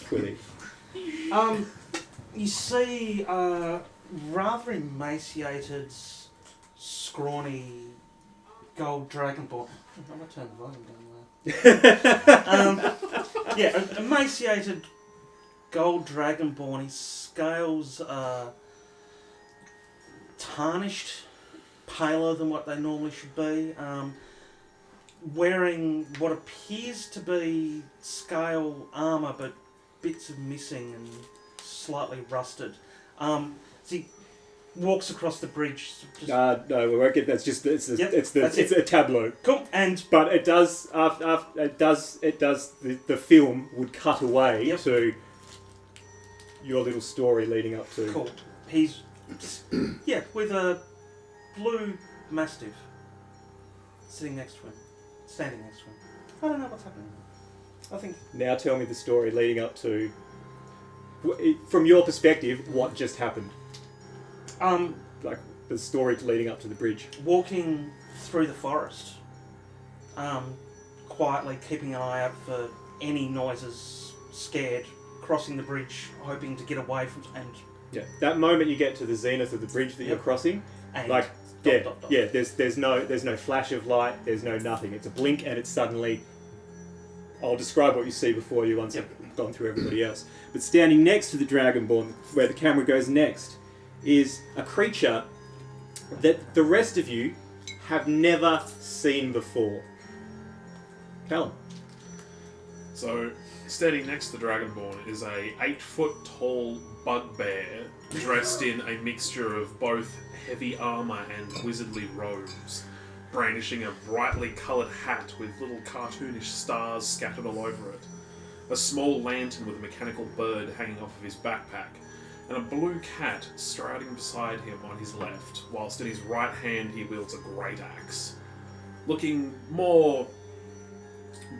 Quilly? You see a rather emaciated, scrawny gold dragonborn. I'm going to turn the volume down there. Yeah, emaciated gold dragonborn. His scales are tarnished, paler than what they normally should be. Wearing what appears to be scale armour, but bits are missing and slightly rusted. So he walks across the bridge. No, we won't get that. It's a tableau. Cool. But it does the film would cut away to your little story leading up to. Cool. He's with a blue mastiff standing next to him. I don't know what's happening. I think. Now tell me the story leading up to. From your perspective, what just happened? Like the story leading up to the bridge. Walking through the forest, quietly keeping an eye out for any noises. Scared, crossing the bridge, hoping to get away from that moment you get to the zenith of the bridge that you're crossing, and like dot. there's no flash of light, there's no nothing. It's a blink and it's suddenly. I'll describe what you see before you once I've gone through everybody else. But standing next to the Dragonborn, where the camera goes next, is a creature that the rest of you have never seen before. Callum. So, standing next to the Dragonborn is a 8-foot-tall bugbear dressed in a mixture of both heavy armour and wizardly robes, brandishing a brightly coloured hat with little cartoonish stars scattered all over it, a small lantern with a mechanical bird hanging off of his backpack, and a blue cat striding beside him on his left, whilst in his right hand he wields a great axe, looking more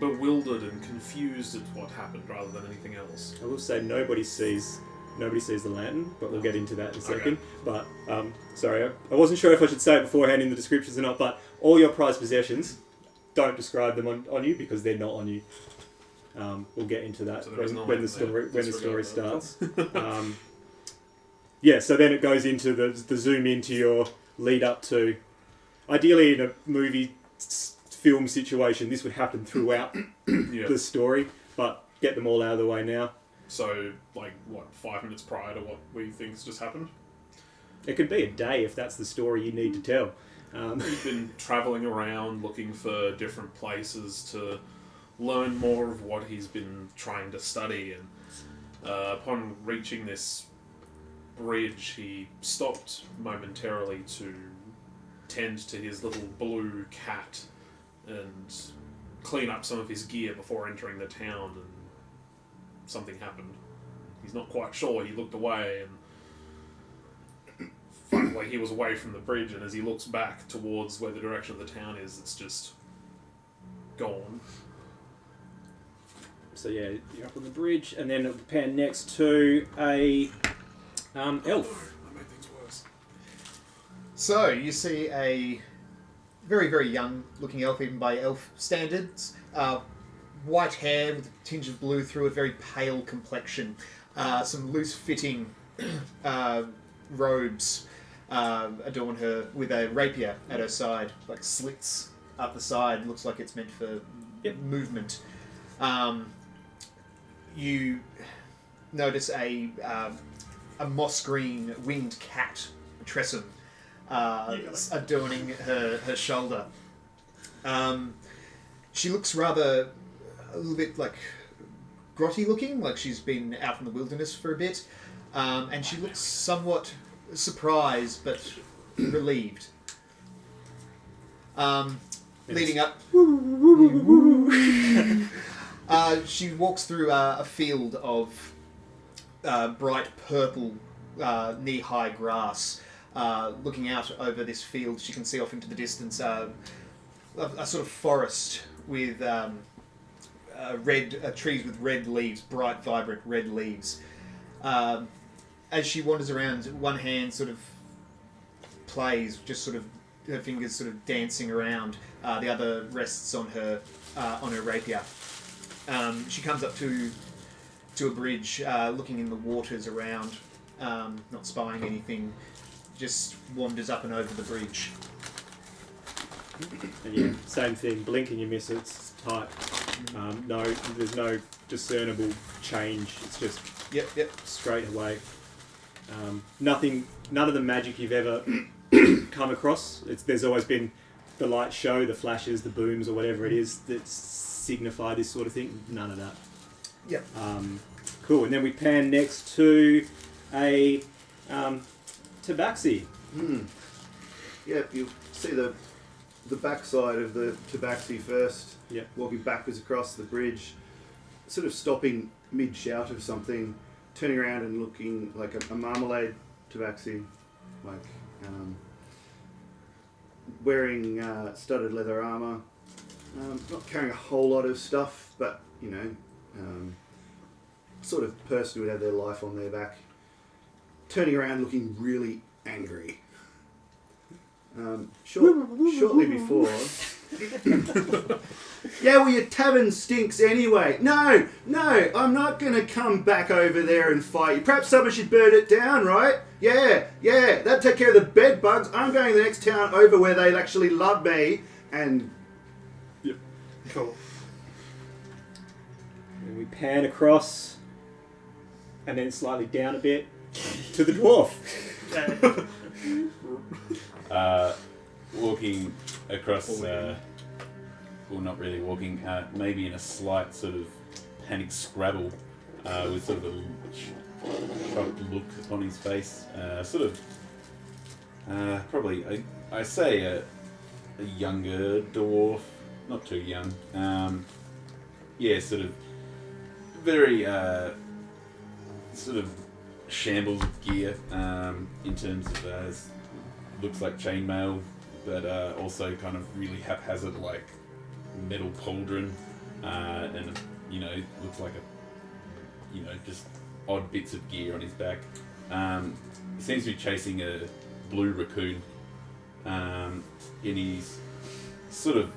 bewildered and confused at what happened rather than anything else. I will say nobody sees the lantern, but we'll get into that in a second. Okay. But sorry, I wasn't sure if I should say it beforehand in the descriptions or not. But all your prized possessions, don't describe them on you because they're not on you. We'll get into that So when the story starts. So then it goes into the zoom into your lead up to. Ideally, in a movie film situation, this would happen throughout the story, but get them all out of the way now. So, 5 minutes prior to what we think's just happened? It could be a day if that's the story you need to tell. We've been travelling around looking for different places to learn more of what he's been trying to study, and upon reaching this bridge, he stopped momentarily to tend to his little blue cat and clean up some of his gear before entering the town, and something happened. He's not quite sure. He looked away, and finally he was away from the bridge, and as he looks back towards where the direction of the town is, it's just gone. So yeah, you're up on the bridge, and then it'll pan next to a elf. That made things worse. So you see a very, very young looking elf, even by elf standards. White hair with a tinge of blue through it, very pale complexion. Some loose-fitting robes adorn her with a rapier at her side, like slits up the side. Looks like it's meant for movement. You notice a moss green winged cat, Tressum, adorning her shoulder. She looks rather a little bit grotty looking, like she's been out in the wilderness for a bit, and she looks somewhat surprised but relieved. Leading up, she walks through a field of bright purple knee-high grass. Looking out over this field, she can see off into the distance a sort of forest with trees with red leaves, bright, vibrant red leaves. As she wanders around, one hand sort of plays, just sort of her fingers sort of dancing around. The other rests on her rapier. She comes up to to a bridge, looking in the waters around, not spying anything, just wanders up and over the bridge. And yeah, same thing. Blink and you miss it. It's tight. No, there's no discernible change. It's just Yep. straight away. Nothing. None of the magic you've ever come across. There's always been the light show, the flashes, the booms, or whatever it is that signify this sort of thing. None of that. Yep. Cool. And then we pan next to a tabaxi. Yep, you see the backside of the tabaxi first. Yep. Walking backwards across the bridge, sort of stopping mid-shout of something, turning around and looking like a marmalade tabaxi, like wearing studded leather armour, not carrying a whole lot of stuff, but you know, sort of person who would have their life on their back, turning around looking really angry. Shortly before, yeah, well, your tavern stinks anyway. No, I'm not going to come back over there and fight you. Perhaps someone should burn it down, right? Yeah, that'd take care of the bed bugs. I'm going to the next town over where they actually love me. And Cool. And we pan across, and then slightly down a bit to the dwarf. Walking across, well, not really walking, maybe in a slight sort of panic scrabble, with sort of a shocked look on his face. Probably, I say a younger dwarf, not too young. Yeah, sort of very sort of shambles of gear, in terms of looks like chainmail, but also kind of really haphazard, like metal pauldron, and you know, looks like a, you know, just odd bits of gear on his back. Seems to be chasing a blue raccoon, and he's sort of,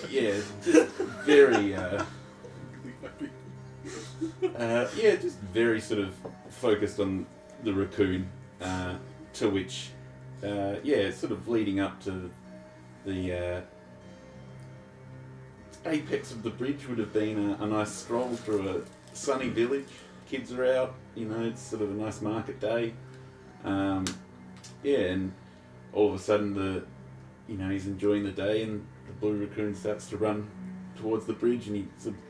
yeah, just very yeah, just very sort of focused on the raccoon, to which, yeah, sort of leading up to the apex of the bridge would have been a nice stroll through a sunny village. Kids are out, you know, it's sort of a nice market day. Yeah, and all of a sudden you know, he's enjoying the day and the blue raccoon starts to run towards the bridge and he sort of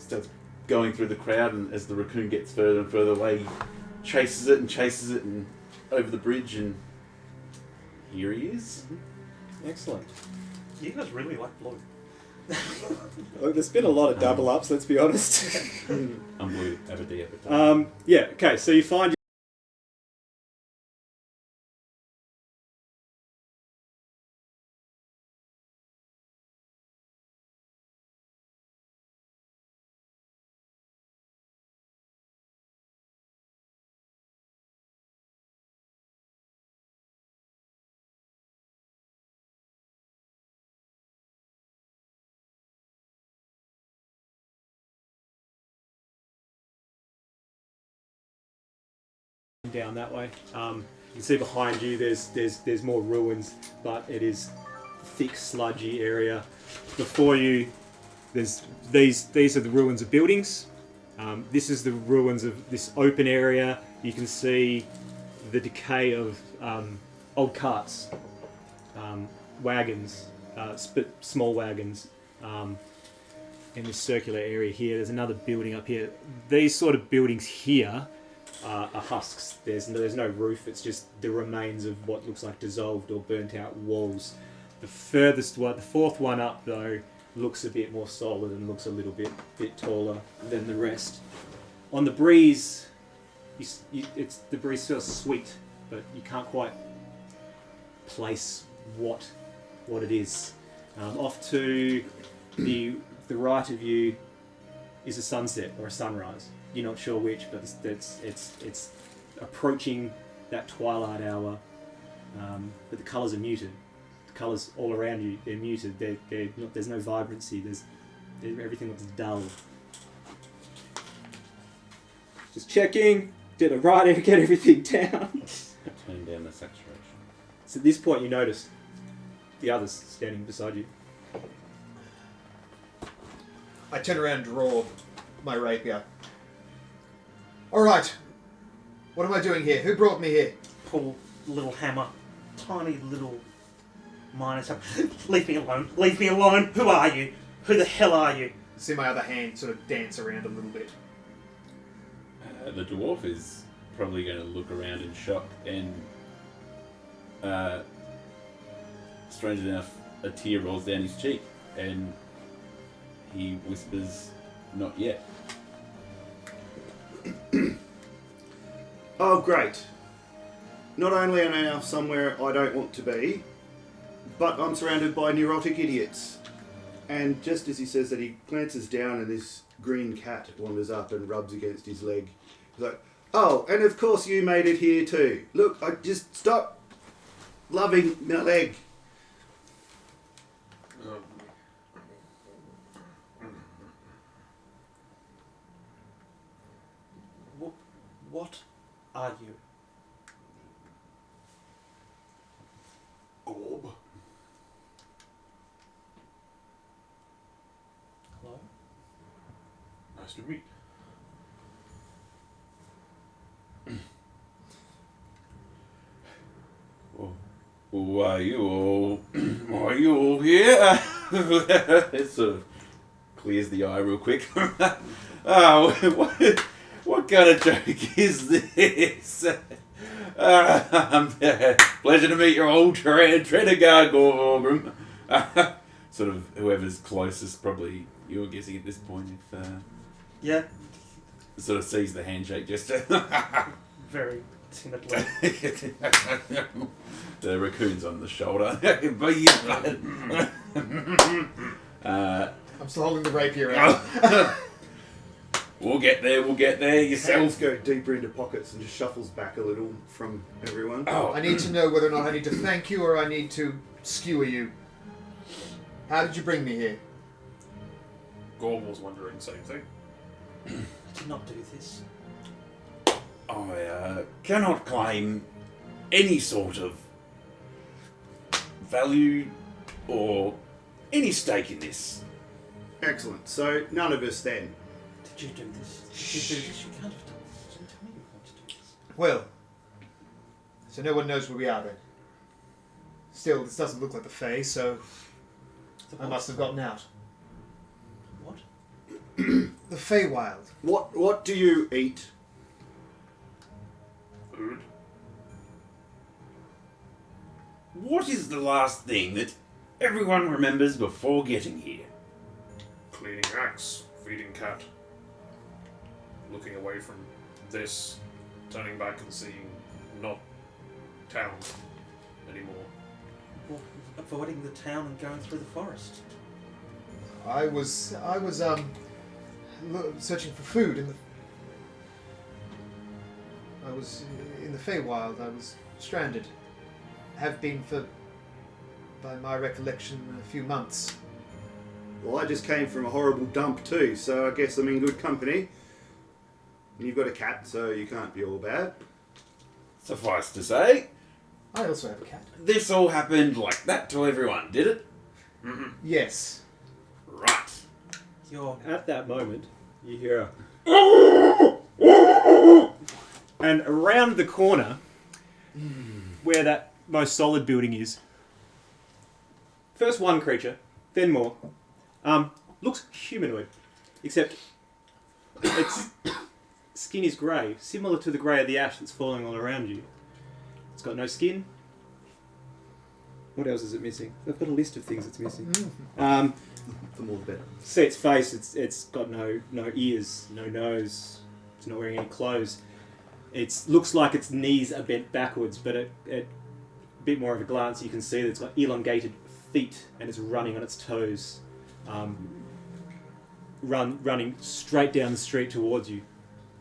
starts going through the crowd, and as the raccoon gets further and further away, he chases it and over the bridge, and here he is. Excellent. You guys really like blue. Look, there's been a lot of double ups, let's be honest. I'm blue, Aberdeen. Yeah, okay, so you find down that way. You can see behind you there's more ruins, but it is thick, sludgy area. Before you, there's these are the ruins of buildings. This is the ruins of this open area. You can see the decay of old carts, wagons, small wagons, in this circular area here. There's another building up here. These sort of buildings here are husks. There's no roof. It's just the remains of what looks like dissolved or burnt out walls. The furthest one, the fourth one up though, looks a bit more solid and looks a little bit taller than the rest. On the breeze, the breeze feels sweet, but you can't quite place what it is. Off to the right of you is a sunset or a sunrise. You're not sure which, but it's approaching that twilight hour. But the colours are muted. The colours all around you, they're muted. There's no vibrancy. Everything looks dull. Just checking. Did I write it? Get everything down. Turn down the saturation. So at this point, you notice the others standing beside you. I turn around and draw my rapier. Alright. What am I doing here? Who brought me here? Pull little hammer, tiny little minus hammer. Leave me alone. Leave me alone. Who are you? Who the hell are you? See my other hand sort of dance around a little bit. The dwarf is probably going to look around in shock, and strange enough, a tear rolls down his cheek, and he whispers, "Not yet." Oh, great. Not only am I now somewhere I don't want to be, but I'm surrounded by neurotic idiots. And just as he says that, he glances down and this green cat wanders up and rubs against his leg. He's like, oh, and of course you made it here too. Look, I just stop loving my leg. What are you? Orb. Hello? Nice to meet. Why are you all here? It sort of clears the eye real quick. Oh, what kind of joke is this? Pleasure to meet your old Tredegar Gorvorgrim. Sort of whoever's closest, probably you're guessing at this point, if Yeah, sort of sees the handshake gesture. very timidly. The raccoon's on the shoulder. I'm still holding the rapier out. We'll get there. Hands Yourself. go deeper into pockets and just shuffles back a little from everyone. Oh, I need to know whether or not I need to thank you or I need to skewer you. How did you bring me here? Gorm was wondering the same thing. I did not do this. I cannot claim any sort of value or any stake in this. Excellent. So none of us then. Did you do this? Did you do this? You can't have done this. Don't tell me you're going to do this. Well, so no one knows where we are then. Still, this doesn't look like the Fae, so I must have gotten out. What? The Feywild. What do you eat? Food. What is the last thing that everyone remembers before getting here? Cleaning axe. Feeding cat. Looking away from this. Turning back and seeing not town anymore. Well, avoiding the town and going through the forest. I was searching for food in the. I was in the Feywild. I was stranded. Have been for, by my recollection, a few months. Well, I just came from a horrible dump too, so I guess I'm in good company. And you've got a cat, so you can't be all bad. Suffice to say, I also have a cat. this all happened like that to everyone, did it? Mm-hmm. Yes. Right. You're At that moment, you hear a... And around the corner, where that most solid building is, first one creature, then more, looks humanoid, except its skin is grey, similar to the grey of the ash that's falling all around you. It's got no skin. What else is it missing? I've got a list of things it's missing. The more the better. See its face, it's got no ears, no nose, it's not wearing any clothes. It looks like its knees are bent backwards, but at a bit more of a glance you can see that it's got elongated feet and it's running on its toes, running straight down the street towards you.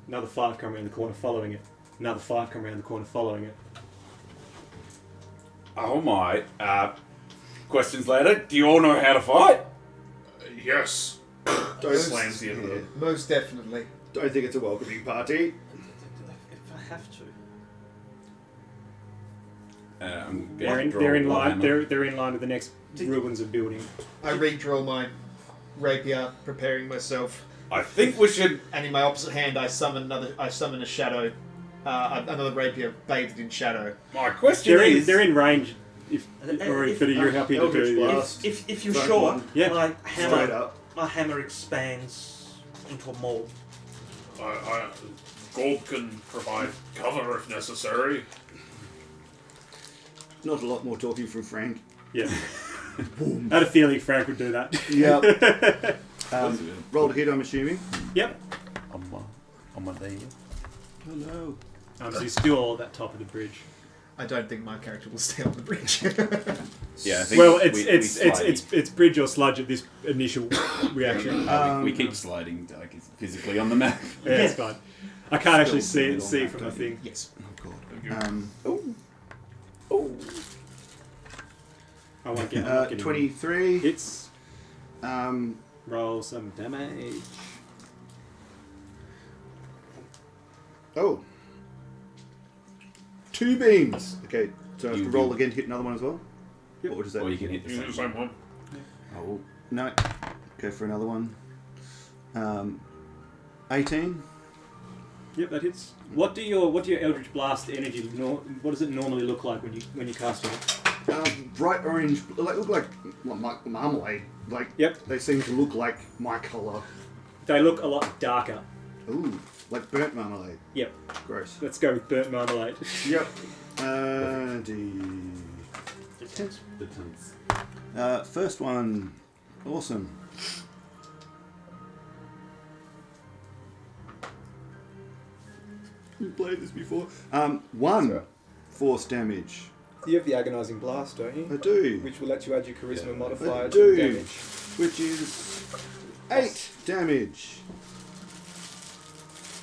Another 5 come around the corner following it. Another 5 come around the corner following it. Oh my. Questions later. Do you all know how to fight? Yes. Don't, Slams the end of the... Most definitely. don't think it's a welcoming party. have to? I'm They're going in, to they're in draw line. Warhammer. They're in line with the next ruins of building. I redraw my rapier, preparing myself, I think we should. and in my opposite hand, I summon a shadow, another rapier bathed in shadow. My question is. They're in range. If If- but are you happy to Eldritch do? Blast. If you're Front sure, one. Yeah. my Straight hammer up. expands into a maul. Gold can provide cover if necessary. Not a lot more talking from Frank. Yeah. I had a feeling Frank would do that. Yep. Rolled a hit, I'm assuming. Yep. On my day. Oh no. So you're still at that top of the bridge. I don't think my character will stay on the bridge. Yeah, I think Well, we slide. it's bridge or sludge at this initial reaction. We keep sliding like it's physically on the map. Yeah, it's fine. I can't actually Still see middle from map, the thing. Yes. Oh you. god. I won't get 23. hits. Um, Roll some damage. oh. 2 beams. Okay, so I have You to roll do. again to hit another one as well? Yep. Or does that... Or you can hit You do the the same. same one. Oh, no. Go for another one. 18. Yep, that hits. What do your Eldritch Blast energy? What does it normally look like when you cast it? Bright orange, look like marmalade. Like, Yep. they seem to look like my colour. They look a lot darker. Ooh, like burnt marmalade. Yep. Gross. Let's go with burnt marmalade. Yep. The tons. First one, awesome. We've played this before. 1 Sorry. force damage. You have the agonizing blast, don't you? I do. Which will let you add your charisma I modifier do. to damage. Which is 8 damage.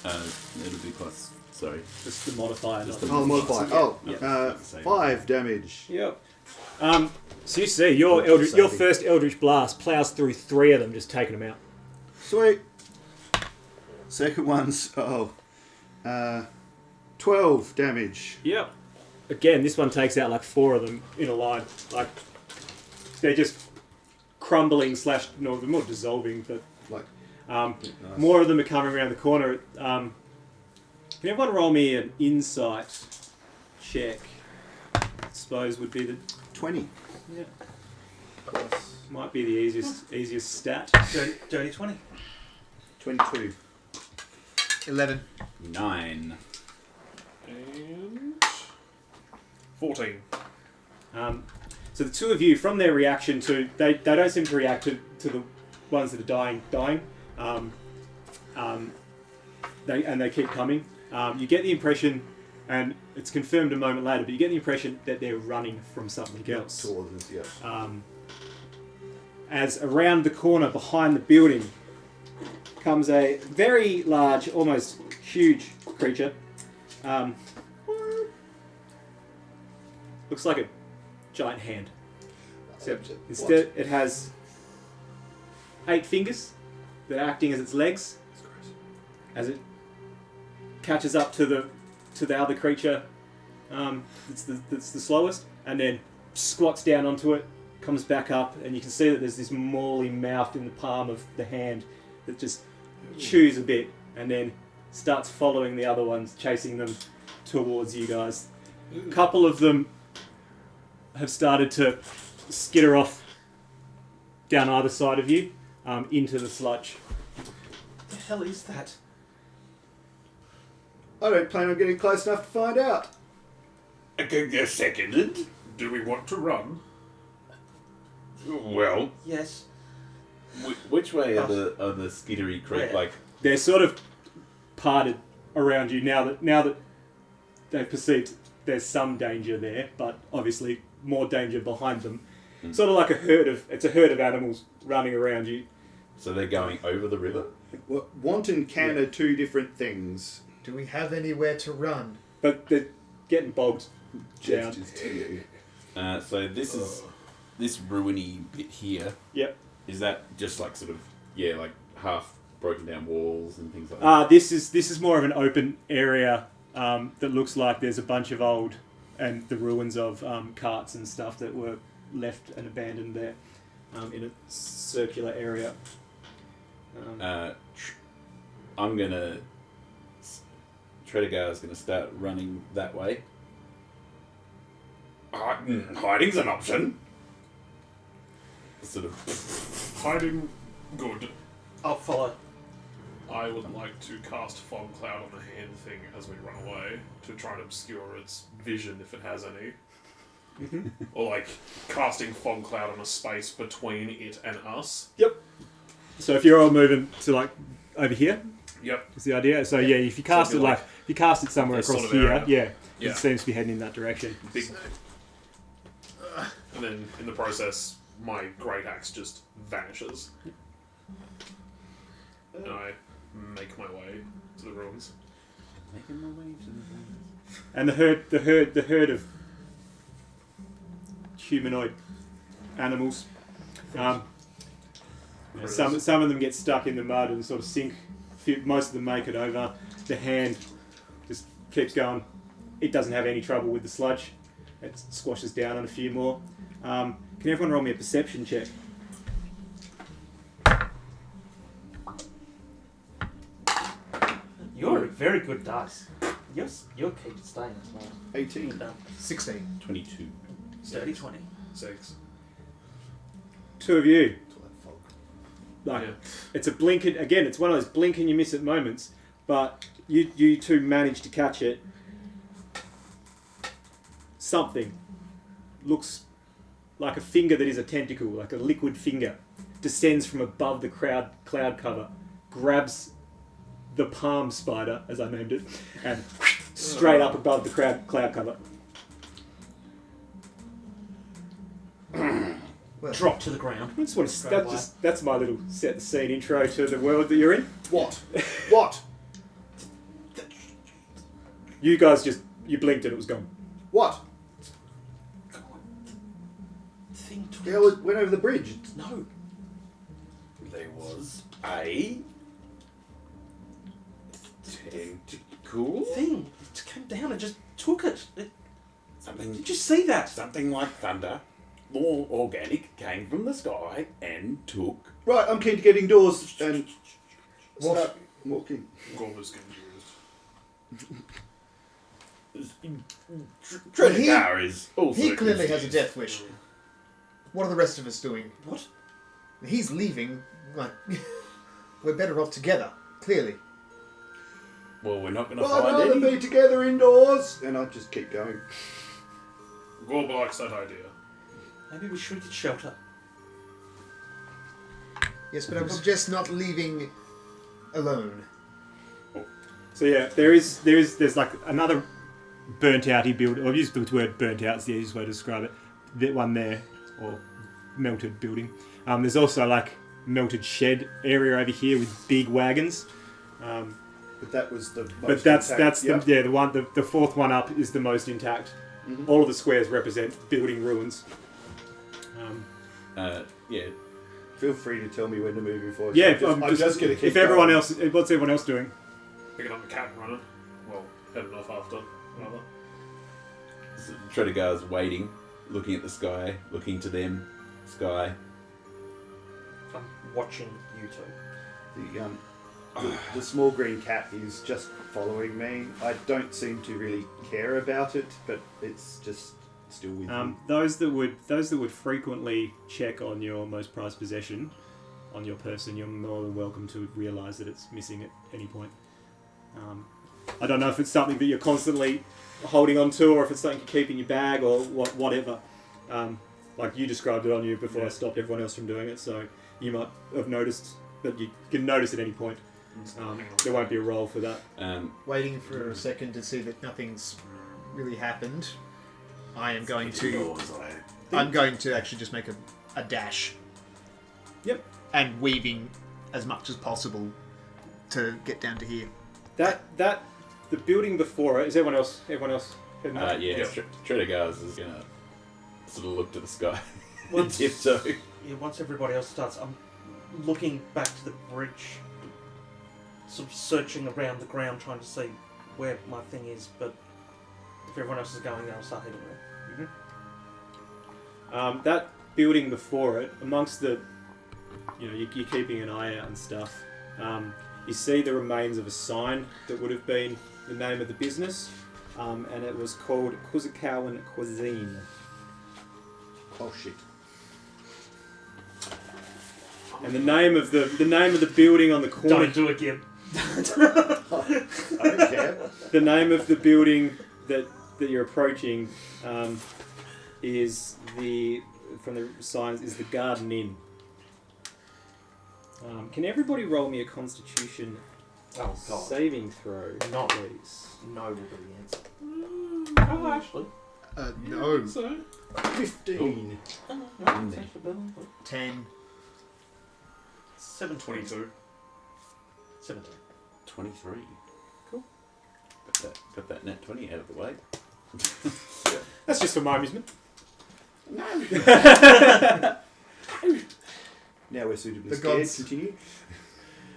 It'll be plus. Sorry. Just the modifier. Just not the- Oh, modify. Oh, Yeah. 5 damage. Yep. So you see, your first Eldritch Blast plows through 3 of them, just taking them out. Sweet. Second one's 12 damage. Yep. Again, this one takes out like 4 of them in a line. Like they're just crumbling / no, they're more dissolving, but Like, nice. nice. More of them are coming around the corner. Can everyone roll me an insight check? I suppose would be the 20. yeah. Might be the easiest stat. Dirty 20. 22. 11. 9. And 14. So the two of you, from their reaction to, they don't seem to react to the ones that are dying. They keep coming. You get the impression, and it's confirmed a moment later, but you get the impression that they're running from something else. Towards us, yeah. As around the corner behind the building comes a very large, almost huge creature. Looks like a giant hand. Except instead it has 8 fingers that are acting as its legs. As it catches up to the other creature, that's the slowest, and then squats down onto it, comes back up, and you can see that there's this mauly mouth in the palm of the hand that just chews a bit, and then starts following the other ones, chasing them towards you guys. A couple of them have started to skitter off down either side of you into the sludge. What the hell is that? I don't plan on getting close enough to find out. I can get seconded. Do we want to run? Well, Yes. which way are the skittery creek? Where? Like, They're sort of parted around you now that they've perceived there's some danger there, but obviously more danger behind them. Sort of like a herd of animals running around you. so they're going over the river. Want and can are 2 different things. Do we have anywhere to run? But they're getting bogged down. Gestures to you. So this is this ruiny bit here. Yep. Is that just like sort of like half broken down walls and things like that? This is more of an open area that looks like there's a bunch of old and the ruins of carts and stuff that were left and abandoned there in a circular area. I'm gonna. Tredegar's gonna start running that way. Hiding's an option. Sort of. Hiding, good. I'll follow. I would like to cast fog cloud on the hand thing as we run away to try and obscure its vision if it has any. Or like casting fog cloud on a space between it and us. Yep. So if you're all moving to like over here, Yep. is the idea. So yeah, if you cast So it it'd be like if you cast it somewhere this across sort of here, area. yeah, Yeah. it seems to be heading in that direction. Big. And then in the process, my great axe just vanishes. And I make my way to the ruins. Making my way to the. And the herd of humanoid animals. Some of them get stuck in the mud and sort of sink. Most of them make it over. The hand just keeps going. It doesn't have any trouble with the sludge. It squashes down on a few more. Can everyone roll me a perception check? You're a very good dice. Your keep staying as well. 18. 16. 22. Dirty 20. 6. Two of you. Like, Yeah. it's a blink. Again, it's one of those blink and you miss it moments. But you two managed to catch it. Something looks like a finger that is a tentacle, like a liquid finger, descends from above the cloud cover, grabs the palm spider, as I named it, and straight up above the cloud cover. Drop to the ground. I just want to, that's my little set the scene intro to the world that you're in. What? What? You guys you blinked and it was gone. What? Thing to Yeah, it went over the bridge. No. There was a tentacle. Thing. It came down and just took it. Something. Did you see that? Something like thunder, more organic, came from the sky and took. Right, I'm keen to get indoors and What? start walking. Gorba's confused. Tredegar is also. He clearly has a confused. death wish. What are the rest of us doing? What? He's leaving. Like, we're better off together. Clearly. Well, we're not going to Well, I'd find rather any. be together indoors. And I'll just keep going. Gorba likes that idea. Maybe we should get shelter. Yes, but I would suggest not leaving alone. So yeah, there's like another burnt outy building. I've used the word burnt out. It's the easiest way to describe it. That one there, or melted building. There's also like melted shed area over here with big wagons. But that was the most But that's intact. Yep. the fourth one up is the most intact. Mhm. All of the squares represent building ruins. Yeah. Feel free to tell me when to move in forward. Yeah, I'm just going to keep if everyone going. else, what's everyone else doing? Picking up the cat and running. Well, heading off after another. So Tredegar's waiting, looking at the sky, looking to them, sky. I'm watching you two. The small green cat is just following me. I don't seem to really care about it, but it's just still with me. Those that would frequently check on your most prized possession, on your person, you're more than welcome to realise that it's missing at any point. I don't know if it's something that you're constantly holding on to, or if it's something you keep in your bag, or whatever. Like you described it on you before I stopped everyone else from doing it, so you might have noticed that you can notice at any point. There won't be a roll for that. Waiting for a second to see that nothing's really happened. I am going to. I'm going to actually just make a dash. Yep. And weaving as much as possible to get down to here. The building before it, is everyone else heading up? Yeah, Yep. Tredegar's is gonna sort of look to the sky. Once, Tiptoe. once everybody else starts, I'm looking back to the bridge, sort of searching around the ground, trying to see where my thing is, but if everyone else is going, then I'll start heading there. That building before it, amongst the, you're keeping an eye out and stuff. You see the remains of a sign that would have been the name of the business, and it was called Kuzakawan Cuisine. Oh shit. And the name of the building on the corner. Don't do it, Gib. I don't care. The name of the building that you're approaching is from the signs is the Garden Inn. Can everybody roll me a Constitution saving throw, Not. please? No will be the answer. Oh, actually. No. So, 15. 10. 22. 17. 23. Cool. Got that net 20 out of the way. That's just for my amusement. Now we're suitably The scared. gods. Continue.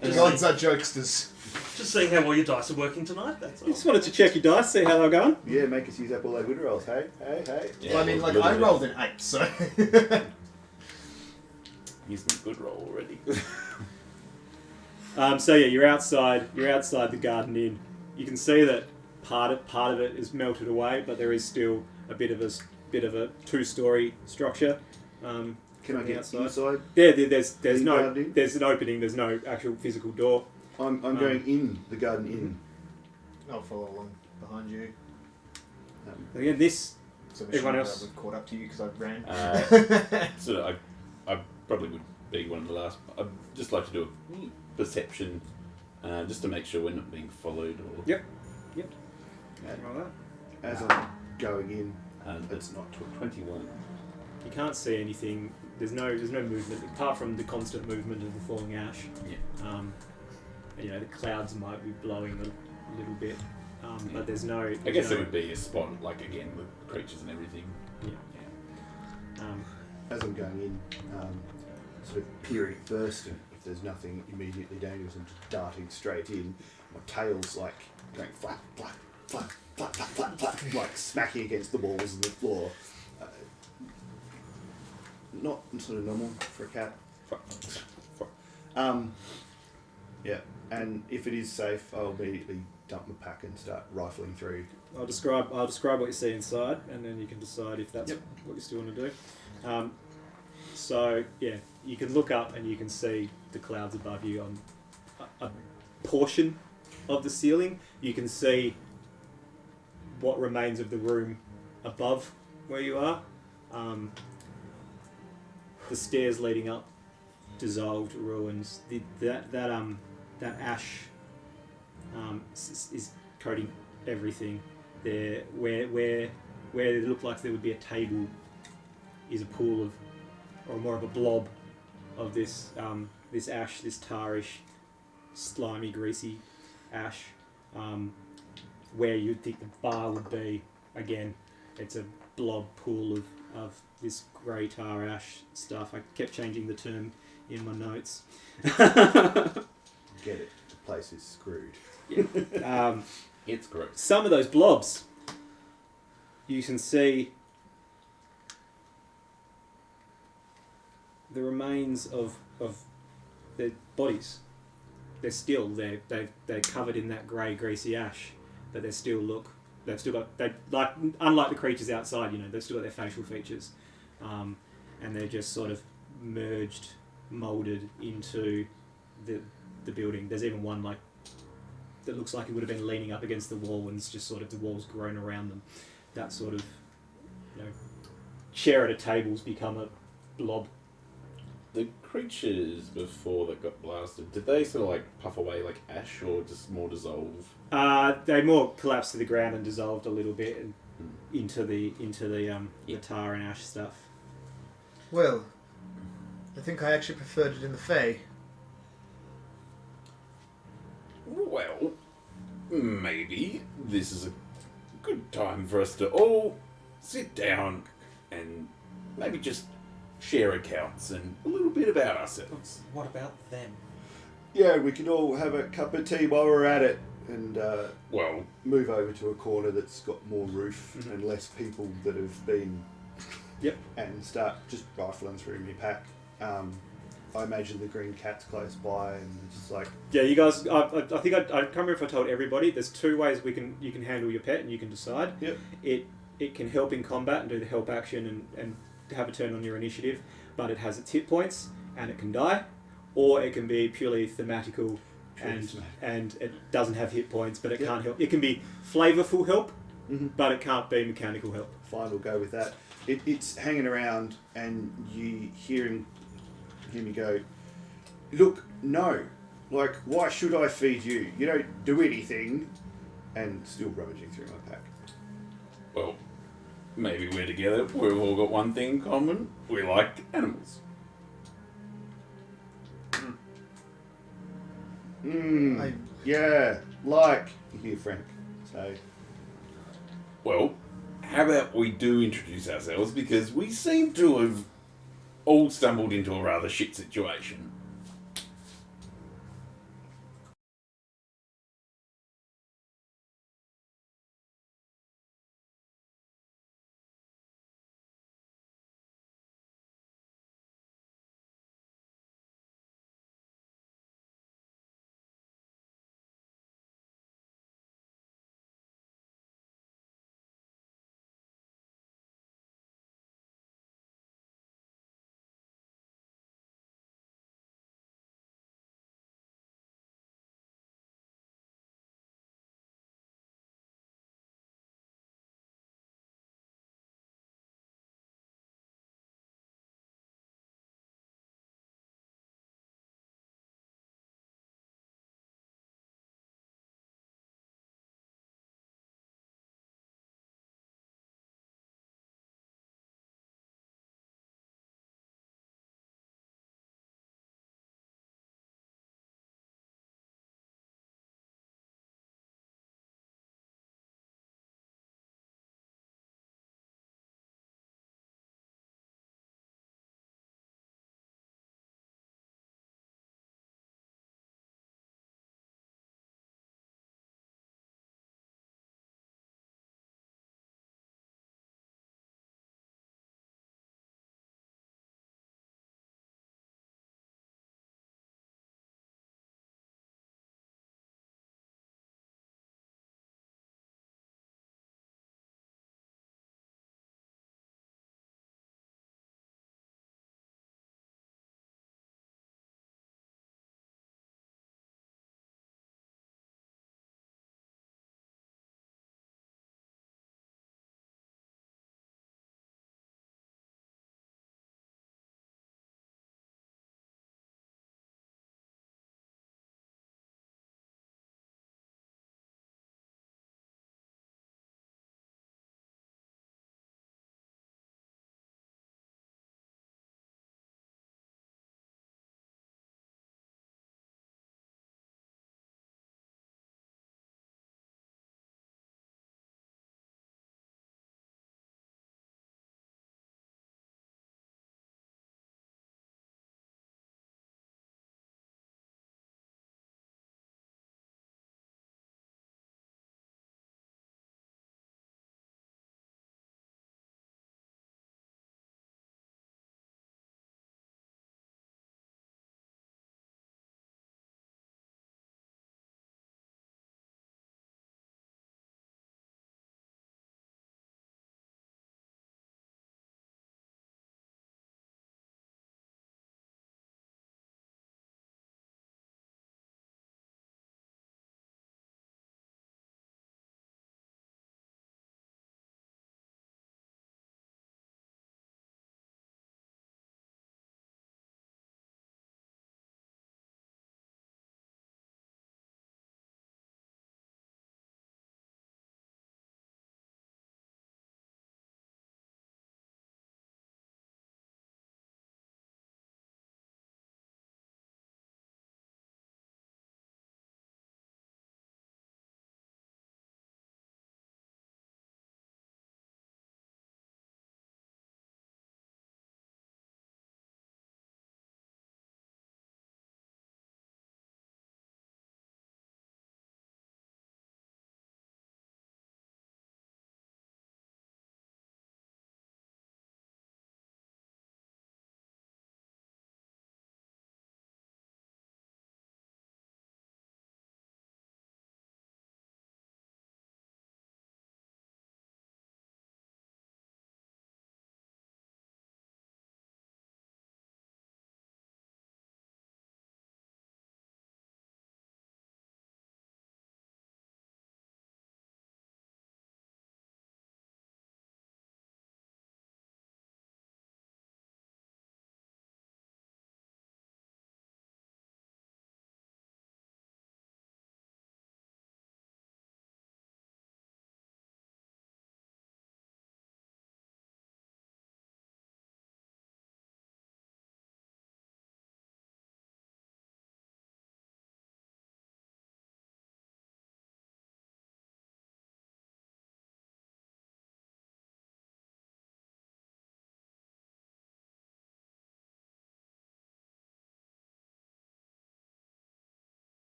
The gods are jokesters. Just seeing how well your dice are working tonight, that's all. Just wanted to check your dice, see how they're going. Yeah, make us use up all those good rolls. Hey. Yeah, Well, I mean, well, like, I look at rolled an 8, so... it. He's a good roll already. So yeah, you're outside the Garden Inn. You can see that part of it is melted away, but there is still a bit of a two-story structure. Can I from the get outside. inside? Yeah, there's The no Garden Inn? there's an opening. There's no actual physical door. I'm going in the Garden Inn. I'll follow along behind you. Again, this So Everyone else? would caught up to you because I ran. So I probably would be one of the last. I'd just like to do a perception, just to make sure we're not being followed. Or, Yep. As I'm going in, it's not 21. You can't see anything. There's no movement apart from the constant movement of the falling ash. Yeah. The clouds might be blowing a little bit, but there's no. I guess it would be a spot, like again with creatures and everything. Yeah. as I'm going in, sort of peering first, and if there's nothing immediately dangerous, I'm just darting straight in. My tail's like going flap, flap, flap, flap, flap, flap, flap, like smacking against the walls and the floor. Not sort of normal for a cat. Yeah, and if it is safe, I'll immediately dump my pack and start rifling through. I'll describe what you see inside, and then you can decide if that's what you still want to do. So yeah, you can look up and you can see the clouds above you on a portion of the ceiling. You can see what remains of the room above where you are. The stairs leading up, dissolved ruins. That ash is coating everything. There, where it looked like there would be a table, is a pool of, or more of a blob, of this ash, this tarish, slimy, greasy ash. Where you'd think the bar would be, again, it's a blob pool of this grey tar ash stuff. I kept changing the term in my notes. Get it? The place is screwed. Yeah. It's gross. Some of those blobs, you can see the remains of their bodies. They're covered in that grey, greasy ash, but they've still got, unlike the creatures outside, they've still got their facial features, and they're just sort of molded into the building. There's even one that looks like it would have been leaning up against the wall, and it's just sort of the walls grown around them. That sort of, chair at a table's become a blob. The creatures before that got blasted, did they sort of like puff away like ash or just more dissolve? They more collapsed to the ground and dissolved a little bit and into the tar and ash stuff. Well, I think I actually preferred it in the Fae. Well, maybe this is a good time for us to all sit down and maybe just share accounts and a little bit about ourselves. What about them? Yeah, we can all have a cup of tea while we're at it. and Well, move over to a corner that's got more roof Mhm. and less people that have been. Yep. And start just rifling through my pack. I imagine the green cat's close by, and it's like, Yeah, you guys. I think I can't remember if I told everybody. There's two ways you can handle your pet, and you can decide. Yep. It can help in combat and do the help action and have a turn on your initiative, but it has its hit points and it can die, or it can be purely thematical and it doesn't have hit points, but it Yep. can't help. It can be flavorful help, Mhm. but it can't be mechanical help. fine, we'll go with that. It's hanging around, and you hear me go, look, no, like, why should I feed you? You don't do anything, and still rummaging through my pack. well, maybe we're together. We've all got one thing in common. We like animals. I- Yeah, like, you hear Frank say. Well, how about we do introduce ourselves, because we seem to have all stumbled into a rather shit situation.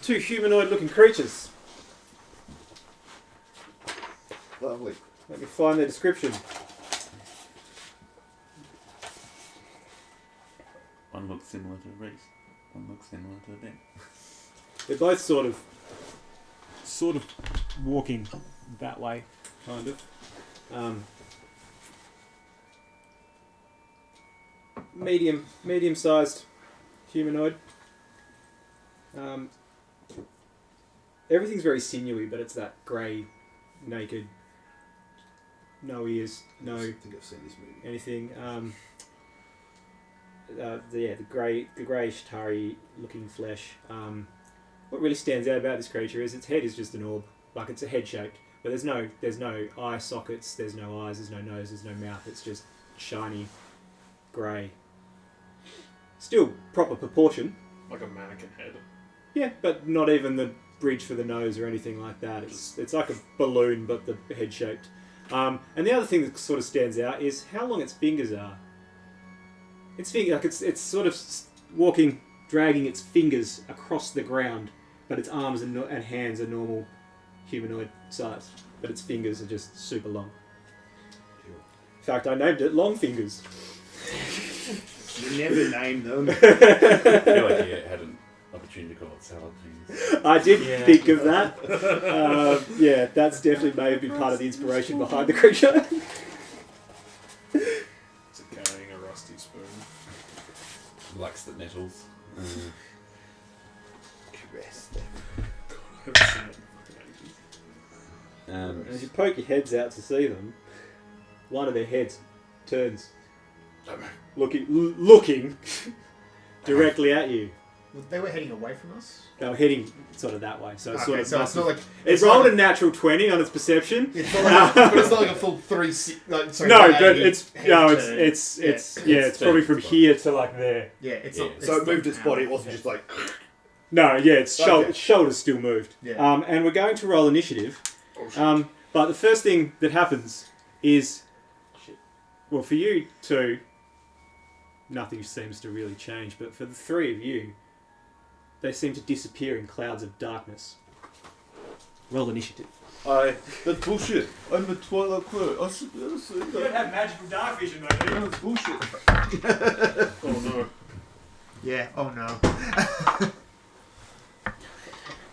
2 humanoid-looking creatures. Lovely. Let me find their description. One looks similar to Reese. One looks similar to them. They're both sort of walking that way, kind of. Medium-sized humanoid. Everything's very sinewy, but it's that grey, naked, no ears, no I think I've seen this movie. anything. The greyish tarry looking flesh. What really stands out about this creature is its head is just an orb, like it's a head shaped, but there's no eye sockets, there's no eyes, there's no nose, there's no mouth. It's just shiny, grey. Still proper proportion. Like a mannequin head. Yeah, but not even the bridge for the nose or anything like that. It's like a balloon, but the head shaped. And the other thing that sort of stands out is how long its fingers are. It's sort of walking, dragging its fingers across the ground, but its arms and hands are normal humanoid size, but its fingers are just super long. In fact, I named it Long Fingers. You never name them. I feel like you had an opportunity to call it salad things. I did think of that. Yeah, that's definitely may have been part of the inspiration behind the creature. It's carrying a rusty spoon. Likes the nettles. Caress I haven't seen it in fucking ages. And as you poke your heads out to see them, one of their heads turns, looking directly at you. They were heading away from us. They were heading sort of that way, so it's sort of so it's not like it rolled a natural 20 on its perception. it's not like, but it's not like a full 360. Like, sorry, No, 180 but it's head no, turn. it's probably from here to like there. Yeah, it's Yeah. not. So it moved its body. It wasn't just like. No, yeah, its Okay. shoulders still moved. Yeah. And we're going to roll initiative. Oh, shit. But the first thing that happens is, well, for you two, nothing seems to really change. But for the three of you, they seem to disappear in clouds of darkness. Roll initiative. That's bullshit. I'm a Twilight Clerk. I see You don't have magical dark vision, though, do you? That's bullshit. Oh no. Yeah. Oh no.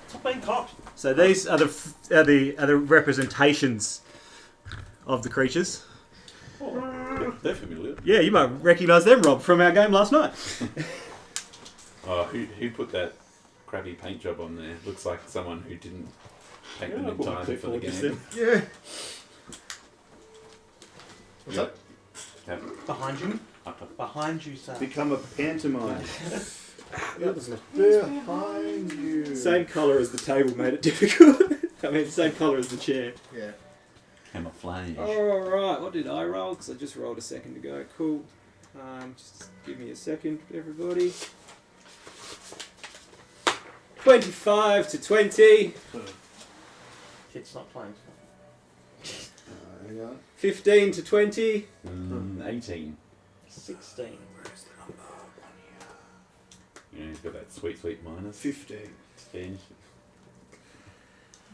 Stop being cocked. So these are the representations of the creatures. They're familiar. Yeah, you might recognise them, Rob, from our game last night. Oh, who put that crappy paint job on there? Looks like someone who didn't paint them in time for the game. Yeah. What's Yeah. up? Have- Behind you. up- Behind you, sir. Become a pantomime. Behind Behind you. Same colour as the table made it difficult. I mean, same colour as the chair. Yeah. Camouflage. Alright, what did I roll? Because I just rolled a second ago. Cool. Just give me a second, everybody. 25 to 20. Kitt's not playing. Hang on. 15 to 20. 18. 16. You know, he's got that sweet, sweet minus. 15. 10.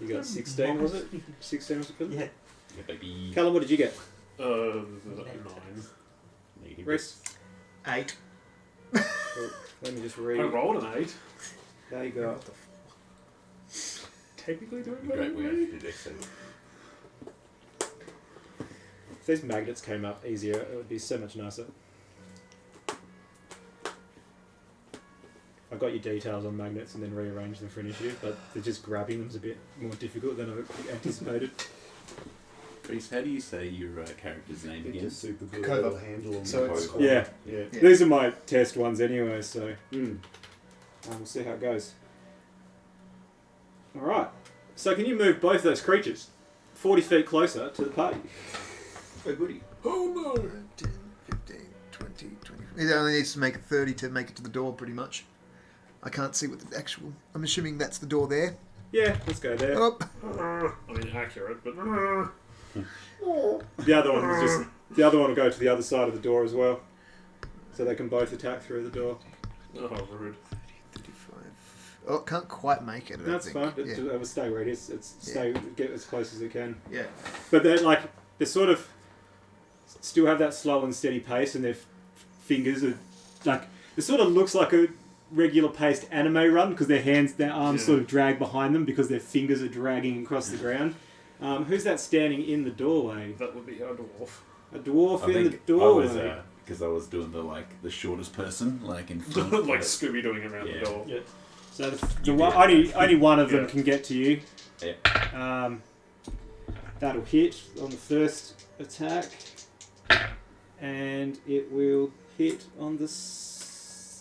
You got 16, was it? 16 was it? Yeah. Yeah, baby. Callum, what did you get? 9. Negative. Rest. 8. Let me just read. I rolled an 8. There you go. Technically doing It'd be better great we than have me. to do Excel. If these magnets came up easier, it would be so much nicer. I got your details on magnets and then rearranged them for initiative, but just grabbing them's a bit more difficult than I anticipated. Reese, how do you say your character's name It's again? just super good. Cobalt. It'll handle them. So it's- Yeah. Yeah. Yeah. These are my test ones anyway, so we'll see how it goes. Alright, so can you move both those creatures 40 feet closer to the party? Oh, goody. Oh no! 10, 15, 20, 20. It only needs to make a 30 to make it to the door, pretty much. I can't see what the actual. I'm assuming that's the door there. Yeah, let's go there. Oh. I mean, accurate, but. The other one was just the other one will go to the other side of the door as well, so they can both attack through the door. Oh, rude. 35. Oh, can't quite make it. I don't That's think. fine. Yeah. It will stay where it is. Get as close as it can. Yeah. But they're sort of still have that slow and steady pace, and their fingers are like it sort of looks like a regular paced anime run because their arms sort of drag behind them because their fingers are dragging across the ground. Who's that standing in the doorway? That would be our dwarf. A dwarf I in the think doorway. because I was doing the shortest person, like in front. Like Scooby doing around the door. Yeah. So You only one of them Yeah. can get to you. Yeah. That'll hit on the first attack, and it will hit on the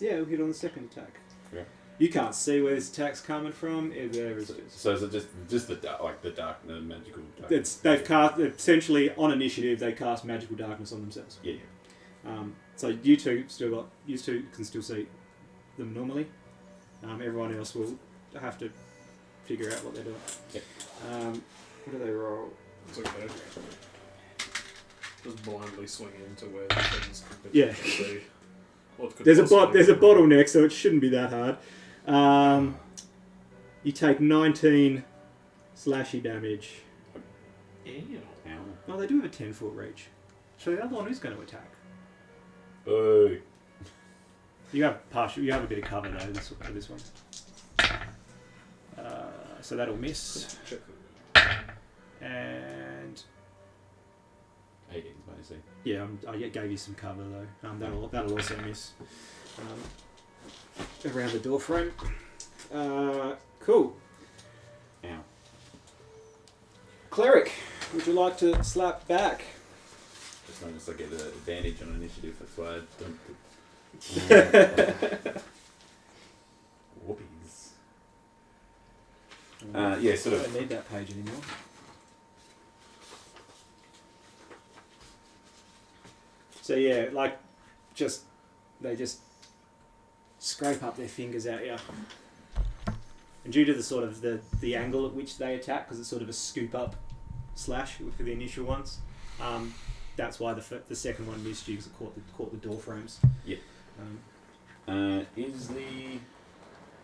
it'll hit on the second attack. Yeah. You can't see where this attack's coming from. There is. So is it just the magical dark? They've cast essentially on initiative. They cast magical darkness on themselves. Yeah. So you two can still see them normally. Everyone else will have to figure out what they're doing. Yep. What do they roll? It's okay. Just blindly swing into where the things could Yeah. potentially be. Or it could There's a possibly be. bottleneck, so it shouldn't be that hard. You take 19 slashy damage. Ew. Ow. Oh, they do have a 10-foot reach. So the other one is going to attack. Boo. You have a bit of cover though for this one. So that'll miss. Check. And 18 basically. yeah, I gave you some cover though. That'll also miss. Around the door frame. Cool. Ow. Cleric, would you like to slap back? Just noticed I get an advantage on initiative, that's why I don't put... Whoopies. Yeah, sort I of... don't need that page anymore. So yeah, they just scrape up their fingers at you. And due to the sort of the angle at which they attack, because it's sort of a scoop up slash for the initial ones, that's why the second one missed you because it caught the door frames. Yeah.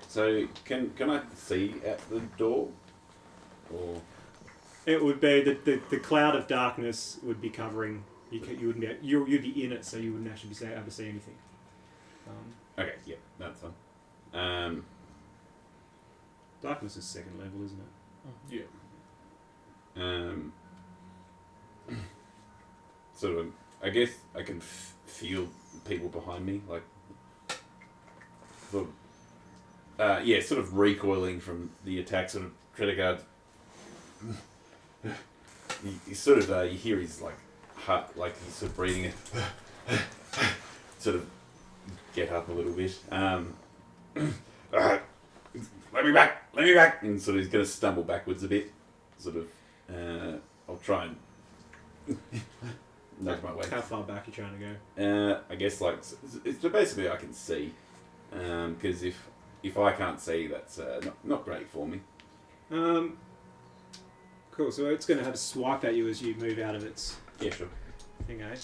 So can I see at the door, or It would be the cloud of darkness would be covering. You wouldn't be you'd be in it, so you wouldn't actually be able to see anything. okay, yeah, that's fine. Darkness is second level, isn't it? Yeah. Sort of. I guess I can feel people behind me, like. Sort of recoiling from the attack, sort of Tredegar. He sort of you hear his heart, like he's sort of breathing it. Sort of get up a little bit. Let me back, and sort of he's going to stumble backwards a bit. Sort of. I'll try and nudge my way. How far back are you trying to go? I guess it's basically I can see, because if I can't see, that's not great for me. Cool. So it's going to have a swipe at you as you move out of its Yeah, sure. thing, eh?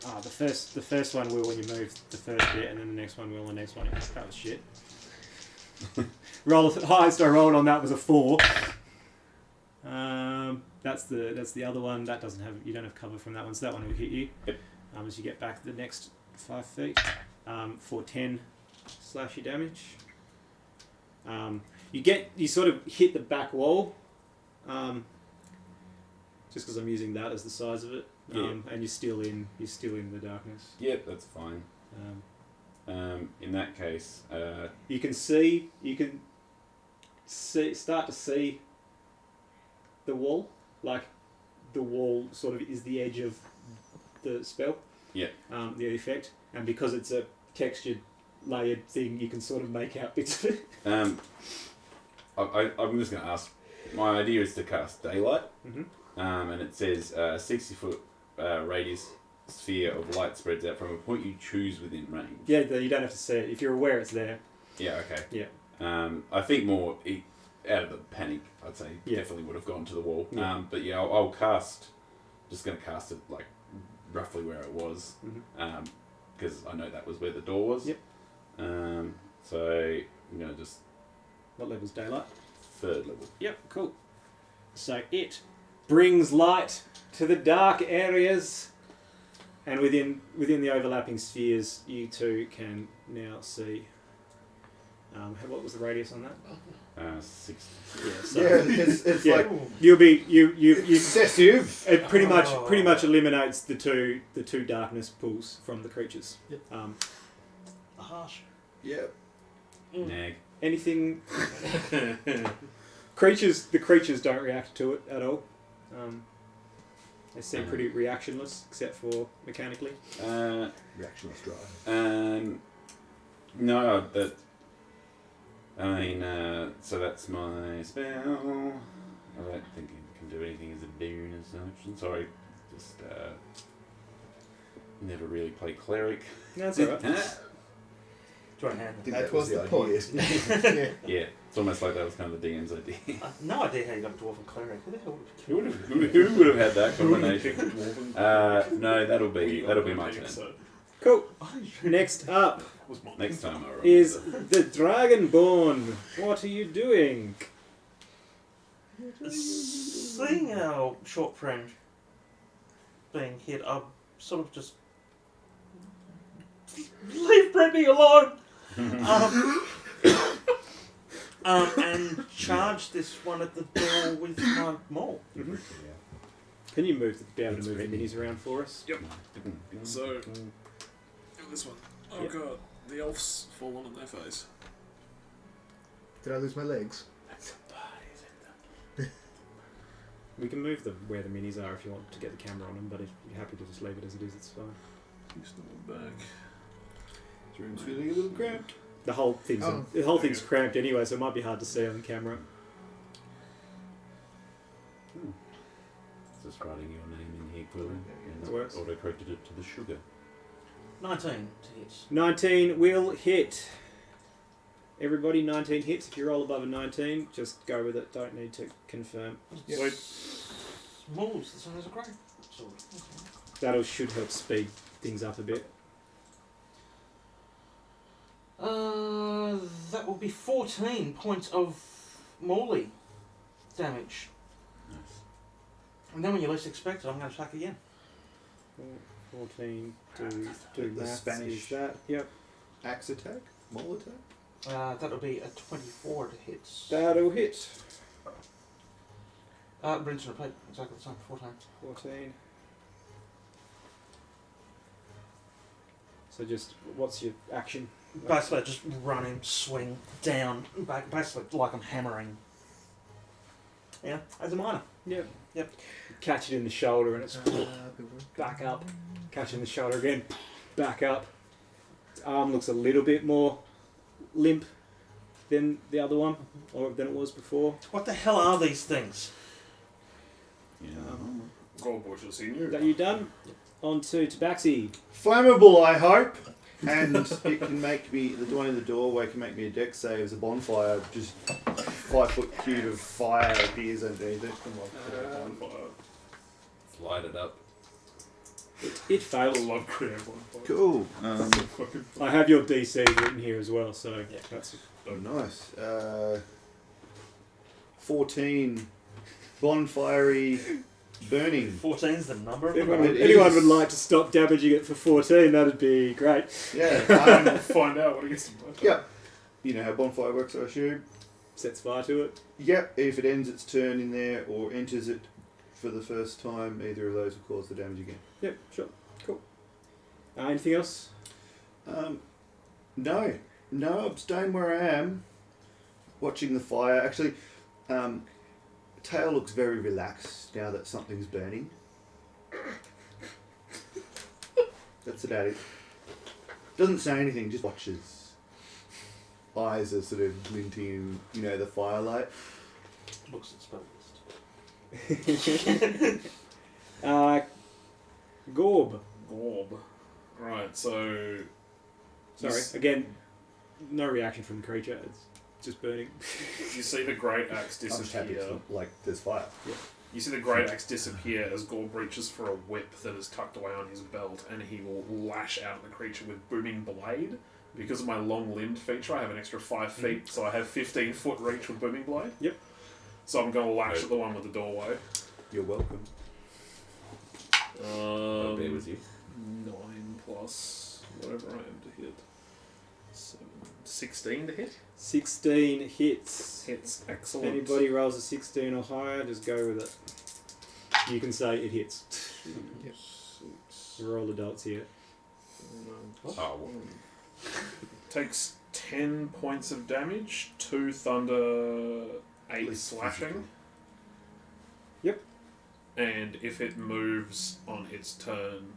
The first one will when you move the first bit, and then the next one will, and the next one. That was shit. The highest I rolled on that was a 4. That's the other one. That doesn't have, you don't have cover from that one, so that one will hit you. Yep. As you get back the next 5 feet, for 10 slashy damage. You sort of hit the back wall, just because I'm using that as the size of it, and you're still in the darkness. Yep, that's fine. In that case, You can start to see the wall, like the wall sort of is the edge of the spell. Yeah. The effect, and because it's a textured, layered thing, you can sort of make out bits of it. I'm just going to ask. My idea is to cast daylight, and it says 60-foot radius sphere of light spreads out from a point you choose within range. Yeah, you don't have to see it if you're aware it's there. Yeah. Okay. Yeah. I think more out of the panic, I'd say definitely would have gone to the wall. Yeah. But yeah, I'll cast. Just going to cast it like roughly where it was, because I know that was where the door was. Yep. So I'm going to just What level's daylight? 3rd level. Yep, cool. So it brings light to the dark areas, and within the overlapping spheres, you two can now see. What was the radius on that? 6. Yeah, so Yeah, it's yeah, like you'll be you excessive. It pretty much eliminates the two darkness pools from the creatures. Yep. Harsh. Yeah. Nag. Anything the creatures don't react to it at all. They seem pretty reactionless, except for mechanically. Reactionless drive. No, but I mean, so that's my spell. I don't think it can do anything as a boon as such. I'm sorry, just never really played cleric. No, that's alright. Try and hand That was the point. Yeah, it's almost like that was kind of the DM's idea. no idea how you got a dwarf and cleric. Who the hell Who would have had that combination? No, that'll be my turn. Cool. Next up Next time I roll. is the Dragonborn. What are you doing? Seeing our short friend being hit, I'm sort of just leave Brittany alone. And charge this one at the door with my maul. Mm-hmm. Can you be able to move the minis around for us? Yep. So, this one. Oh Yep. god, the elves fall on their face. Did I lose my legs? We can move them where the minis are if you want to get the camera on them, but if you're happy to just leave it as it is, it's fine. He's not back. This room's feeling a little cramped. The whole thing's cramped anyway, so it might be hard to see on camera. Just writing your name in here, Quillen. That works. Auto-corrected it to the sugar. 19 to hit. 19 will hit. Everybody, 19 hits. If you roll above a 19, just go with it. Don't need to confirm. Yep. Wait, Smalls, this one has a great sword. That should help speed things up a bit. That will be 14 points of Morley damage. Nice. And then when you least expect it, I'm going to attack again. 14 to The maths Spanish- is that. Yep. Axe attack? Maul attack? That'll be a 24 to hit. That'll hit. Rinse and repeat, exactly the same, 14. 14. So just, what's your action? Basically, I just run him, swing, down, back, basically like I'm hammering. Yeah, as a miner. Yep. Yep. Catch it in the shoulder and it's back up. Catch it in the shoulder again, back up. Its arm looks a little bit more limp than the other one, or than it was before. What the hell are these things? Yeah. Goldbush has seen Is you. that you done? On to Tabaxi. Flammable, I hope. And it can make me, the one in the doorway can make me a deck save as a bonfire. Just 5 foot cube of fire appears underneath it. Light it up. It fails. I love creative one. Cool. I have your DC written here as well, so Yeah. that's Nice. 14 bonfiery burning. 14's the number of if them. anyone would like to stop damaging it for 14, that'd be great. Yeah. Find out what it gets to. Yep. You know how bonfire works, I assume. Sets fire to it. Yep. If it ends its turn in there or enters it for the first time, either of those will cause the damage again. Yep, sure. Cool. Anything else? No. No, I'm staying where I am. Watching the fire. Actually, Tail looks very relaxed now that something's burning. That's about it. Doesn't say anything, just watches. Eyes are sort of glinting in, the firelight. Looks at spell list. Gorb. Orb. Right, so. Sorry, again, no reaction from the creature. It's just burning. You see the great axe I'm just happy disappear. it's like there's fire. You see the great axe disappear as Gorb reaches for a whip that is tucked away on his belt, and he will lash out at the creature with booming blade, because of my long-limbed feature, I have an extra 5 feet, so I have 15-foot reach with Booming Blade. Yep. So I'm going to lash at the one with the doorway. You're welcome. I'll bear with you. 9 plus whatever I am to hit. 16 to hit? 16 hits. Hits. If Excellent. anybody rolls a 16 or higher, just go with it. You can say it hits. Yep. 6, We're all adults here. Oh, well. Takes 10 points of damage, 2 thunder, 8 Least slashing. physical. Yep. And if it moves on its turn,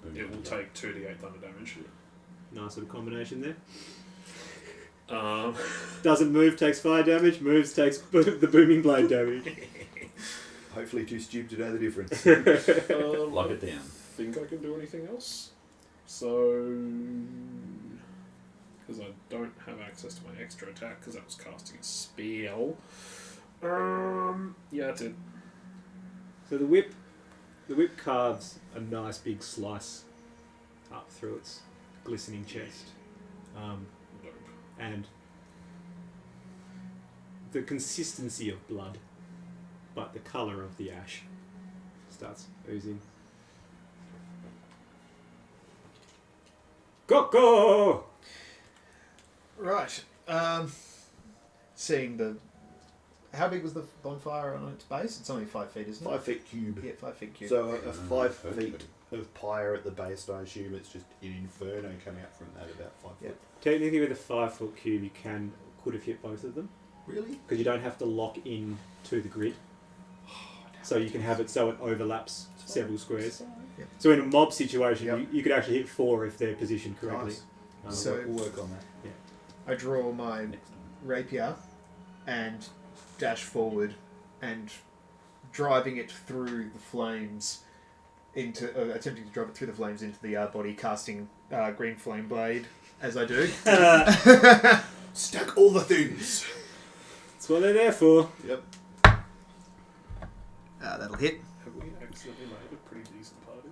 Boom. it will take 2d8 thunder damage. Nice little combination there. Um, Doesn't move, takes fire damage. Moves, takes the booming blade damage. Hopefully too stupid to know the difference. Lock it down. I think I can do anything else. So, because I don't have access to my extra attack because I was casting a spell. Yeah, that's it. So the whip carves a nice big slice up through its glistening chest. Nope. And the consistency of blood, but the colour of the ash starts oozing. Go! Right. Seeing the... How big was the bonfire on its base? It's only 5 feet, isn't it? 5 feet cube. Yeah, 5 feet cube. So a 5 perfect. feet of pyre at the base, I assume it's just an inferno coming out from that about 5 Yep. foot. Technically with a 5 foot cube you could have hit both of them, Really? because you don't have to lock in to the grid. So you can have it so it overlaps several squares. Yep. So in a mob situation, Yep. you could actually hit 4 if they're positioned correctly. Nice. So- We'll work on that. I draw my rapier and dash forward and driving it through the flames into... attempting to drive it through the flames into the body, casting green flame blade as I do. Stack all the things! That's what they're there for. Yep. That'll hit. Have we accidentally made a pretty decent party?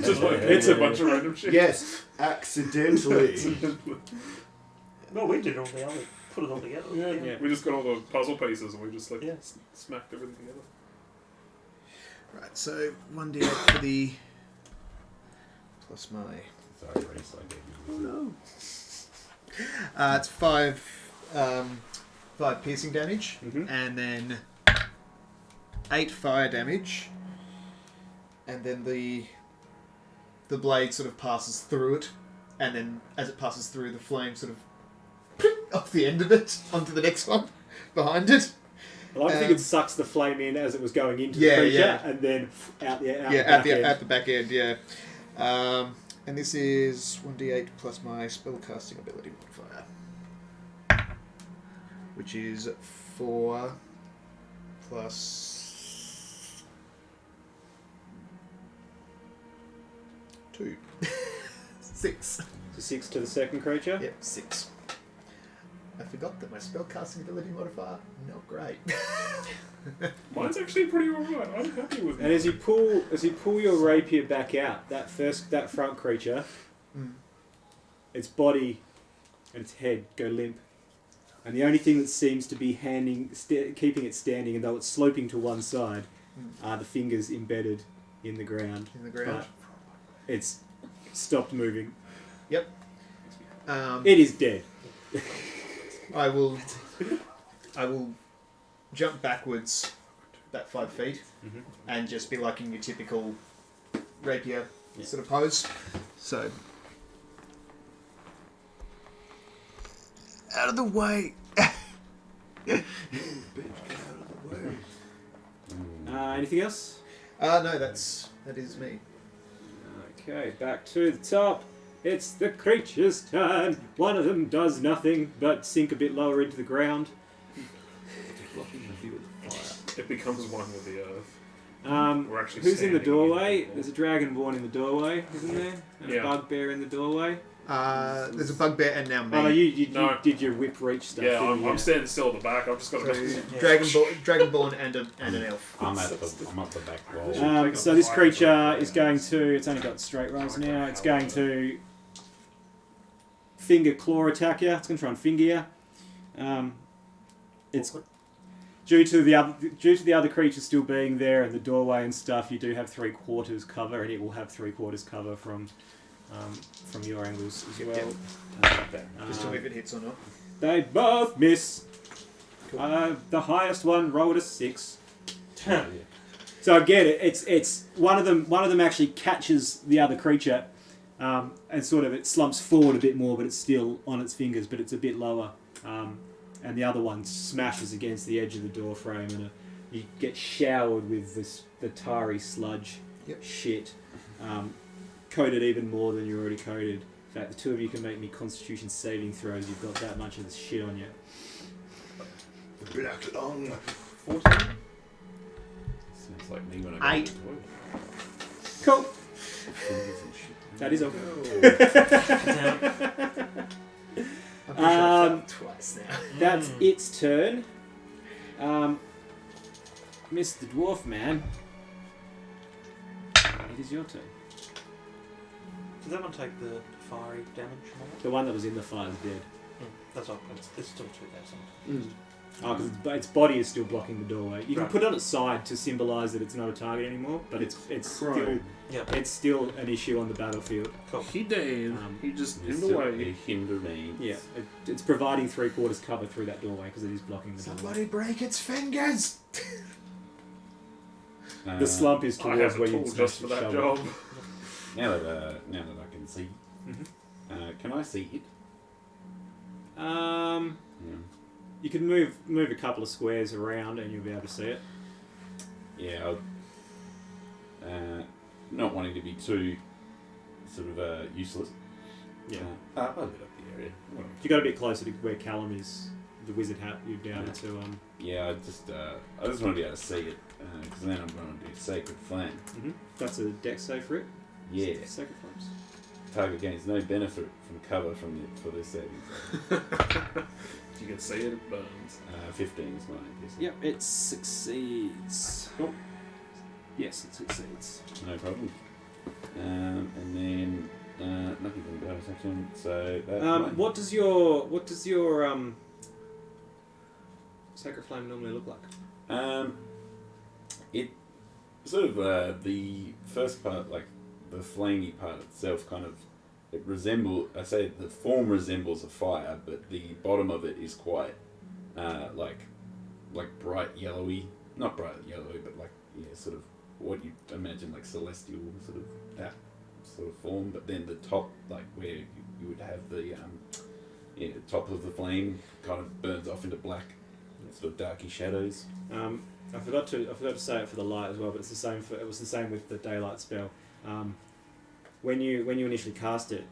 Just like it's a bunch of random shit. Yes, accidentally. No, we did all the other. Put it all together. Yeah. We just got all the puzzle pieces and we just like Yeah. smacked everything together. Right, so 1d8 for the... plus my... Sorry, Reese, I gave you. Oh no. It's 5 piercing damage, Mhm. and then 8 fire damage, and then the blade sort of passes through it, and then as it passes through, the flame sort of off the end of it onto the next one behind it. I like to think it sucks the flame in as it was going into Yeah, the creature, yeah. and then out the at back the end. at the back end, yeah. And this is 1d8 plus my spellcasting ability modifier, which is 4 plus 2. 6. So 6 to the second creature. Yep, 6. I forgot that my spellcasting ability modifier not great. Mine's actually pretty alright. I'm happy with And mine. as you pull your rapier back out, that front creature, its body and its head go limp, and the only thing that seems to be keeping it standing, and though it's sloping to one side, are the fingers embedded in the ground. In the ground. But it's stopped moving. Yep. It is dead. I will jump backwards that 5 feet and just be like in your typical rapier sort of pose. So out of the way. Anything else? No, that is me. Okay, back to the top. It's the creature's turn. One of them does nothing but sink a bit lower into the ground. It becomes one with the earth. We're actually Who's in the standing doorway? in the There's a dragonborn in the doorway, isn't there? And Yeah. a bugbear in the doorway. There's a bugbear and now me. Oh, no, you No. did your whip reach stuff. Yeah, didn't you? I'm standing still at the back. I've just got to So, go. Dragonborn and an elf. I'm up the back wall. So this creature is going to... It's only got straight rolls now. It's going to finger claw attack you. It's going to try and finger you. It's due to the other creature still being there and the doorway and stuff. You do have 3/4 cover, and it will have 3/4 cover from your angles as well. Just tell me if it hits or not. They both miss. Cool. The highest one rolled a 6. So again, it's one of them actually catches the other creature, and sort of it slumps forward a bit more, but it's still on its fingers, but it's a bit lower. And the other one smashes against the edge of the door frame, and you get showered with the tarry sludge shit, coated even more than you're already coated. In fact, the two of you can make me Constitution saving throws. You've got that much of this shit on you. Black lung. 14. Sounds like me when I go 8. to the toilet. Cool. Fingers and shit. That is all. I'm pretty sure I've done it twice now. That's its turn. Mr. Dwarf Man, it is your turn. Does that one take the fiery damage from it? The one that was in the fire is dead. That's all. It's still 2,000. Oh, because its body is still blocking the doorway. You can Right. put it on its side to symbolise that it's not a target anymore, but it's still Prone. Yep. it's still an issue on the battlefield. Cool. He did. He just It's hid away. a hinder me. Yeah, it's providing 3/4 cover through that doorway because it is blocking the doorway. Somebody break its fingers! The slump is I towards have a where you tool just for that shovel. job. Now that I can see, can I see it? Yeah. You can move a couple of squares around and you'll be able to see it. Yeah, not wanting to be too sort of useless. Yeah. I'll lit up the area. You got a bit closer to where Callum is, the wizard hat. You'd be able to. Yeah, I just want to be able to see it because then I'm going to do Sacred Flame. That's a dex save for it. Yeah, Sacred Flames. target gains no benefit from cover for this saving. You can see it, it burns. 15 is my guess. Yep, it succeeds. Cool. Yes, it succeeds. No problem. And then nothing from bonus action. So that's mine. What does your Sacred Flame normally look like? It sort of the first part, like the flamey part itself, kind of it resembles. I say the form resembles a fire, but the bottom of it is quite like bright yellowy, not bright yellowy, but like sort of what you imagine like celestial sort of that sort of form. But then the top, like where you would have the top of the flame, kind of burns off into black, sort of darky shadows. I forgot to say it for the light as well, but it's the same it was the same with the daylight spell. When you initially cast it,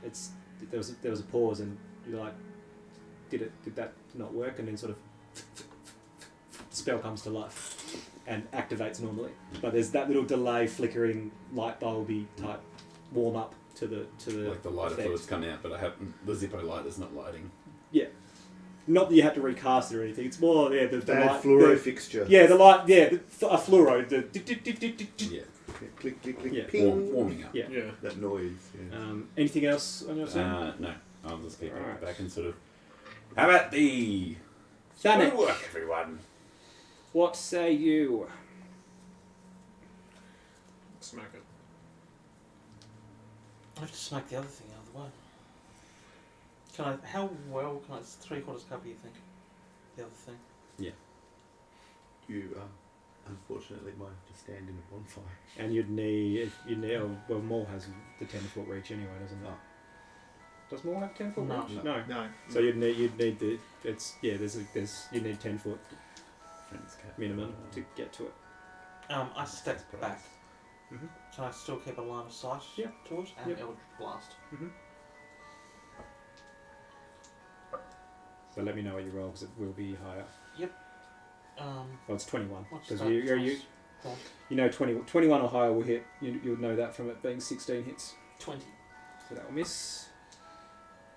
there was a pause and you're like, did that not work? And then sort of spell comes to life and activates normally. But there's that little delay, flickering light bulby type warm up to the Like the lighter effect. fluids come out, but the Zippo lighter's not lighting. Yeah. Not that you have to recast it or anything. It's more the Bad light, fluoro fixture. Yeah, the light. Yeah, a fluoro. Yeah, Click, click, click, Yeah. ping. warming up. Yeah. Yeah. That noise. Yeah. Anything else on your side? No, I'll just keep Alright. it back and sort of. How about the Thanet, good work, everyone? what say you? Smack it. I have to smack the other thing out of the way. How well can I 3/4 cover, you think? The other thing? You unfortunately might have to stand in a bonfire. And you'd need well, Maul has the 10-foot reach anyway, doesn't it? Does Maul have 10-foot No. reach? No. No. So you'd need you need 10-foot Friends cat. minimum to get to it. I step back. Mhm. Can I still keep a line of sight Yeah. to it? And Yeah. Eldritch Blast. So let me know what you roll because it will be higher. Well, it's 21 What's because that? you know 21 or higher will hit. You'll know that from it being 16 hits. 20. So that will miss.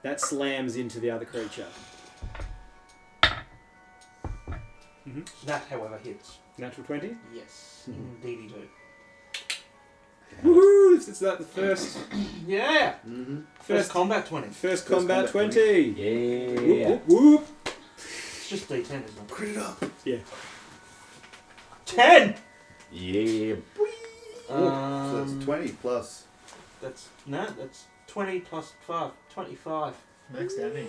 That slams into the other creature. That, however, hits. Natural 20. Yes. Indeedy do. Woohoo! This Is that the first Yeah. Mm-hmm. First combat 20. first combat combat 20? Yeah. Whoop, whoop, whoop. It's just D10, isn't it? Crit it up. Yeah. 10! Yeah. So that's 20 plus. That's 20 plus 5. 25. Max damage.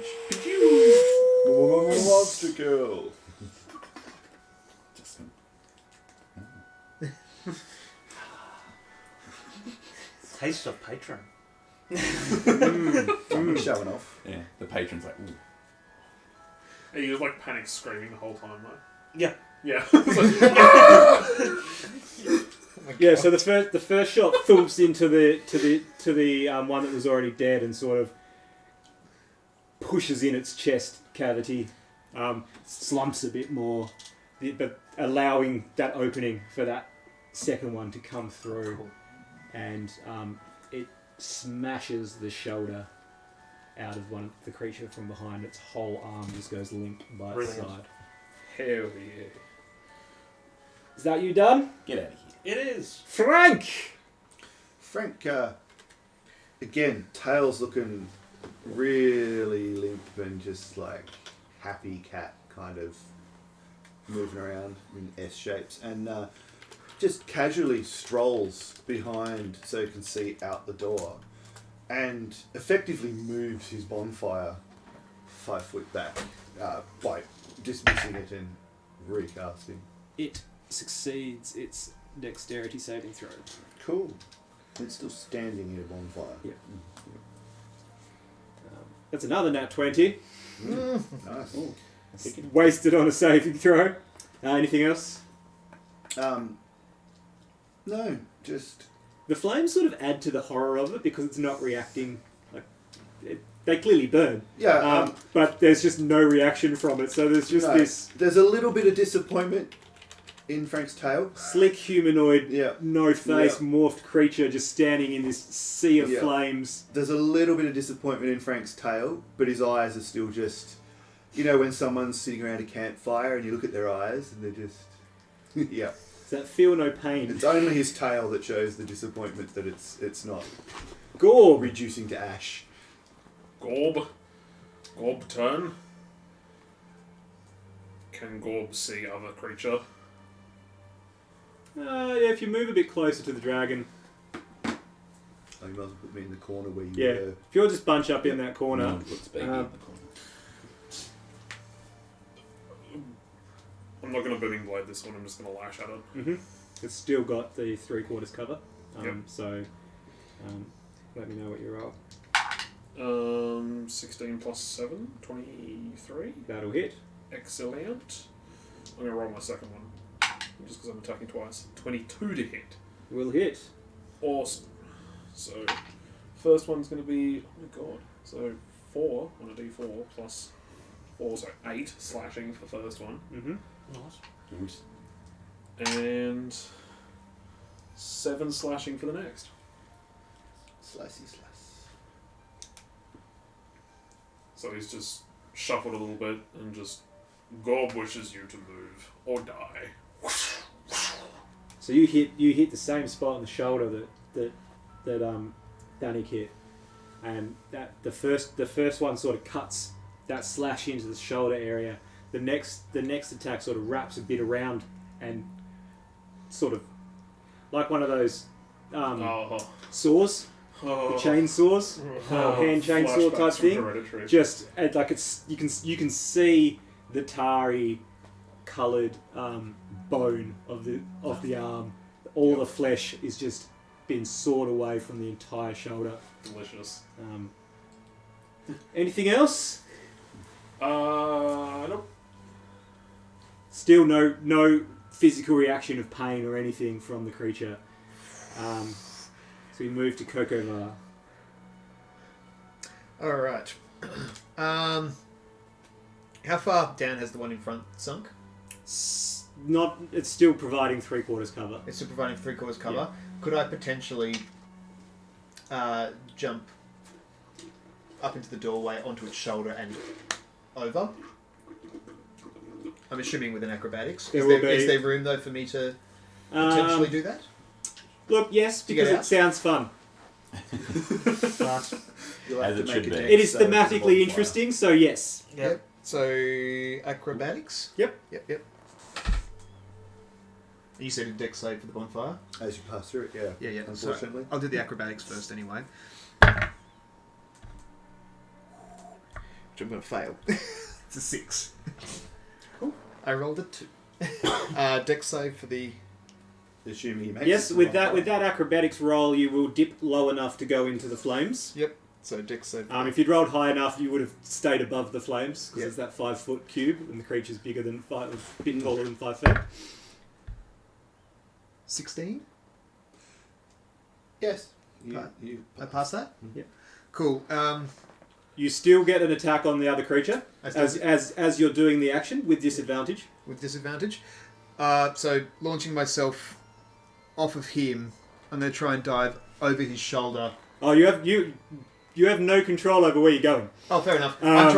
Monster kill. Just Taste of Patron. I'm showing off. yeah. The patron's like, ooh. Are you like panic screaming the whole time, though? Yeah. Yeah. Yeah, so the first shot thumps into the one that was already dead and sort of pushes in its chest cavity, slumps a bit more, but allowing that opening for that second one to come through, and it smashes the shoulder out of the creature from behind. Its whole arm just goes limp by its Brilliant. side. Hell yeah. Is that you done? Get out of here. It is. Frank! Frank, again, tail's looking really limp and just like happy cat kind of moving around in S shapes, and just casually strolls behind so you can see out the door, and effectively moves his bonfire 5 foot back by dismissing it and recasting. It succeeds its dexterity saving throw. Cool. It's still standing in a bonfire. Yeah. That's another nat 20. Nice. Wasted on a saving throw. Anything else? No, just The flames sort of add to the horror of it because it's not reacting. Like they clearly burn. yeah. But there's just no reaction from it. So there's just No, this There's a little bit of disappointment in Frank's tail. slick humanoid, Yeah. no face, Yeah. morphed creature just standing in this sea of Yeah. flames. There's a little bit of disappointment in Frank's tail, but his eyes are still just, you know, when someone's sitting around a campfire and you look at their eyes and they're just, yeah. Does that feel no pain? It's only his tail that shows the disappointment that it's not Gorb! reducing to ash. Gorb turn. Can Gorb see other creature? Yeah, if you move a bit closer to the dragon. Oh, you might as well put me in the corner where you Yeah. were. If you'll just bunch up in that corner. No one puts baby in the corner. I'm not going to booming blade this one, I'm just going to lash at it. It's still got the 3/4 cover. Yep. So let me know what you roll. 16 plus 7, 23. That'll hit. Excellent. I'm going to roll my second one, just because I'm attacking twice. 22 to hit. Will hit. Awesome. So, first one's going to be, oh my god, so 4 on a d4 plus 4, so 8 slashing for the first one. Mm-hmm. Nice. And 7 slashing for the next. Slicey slice. So he's just shuffled a little bit and just, God wishes you to move or die. So you hit the same spot on the shoulder that Danik hit, and that the first one sort of cuts that slash into the shoulder area. The next attack sort of wraps a bit around and sort of like one of those saws, the chainsaws, hand chainsaw type Flashbacks from thing. Hereditary. Just like it's you can see the tarry coloured bone of the arm. All the flesh is just been sawed away from the entire shoulder. Delicious. Anything else? Nope. Still no physical reaction of pain or anything from the creature. So we move to Kokovar. Alright. How far down has the one in front sunk? It's still providing 3/4 cover. It's still providing 3/4 cover. Yeah. Could I potentially jump up into the doorway onto its shoulder and over? I'm assuming with an acrobatics. There Is will there, be- is there room though for me to potentially do that? Look, yes, To get because it out? sounds fun. But, You'll have As to it make should a be. dex It is save for the thematically bonfire. interesting, so yes. yeah. So acrobatics. Yep. Yep. You said a dex save for the bonfire. As you pass through it, yeah. Yeah. Unfortunately. I'll do the acrobatics first anyway. Which I'm going to fail. It's a 6. Cool. I rolled a 2. Dex save for the... Assuming he makes Yes, it to with the that bonfire. acrobatics roll, you will dip low enough to go into the flames. Yep. So dex save. If you'd rolled high enough, you would have stayed above the flames because Yeah. it's that 5-foot cube, and the creature's bigger than a bit taller than 5 feet. 16? Yes. Right. You I passed that? Yep. Cool. You still get an attack on the other creature I still- as you're doing the action with disadvantage. with disadvantage. So launching myself off of him, I'm going to try and dive over his shoulder. Oh, you have no control over where you're going. Oh, fair enough. Um, I'm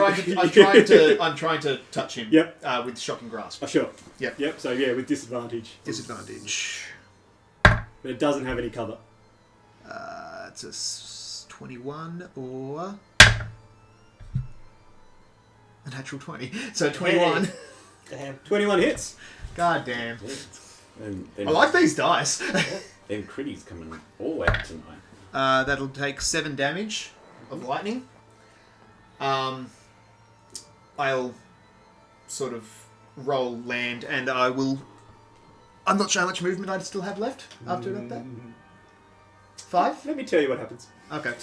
trying to touch him. Yep. With shocking grasp. Oh, sure. Yep. Yep. So yeah, with disadvantage, Disadvantage. but it doesn't have any cover. It's a 21 or a natural 20. So 21. Damn. 21 hits. God damn. And I like these dice. them critties coming all out tonight. That'll take 7 damage of lightning. I'll sort of roll land, and I will. I'm not sure how much movement I still have left after that. 5? Let me tell you what happens. Okay.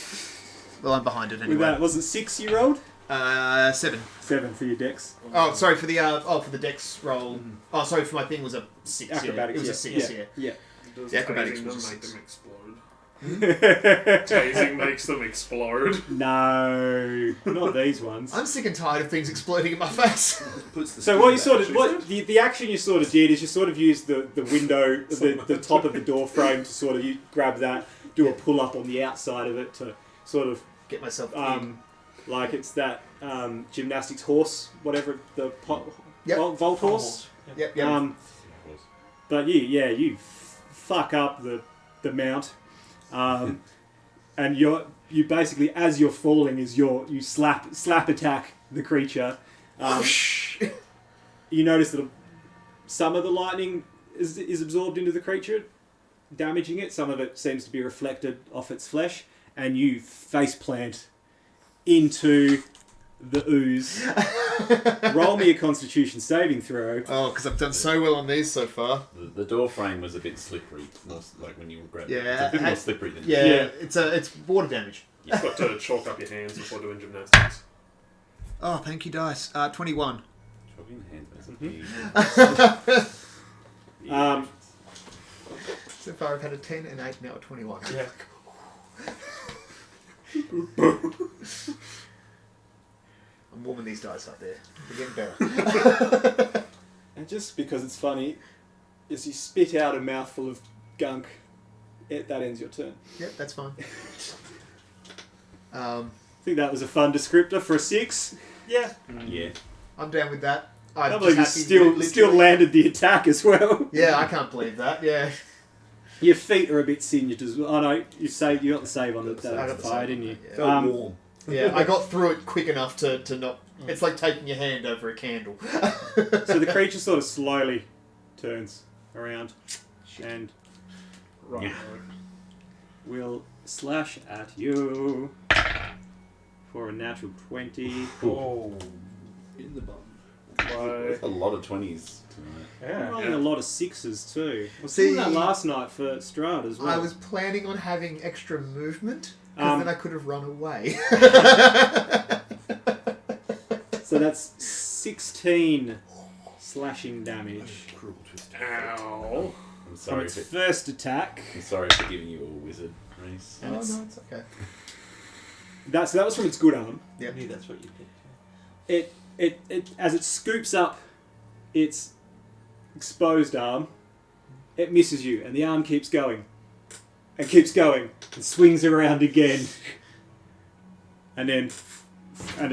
Well, I'm behind it With anyway. that, was it 6 you rolled? 7. 7 for your dex. Oh, sorry for the for the dex roll. Oh, sorry for my thing was a 6. Acrobatics. Yeah. It was a 6. Yeah. Yeah. Does The acrobatics tasing was them a make six. them explode? Yeah. Tasing makes them explode. No, not these ones. I'm sick and tired of things exploding in my face. Puts the So skin what you back. sort of the action you sort of did is you sort of used the window, the top of the door frame to sort of you grab that, do a pull up on the outside of it to sort of Get myself like it's that gymnastics horse, whatever the Yep. vault horse. Yep. But you fuck up the mount, and you basically as you're falling you slap attack the creature. You notice that some of the lightning is absorbed into the creature, damaging it. Some of it seems to be reflected off its flesh, and you face plant into the ooze. Roll me a Constitution saving throw. Oh, because I've done so well on these so far. The door frame was a bit slippery, more like when you were grabbing. Yeah. It's a bit more slippery than Yeah, it's water damage. You've got to chalk up your hands before doing gymnastics. Oh, thank you, dice. 21. Chopping the hands, that's a big- So far, I've had a 10, an 8, now a 21. Yeah. I'm warming these dice up there. They're getting better. And just because it's funny, as you spit out a mouthful of gunk, that ends your turn. Yep, that's fine. I think that was a fun descriptor for a 6. Yeah. Yeah. I'm down with that. I I'm believe you just happy still literally- landed the attack as well. Yeah, I can't believe that. Yeah. Your feet are a bit singed as well. Oh no, you got the save on I got the the fire, save didn't on you? that, yeah. Felt warm. Yeah, I got through it quick enough to not. It's like taking your hand over a candle. So the creature sort of slowly turns around and Right. Yeah. will slash at you for a natural 20. Oh. In the bum. Like, A lot of 20s tonight. I'm Yeah. rolling a lot of 6s too. I was See, doing that last night for Strahd as well. I was planning on having extra movement, because then I could have run away. So that's 16 slashing damage Cruel twist. ow. I'm from sorry. its first attack. I'm sorry for giving you a wizard race. And Oh, it's, no, it's okay. that was from its good arm. I knew that's what you did. It as it scoops up its exposed arm, it misses you, and the arm keeps going and keeps going and swings around again, and it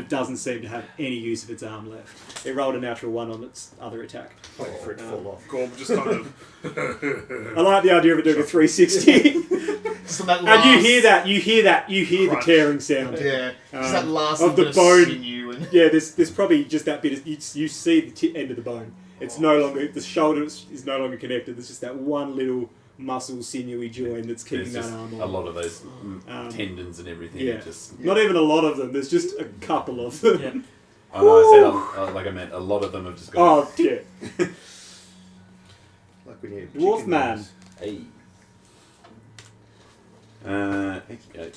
doesn't seem to have any use of its arm left. It rolled a natural 1 on its other attack. Wait for it to fall off. Gorb just kind of. I like the idea of it doing a 360. Just on that And last, you hear the Crunch. tearing sound. Yeah. Just Um, that last of the bit bone. sinew and Yeah, there's probably just that bit. You see the end of the bone. It's no longer, the shoulder is no longer connected. There's just that one little muscle sinewy joint that's keeping There's that just arm on. a lot of those tendons and everything. Yeah. Just Not even a lot of them. There's just a couple of them. Yeah. I know. I said like I meant a lot of them have just gone. Oh yeah. Like when you Dwarf chicken man. wings. Hey. Okay.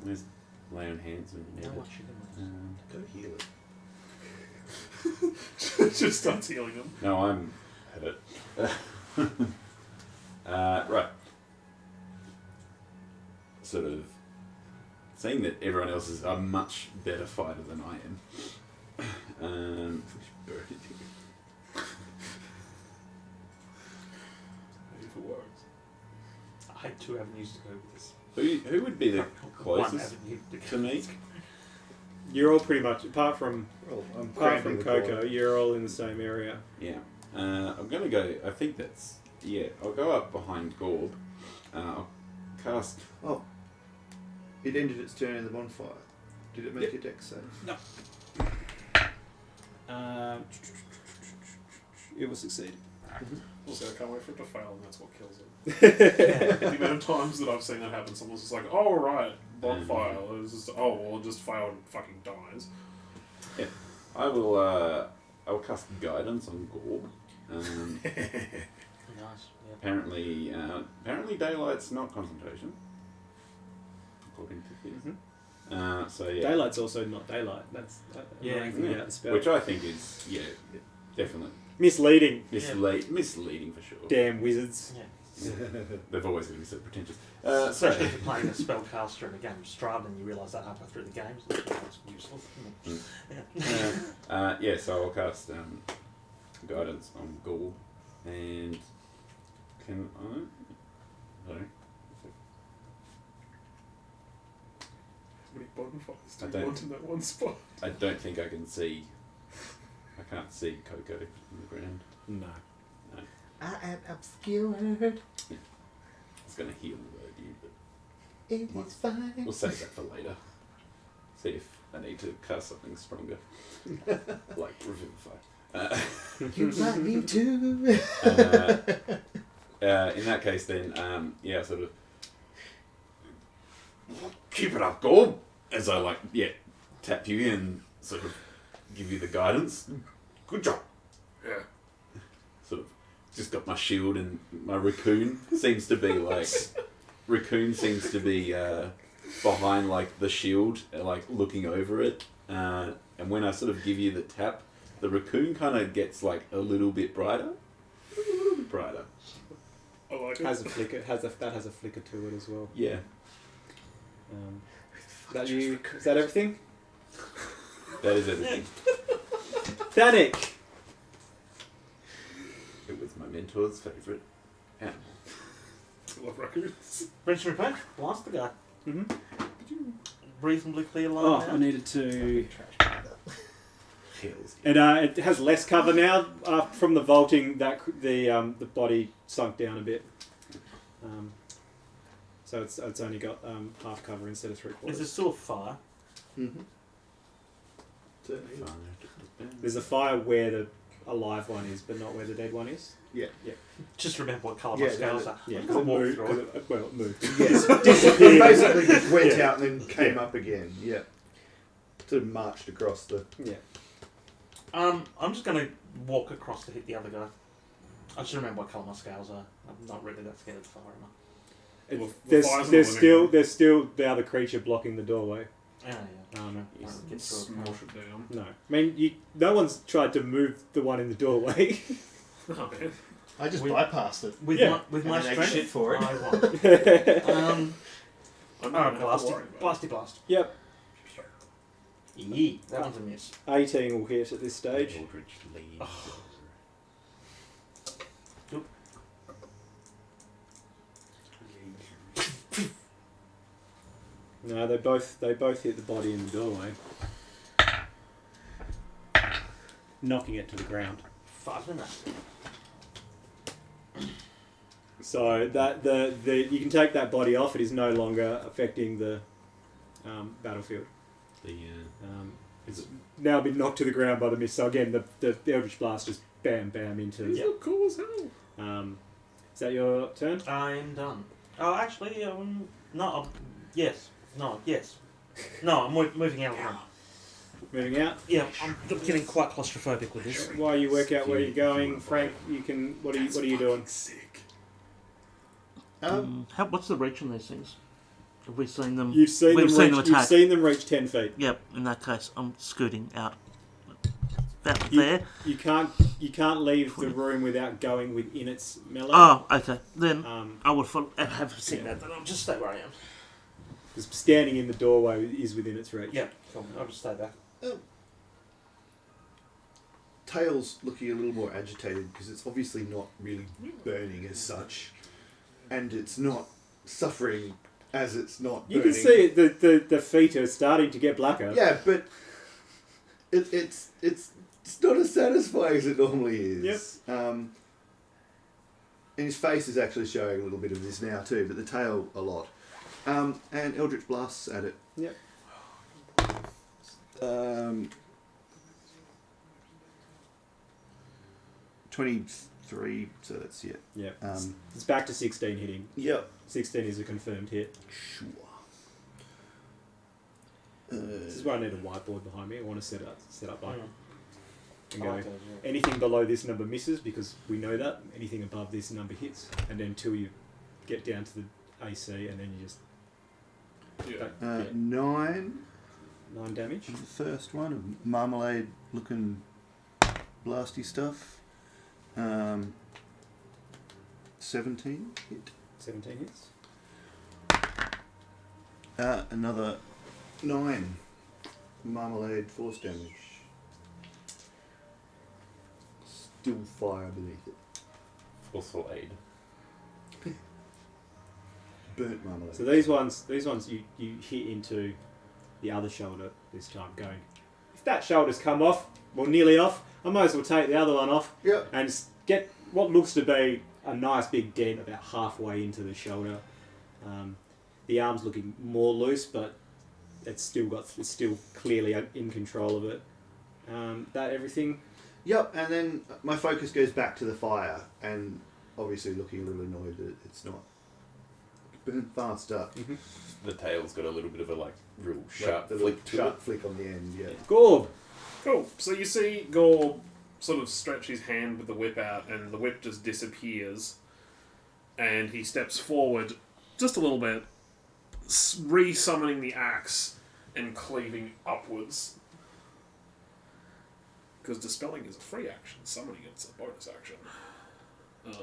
Where's lay on hands when you Now need what it? you can Go heal it. Just starts healing them. No, I'm hurt. Right. Sort of seeing that everyone else is a much better fighter than I am. If it works. I had 2 avenues to go with this. Who would be the One closest avenue to go. to me? You're all pretty much, apart from Well, I'm apart cramping from the Coco, corner. you're all in the same area. Yeah. I'm gonna go. I think that's I'll go up behind Gorb. I'll cast. Oh. It ended its turn in the bonfire. Did it make a dex save? It will succeed. Also, I can't wait for it to fail, and that's what kills it. Yeah. The amount of times that I've seen that happen, someone's just like, "Oh right, bonfire." It's just, "Oh well, it just failed and fucking dies." I will. I'll cast guidance on Gorb. Nice. Yeah. Apparently, daylight's not concentration, according to things. So yeah, Daylight's also not daylight. That's Yeah. annoying thing about the spell. which I think is definitely Misleading. misleading for sure. Damn wizards. Yeah. They've always been so pretentious. Especially if you're playing a spellcaster in a game of Strahd and you realise that halfway through the game, so it's useless. Yeah. So I'll cast guidance on Gaul, and can I? Sorry. How many bonfires I do don't- you want in that one spot? I don't think I can see. I can't see Coco on the ground. No. I am obscured. It's going to heal the word you, but It is fine. we'll save that for later. See if I need to cast something stronger, like Revivify. You might need to. In that case, then, sort of keep it up, Gorb. As I tap you and sort of give you the guidance. Good job. Yeah. Sort of just got my shield and my raccoon seems to be behind like the shield, looking over it. And when I sort of give you the tap, the raccoon kind of gets like a little bit brighter. I like it. Has a flicker. That has a flicker to it as well. Yeah. Is that everything? That is everything. Danik. It was my mentor's favourite animal. I love raccoons. Rinse and repeat. Blast the guy. Mm-hmm. Reasonably clear line Oh, now. I needed to. Hells. And it has less cover now from the vaulting. That the body sunk down a bit. So it's only got half cover instead of 3/4. Is there still a fire? Mm-hmm. Certainly is. There's a fire where the alive one is, but not where the dead one is. Yeah. Just remember what colour Yeah, my scales no, are. Yeah, I'm because gonna it walk moved. through it. Well, it moved. Yes. It Disappeared. basically just went Yeah. out and then came up again. Yeah. Sort of marched across the. Yeah. I'm just going to walk across to hit the other guy. I just remember what colour my scales are. I'm not really that scared of fire, am I? Well, the fire's not living There's still the other creature blocking the doorway. Yeah. Yes. Get through it. Smush it down. No, I mean no one's tried to move the one in the doorway. Oh man. I just We- bypassed it. With Yeah. my, with And my then they strength, shit for it. I won. I'm Alright, not have to worry blasty, about blasty blast. Yep, Yee, that one's a miss. 18 will hit at this stage. Aldrich Lee. No, they both hit the body in the doorway, knocking it to the ground. 5 minutes. So that the you can take that body off. It is no longer affecting the battlefield. It's now been knocked to the ground by the mist. So again, the Eldritch Blast just bam into. These look cool as hell. Is that your turn? I'm done. Oh, actually, no. Yes. No. Yes. No, I'm moving out of the room. Moving out. Yeah, I'm getting quite claustrophobic with this. While you work out where you're going, Frank, you can. What are you doing? Sick. What's the reach on these things? Have we seen them? You've seen We've them. seen them You've attack. seen them reach 10 feet. Yep. In that case, I'm scooting out. About there. You can't leave the room without going within its melee. Oh, okay. Then Um, I would have seen that. Then I'll just stay where I am. because standing in the doorway is within its reach. Yeah. Cool. I'll just stay back. Tail's looking a little more agitated because it's obviously not really burning as such, and it's not suffering as it's not You burning. can see the feet are starting to get blacker. Yeah, but it's not as satisfying as it normally is. Yep. And his face is actually showing a little bit of this now too, but the tail a lot. And Eldritch blasts at it. Yep. 23, so that's it. Yeah. It's back to 16 hitting. Yep. 16 is a confirmed hit. Sure. This is why I need a whiteboard behind me. I want to set up like and go. Okay, yeah. Anything below this number misses because we know that. Anything above this number hits, and then until you get down to the AC, and then you just Yeah. 9 9 damage. the first one of marmalade looking blasty stuff. 17 hit. 17 hits. Another 9 marmalade force damage. Still fire beneath it. Also aid. Burnt marmalade. So these ones you hit into the other shoulder this time, going. If that shoulder's come off, well, nearly off, I might as well take the other one off Yep. and get what looks to be a nice big dent about halfway into the shoulder. The arm's looking more loose, but it's still clearly in control of it. That everything. Yep, and then my focus goes back to the fire, and obviously looking a little annoyed that it's not burned faster. The tail's got a little bit of a real sharp The little flick to sharp it. flick on the end, yeah. Gorb. Cool. So you see Gore sort of stretch his hand with the whip out, and the whip just disappears, and he steps forward just a little bit, re-summoning the axe and cleaving upwards. Because dispelling is a free action, summoning it's a bonus action. That's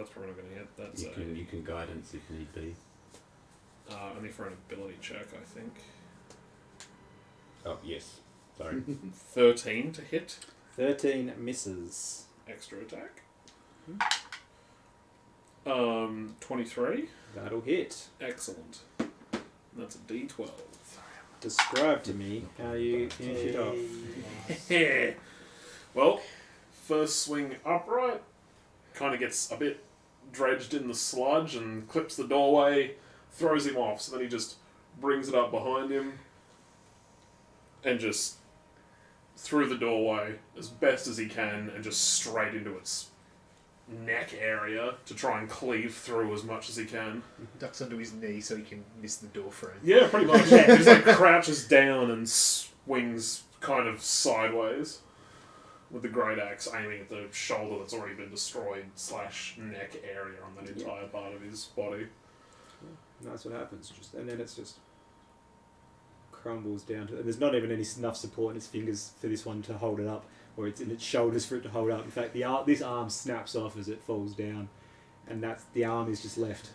probably not going to hit. That's You can guidance if need be. only for an ability check, I think. Oh, yes. Sorry. 13 to hit. 13 misses. Extra attack. 23. That'll hit. Excellent. That's a D12. Describe to me how you finish it off. Well, first swing upright, kind of gets a bit dredged in the sludge and clips the doorway, throws him off, so then he just brings it up behind him and just through the doorway as best as he can and just straight into its neck area to try and cleave through as much as he can. Ducks under his knee so he can miss the door frame. Yeah, pretty much. He just crouches down and swings kind of sideways with the great axe aiming at the shoulder that's already been destroyed / neck area on that entire part of his body. And that's what happens. And then it's just crumbles down to. And there's not even enough support in its fingers for this one to hold it up, or it's in its shoulders for it to hold up. In fact, this arm snaps off as it falls down, and the arm is just left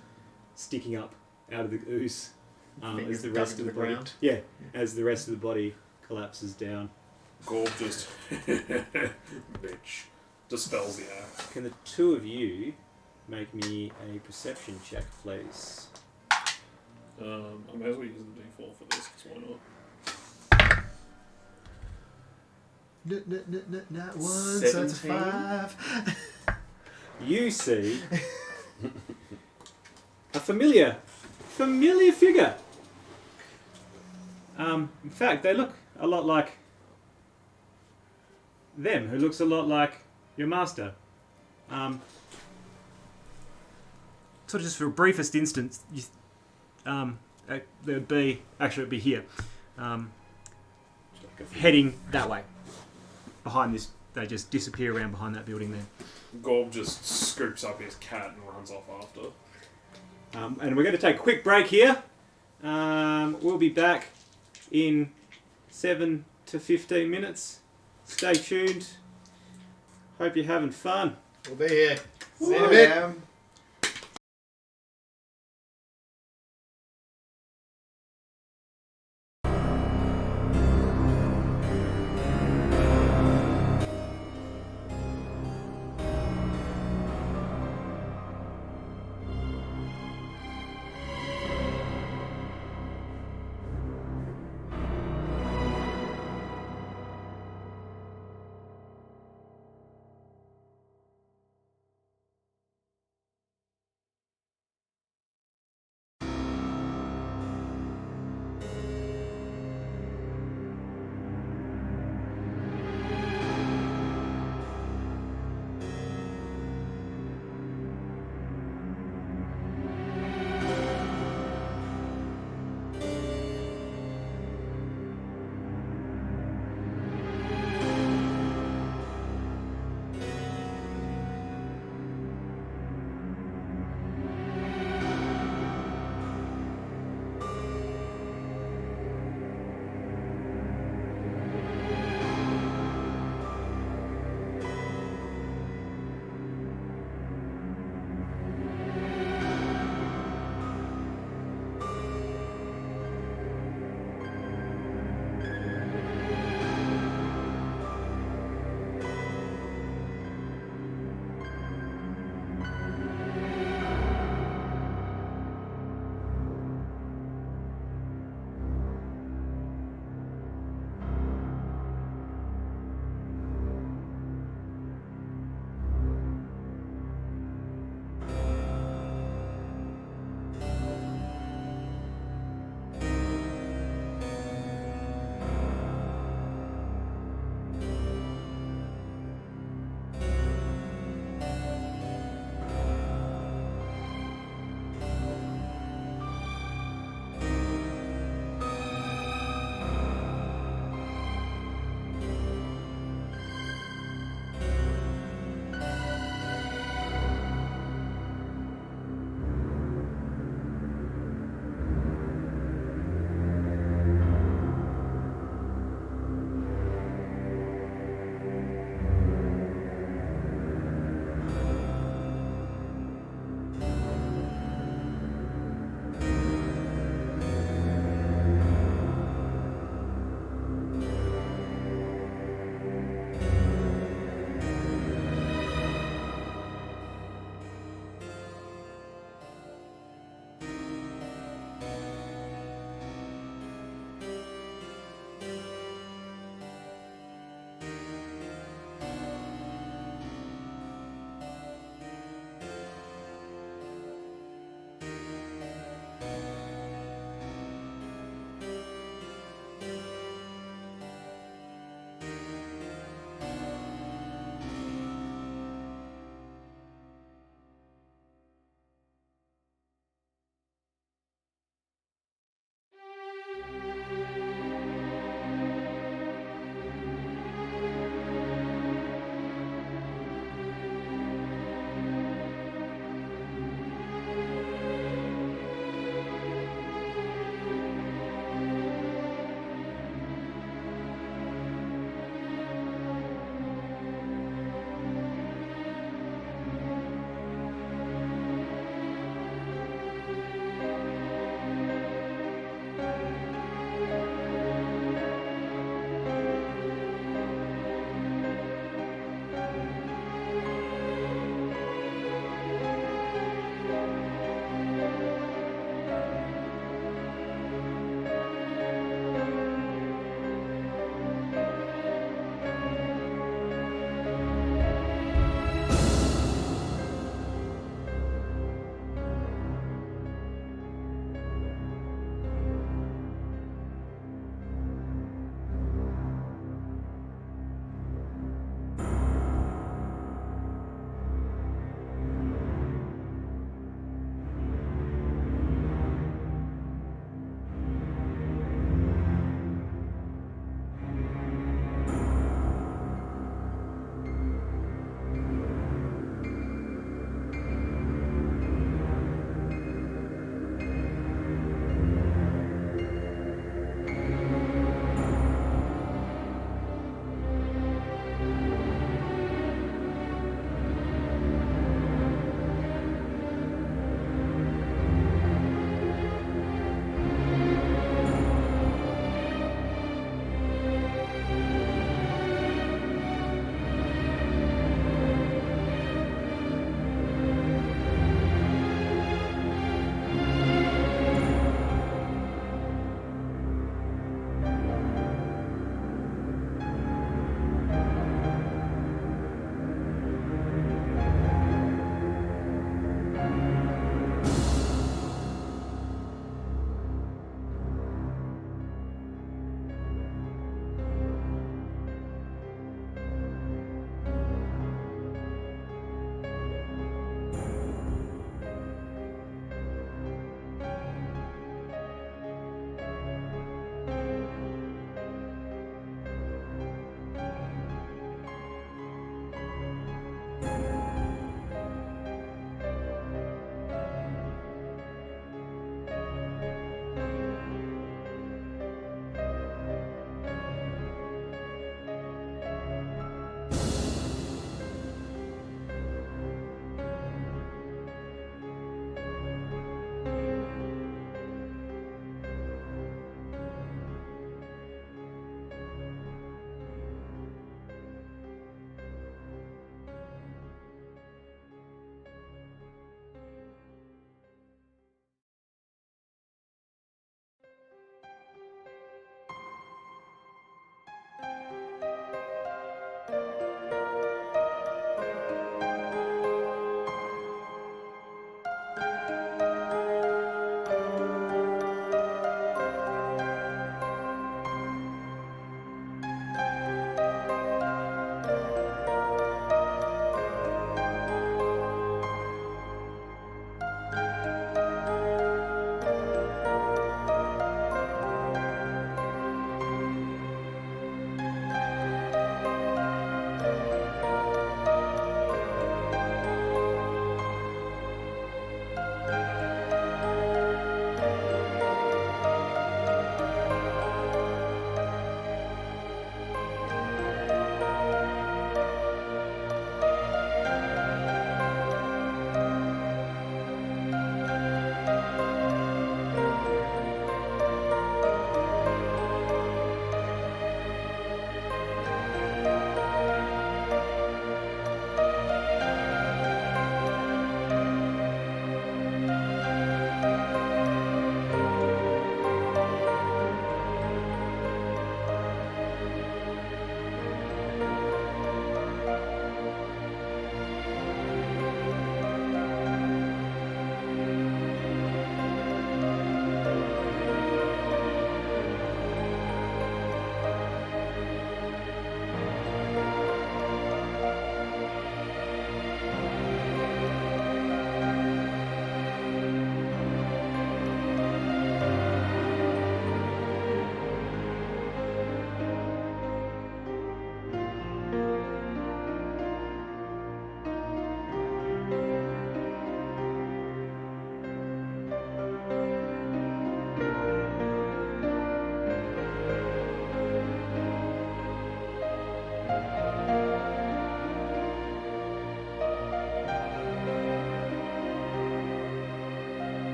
sticking up out of the ooze as the rest of the body. ground. Yeah, as the rest of the body collapses down. Gorb just bitch dispels the axe. Can the two of you make me a perception check, please? I may as well use the D4 for this, because why not? Not one, so it's a 17. 5. you see a familiar figure. In fact, they look a lot like them, who looks a lot like your master. Sort of just for a briefest instance, it'd be here, heading that way. Behind this, they just disappear around behind that building there. Gorb just scoops up his cat and runs off after. And we're going to take a quick break here. We'll be back in 7 to 15 minutes. Stay tuned. Hope you're having fun. We'll be here. See you in a I bit. am.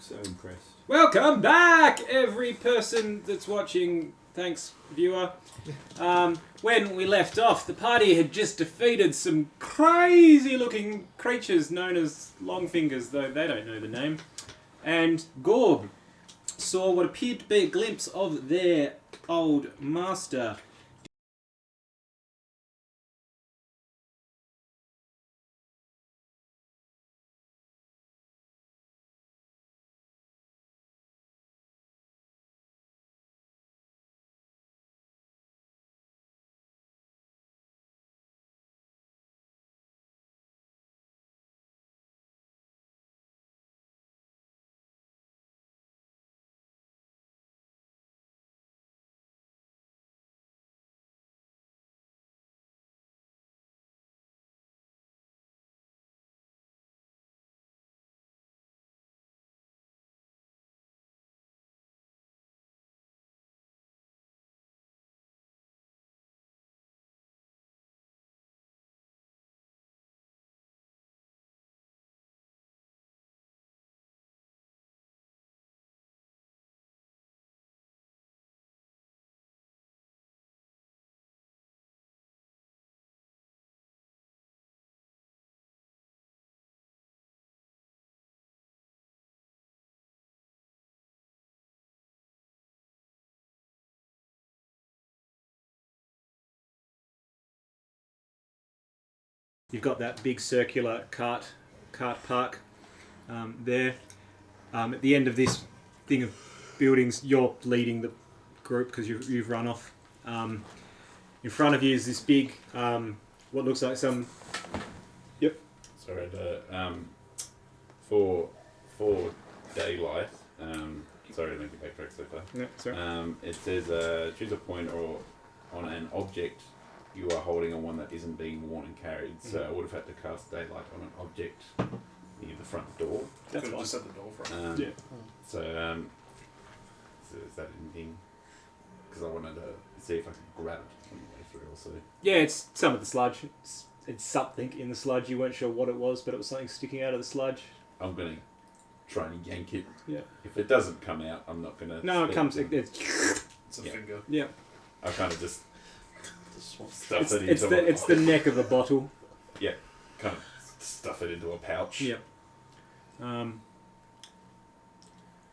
So impressed. Welcome back, every person that's watching. Thanks, viewer. When we left off, the party had just defeated some crazy-looking creatures known as Longfingers, though they don't know the name. And Gorb saw what appeared to be a glimpse of their old master. You've got that big circular cart park there. At the end of this thing of buildings, you're leading the group because you've run off. In front of you is this big, what looks like some. Yep. Sorry, for daylight. Sorry to make you backtrack so far. No, sorry. It says choose a point or on an object you are holding on one that isn't being worn and carried. So I would have had to cast daylight on an object near the front door. That's Could have fine. just at the door front. Yeah. So is that anything? Because I wanted to see if I could grab it on the way through also. Yeah, it's some of the sludge. It's something in the sludge. You weren't sure what it was, but it was something sticking out of the sludge. I'm going to try and yank it. Yeah. If it doesn't come out, I'm not going to... No, it comes. It's It's a Yeah. finger. yeah. I kind of just stuff It's, it it's into the it's the neck of the bottle. kind of stuff it into a pouch. Yep.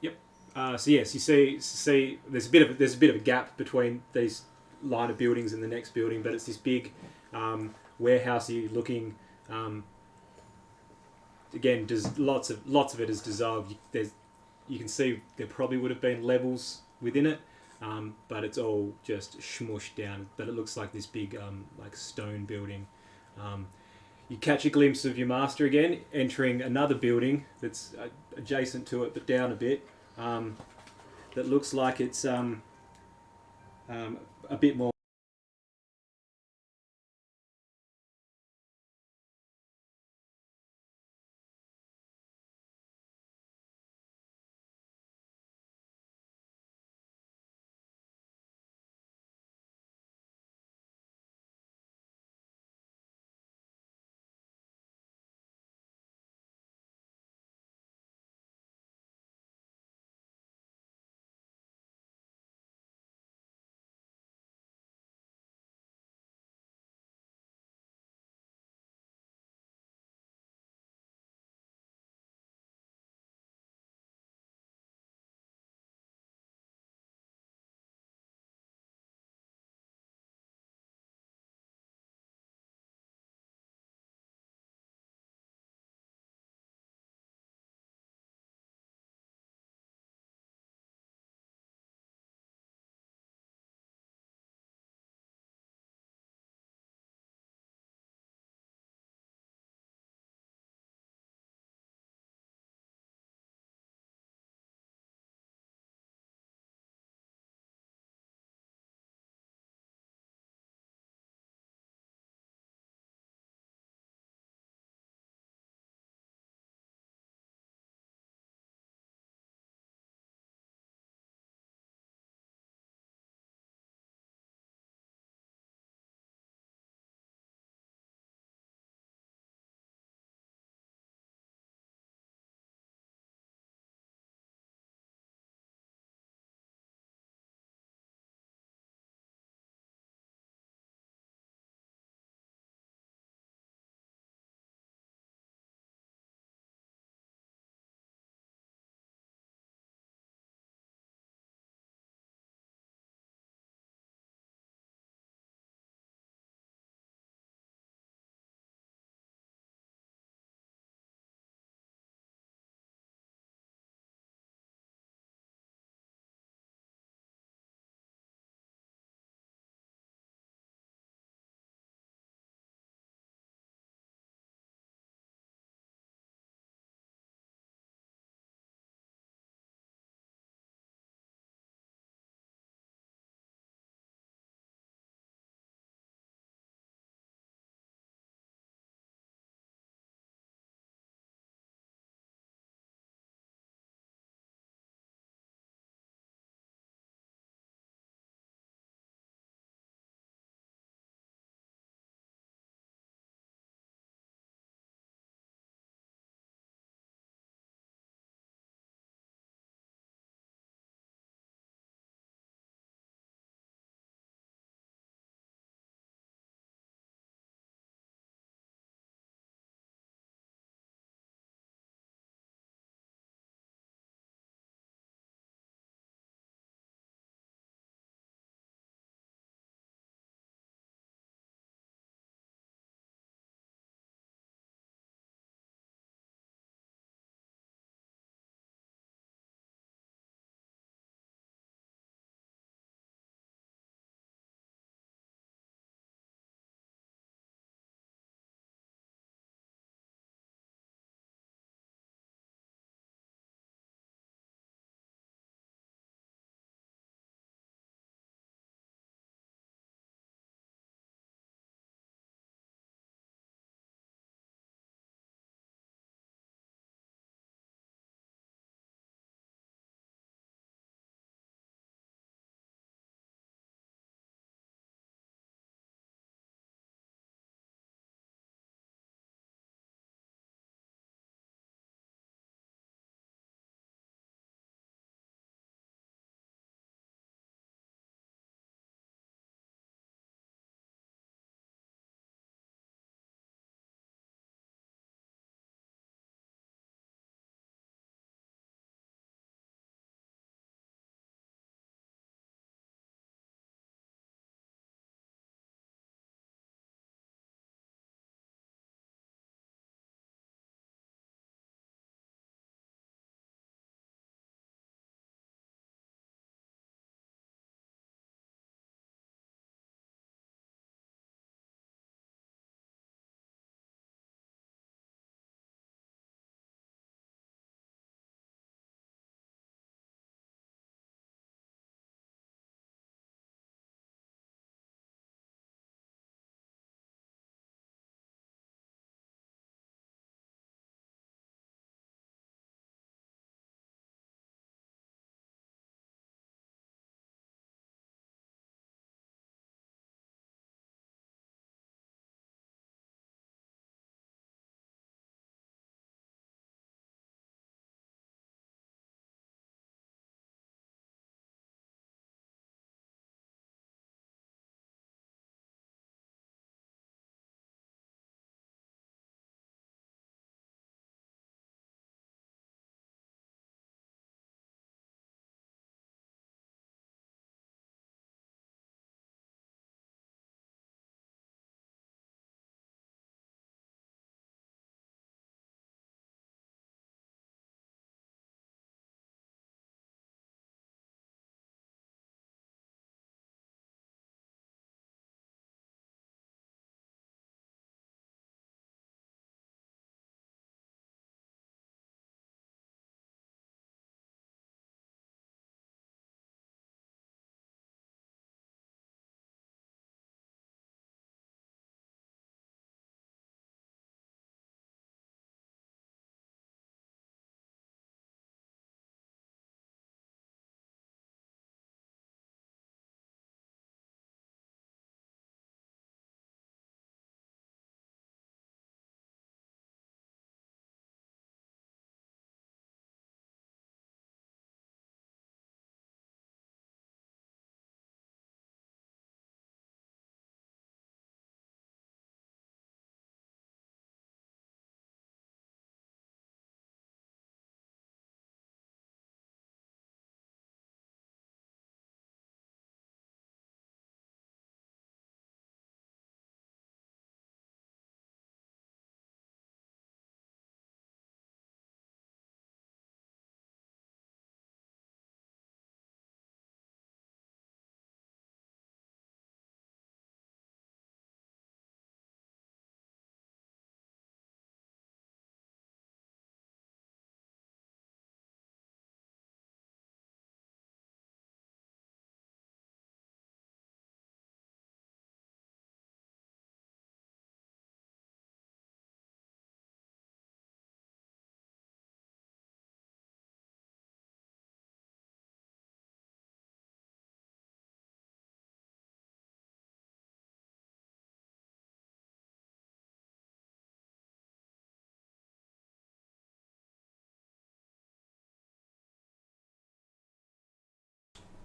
Yep. So yes, you see there's a bit of a gap between these line of buildings and the next building, but it's this big warehousey looking. Again, lots of it is dissolved. You can see there probably would have been levels within it, but it's all just smushed down. But it looks like this big like stone building. You catch a glimpse of your master again entering another building that's adjacent to it, but down a bit. That looks like it's a bit more.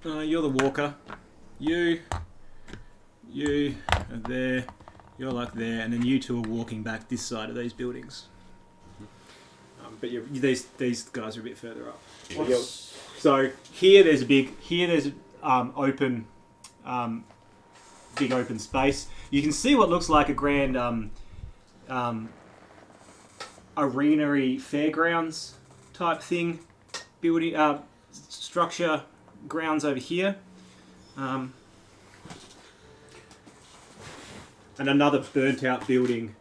You're the walker. You are there. You're like there, and then you two are walking back this side of these buildings. But these guys are a bit further up. So here there's open, big open space. You can see what looks like a grand arena-y fairgrounds type thing, building structure grounds over here, and another burnt out building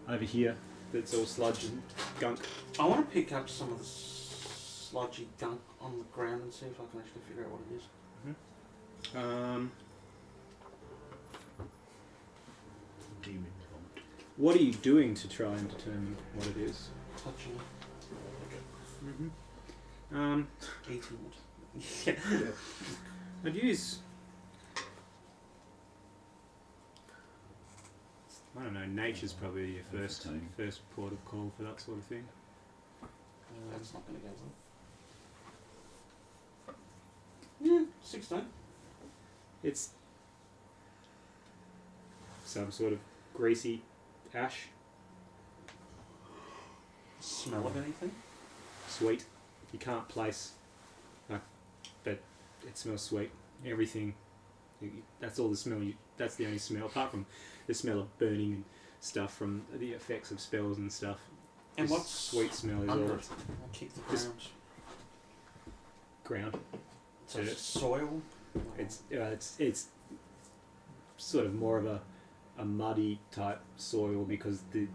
over here that's all sludge and gunk. I want to pick up some of the sludgy gunk on the ground and see if I can actually figure out what it is. Demon vomit. What are you doing to try and determine what it is? Touching it, eating it. Yeah. I'd use, I don't know, nature's probably your first port of call for that sort of thing. That's not going to go well. Yeah, 16. It's some sort of greasy ash, Smell of anything? sweet. You can't place, but it smells sweet. Everything, that's all the smell. That's the only smell, apart from the smell of burning and stuff from the effects of spells and stuff. And This what's sweet smell is under all it? I'll kick the Just- ground. ground. So dirt. it's soil? It's sort of more of a muddy type soil because the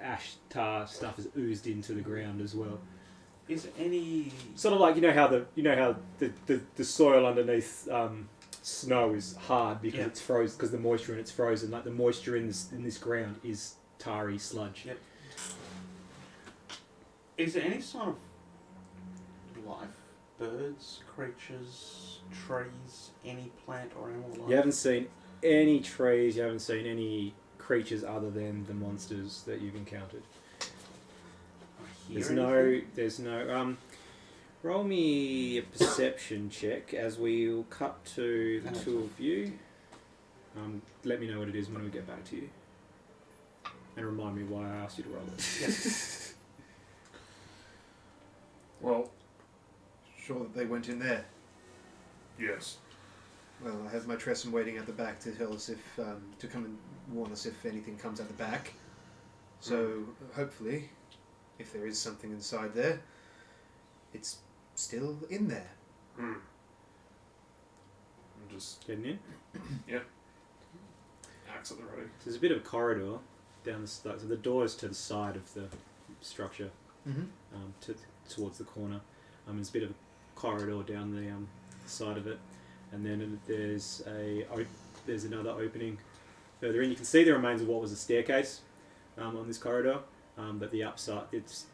ash tar stuff is oozed into the ground as well. Is there any... Sort of like you know how the soil underneath snow is hard because Yeah. it's frozen because the moisture in it's frozen. Like the moisture in this ground is tarry sludge. Yep. Is there any sort of life? Birds, creatures, trees, any plant or animal life? You haven't seen any trees. You haven't seen any creatures other than the monsters that you've encountered. Hear There's no. Roll me a perception check as we'll cut to the two of you. Let me know what it is when we get back to you. And remind me why I asked you to roll it. Well, Sure that they went in there. yes. Well, I have my Tresson waiting at the back to tell us if to come and warn us if anything comes at the back. So hopefully, if there is something inside there, it's still in there. I'm just Getting in? axe at the ready. So there's a bit of a corridor down the so the door is to the side of the structure, Mm-hmm. towards the corner. There's a bit of a corridor down the side of it, and then there's another opening further in. You can see the remains of what was a staircase on this corridor, but the upside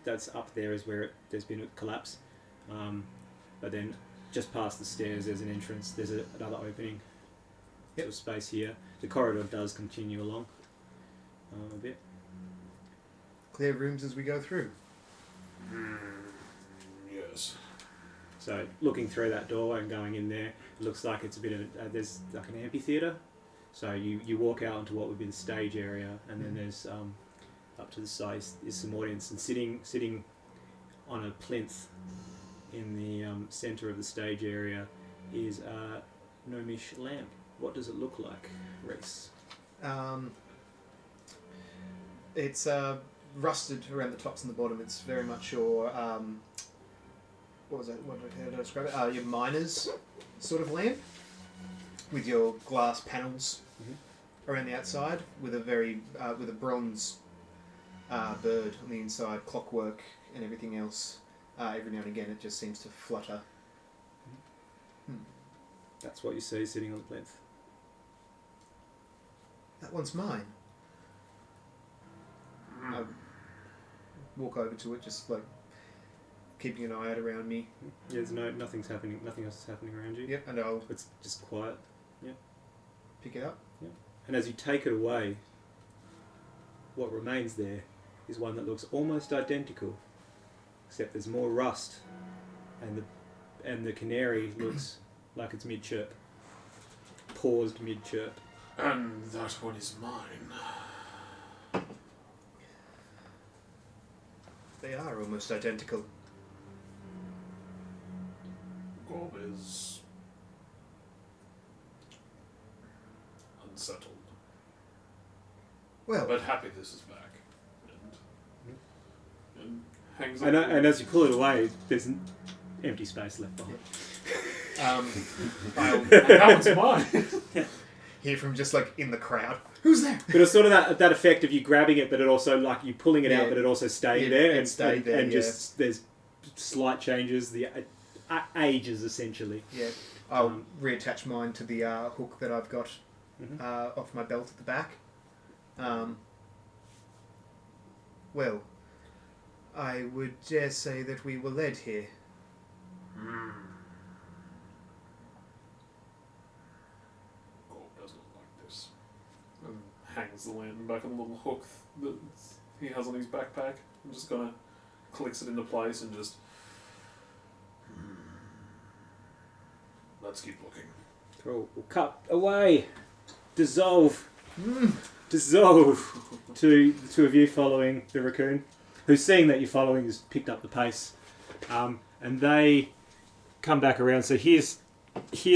that's up there is where there's been a collapse. But then just past the stairs, there's an entrance. There's another opening. To a space here. The corridor does continue along a bit. Clear rooms as we go through. Yes. So looking through that doorway and going in there, it looks like it's a bit of there's like an amphitheatre. So you walk out into what would be the stage area, and then there's up to the side is some audience, and sitting on a plinth in the centre of the stage area is a gnomish lamp. What does it look like, Reese? It's rusted around the tops and the bottom. It's very much your what was that? How did I describe it? Your miner's sort of lamp with your glass panels around the outside, with a very with a bronze bird on the inside, clockwork and everything else. Every now and again, it just seems to flutter. That's what you see sitting on the plinth. That one's mine. I walk over to it, just like keeping an eye out around me. Yeah, nothing's happening. Nothing else is happening around you. Yep, and I'll It's just quiet. pick it up. And as you take it away, what remains there is one that looks almost identical, except there's more rust, and the canary looks like it's mid-chirp. Paused mid-chirp. And that one is mine. They are almost identical. Gob is unsettled, Well, but happy this is back. And hangs And, up. and as you pull it away, there's an empty space left behind. I'll That one's mine. hear from just like in the crowd. Who's there? But it's sort of that effect of you grabbing it, but it also like you pulling it out, Yeah. but it also staying Yeah, there, it and stayed there, and yeah. just there's slight changes. The ages essentially. Yeah, I'll Um, reattach mine to the hook that I've got off my belt at the back. Well, I would dare say that we were led here. Gob doesn't like this. And hangs the lantern back on the little hook that he has on his backpack. And just kind of clicks it into place and just. Let's keep looking. Cool. We'll cut away. Dissolve. Dissolve. To the two of you following the raccoon, who's seeing that you're following, has picked up the pace, and they come back around. So here's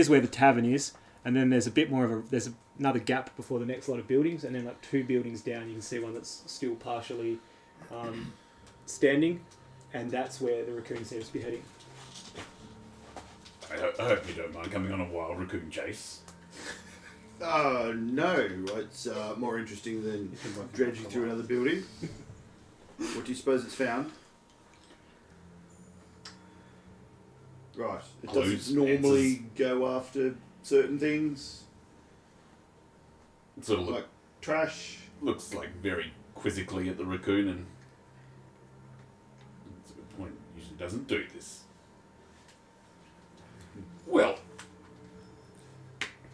where the tavern is, and then there's a bit more of there's another gap before the next lot of buildings, and then like 2 buildings down, you can see one that's still partially standing, and that's where the raccoon seems to be heading. I hope you don't mind coming on a wild raccoon chase. No. It's more interesting than dredging through another building. What do you suppose it's found? Right. It Clues, doesn't normally go after certain things, It sort of like trash. looks like very quizzically at the raccoon, and it's a good point. Usually doesn't do this. Well,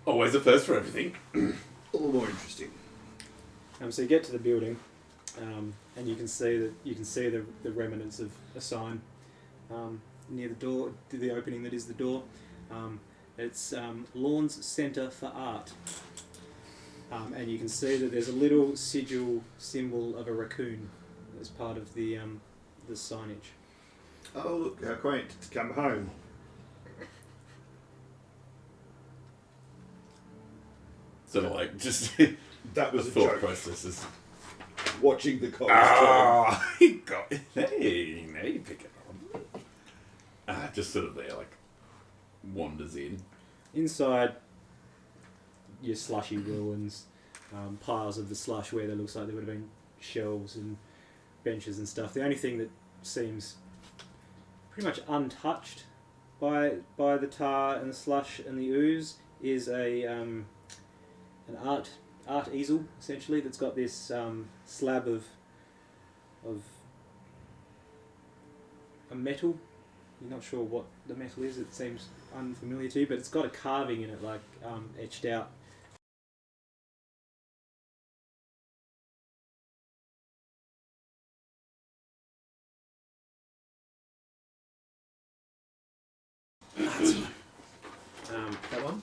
always a first for everything. All the more interesting. So you get to the building, and you can see the remnants of a sign near the door, to the opening that is the door. It's Lawns Centre for Art, and you can see that there's a little sigil symbol of a raccoon as part of the signage. Oh, look, how quaint. It's come home. Sort of like just That the was a thought joke. processes. Watching the cold Ah, he got it. Hey, now you pick it up. Just sort of there, like wanders in. Inside, your slushy ruins, piles of the slush where there looks like there would have been shelves and benches and stuff. The only thing that seems pretty much untouched by the tar and the slush and the ooze is an art easel, essentially, that's got this slab of a metal. You're not sure what the metal is. It seems unfamiliar to you, but it's got a carving in it, like etched out. That one.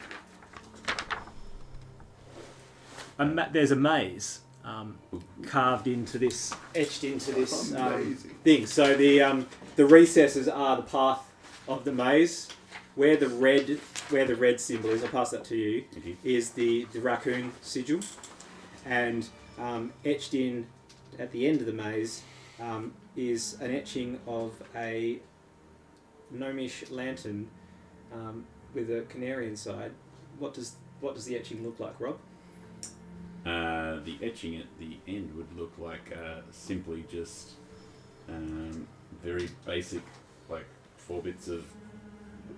There's a maze carved into this, etched into this Amazing. thing. So the recesses are the path of the maze. Where the red symbol is, I'll pass that to you, is the raccoon sigil, and etched in at the end of the maze is an etching of a gnomish lantern with a canary inside. What does the etching look like, Rob? The etching at the end would look like simply just very basic, like 4 bits of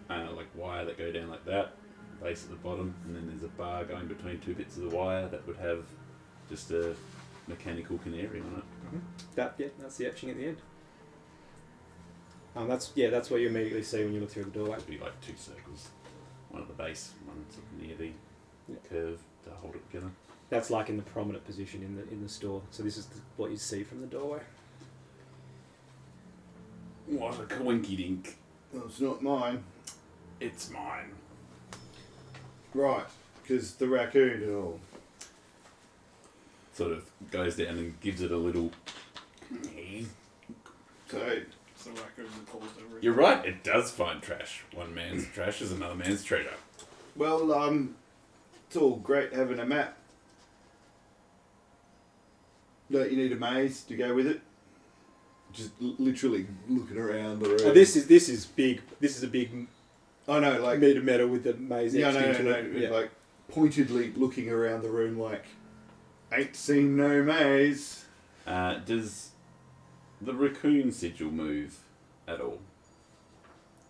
like wire that go down like that, base at the bottom, and then there's a bar going between 2 bits of the wire that would have just a mechanical canary on it. That's the etching at the end. That's what you immediately see when you look through the doorway. It'd be like 2 circles, one at the base, one sort of near the curve to hold it together. That's like in the prominent position in the store. So this is what you see from the doorway. What a coinky dink! Well, it's not mine. It's mine. Right, because the raccoon and all. Sort of goes down and gives it a little. So, It's the raccoon that caused everything. You're right. It does find trash. One man's trash is another man's treasure. well, it's all great having a map. Don't you need a maze to go with it? Just literally looking around the room. Oh, this is big. This is a big I know, like meter metal with the maze. yeah, etched no, into no, it. no, Yeah. like pointedly looking around the room, like ain't seen no maze. Does the raccoon sigil move at all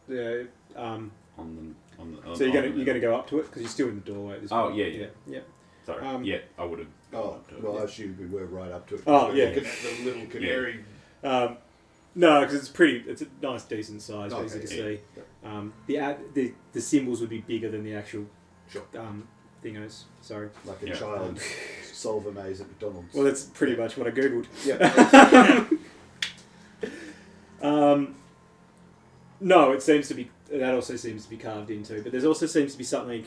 Yeah. on the? So you're gonna go up to it because you're still in the doorway. At this Oh, point. yeah. Yeah. Sorry. Yeah, I would have. Oh, well, I assumed we were right up to it. Oh, We're yeah. looking at the little canary. No, because it's a nice, decent size, Okay, easy to yeah. see. The symbols would be bigger than the actual Sure. thingos. Sorry. Like a Yeah. child solve a maze at McDonald's. Well, that's pretty much what I googled. yeah. No, it seems to be. That also seems to be carved into, but there also seems to be something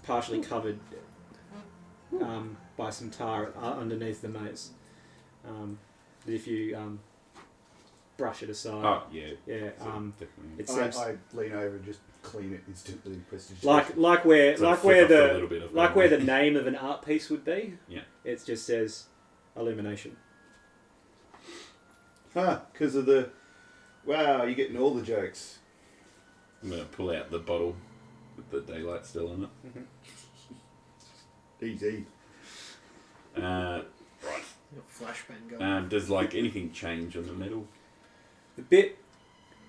partially covered by some tar underneath the maze. That if you brush it aside, Oh yeah. yeah, So definitely. it seems I lean over and just clean it instantly. like where Sort of where flick off a little bit of where the memory. name of an art piece would be. Yeah. It just says illumination. because of the. Wow, you're getting all the jokes. I'm gonna pull out the bottle with the daylight still in it. Easy. Right. Flashbang going. Does like anything change on the metal? The bit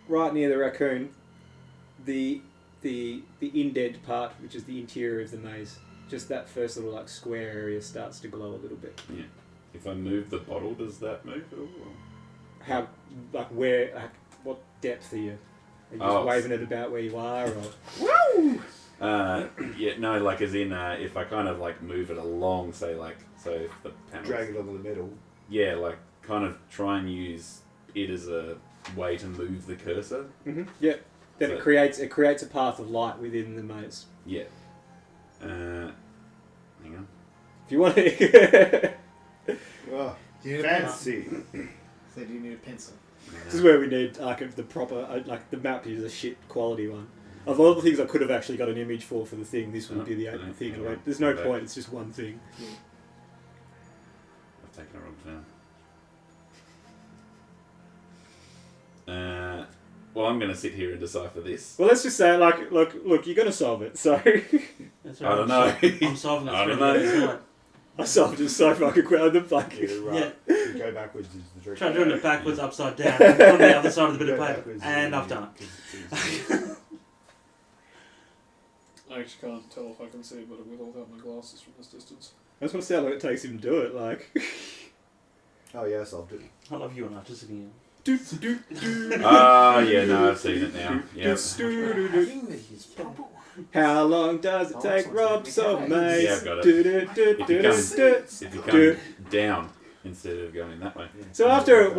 right near the raccoon, the indent part, which is the interior of the maze, just that first little like square area starts to glow a little bit. Yeah. If I move the bottle, does that move at all? Or? How, like where, like, what depth are you? Are you just Oh, waving it about where you are, or Yeah, no, like as in if I kind of like move it along, say like so if the panel, Drag it onto the middle. yeah, like kind of try and use it as a way to move the cursor. yeah, then So- it creates a path of light within the maze. Yeah. Hang on. If you want to, Oh, Do you need fancy. So do you need a pencil? this is where we need like the proper like the map is a shit quality one. Of all the things I could have actually got an image for the thing, this would be the Oh, thing. okay. There's no Okay. point. It's just one thing. I've taken a wrong turn. Well, I'm going to sit here and decipher this. Well, let's just say, like, look, you're gonna solve it. So That's I don't know. I'm solving it. I don't through know. the I solved it so fucking quick. I'm like, Yeah, right. You go backwards is the trick. Try doing it backwards, upside down, on the other side of the bit of Go paper, backwards and is I've done it. easy. I actually can't tell if I can see it better with or without my glasses from this distance. I just want to see how long it takes him to do it. Like, Oh yeah, I solved it. I love you and artistic again. Ah, yeah, no, I've seen it now. Yeah. How long does it take Rob to solve a maze? Yeah, I've got it. If If you come down instead of going that way. So after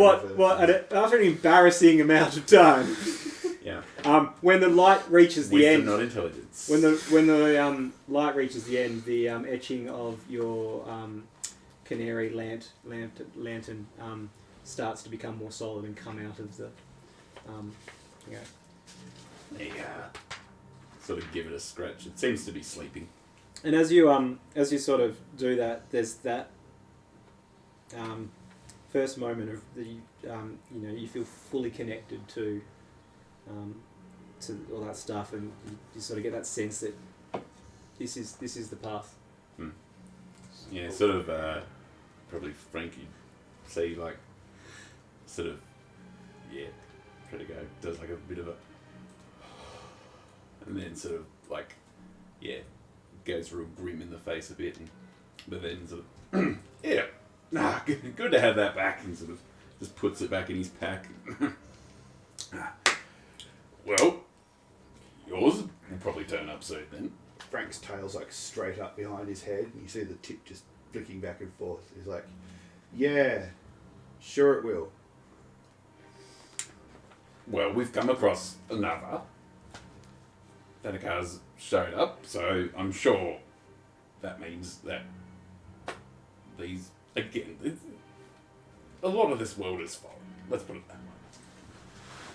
after an embarrassing amount of time, Yeah. when the light reaches the Wisdom, end, not intelligence. when the light reaches the end, the etching of your canary lantern starts to become more solid and come out of the Sort of give it a scratch. It seems to be sleeping. And as you sort of do that, there's that first moment of the you feel fully connected to all that stuff, and you sort of get that sense that this is the path. Yeah, sort of. Probably Frankie see like sort of try to go does like a bit of a and then sort of like goes real grim in the face a bit but then sort of good to have that back and sort of just puts it back in his pack. Well, yours will probably turn up soon then. Frank's tail's like straight up behind his head, and you see the tip just flicking back and forth. He's like, "Yeah, sure it will." Well, we've come across another. Thanakars showed up, so I'm sure that means that these, again, a lot of this world is foreign. Let's put it that way.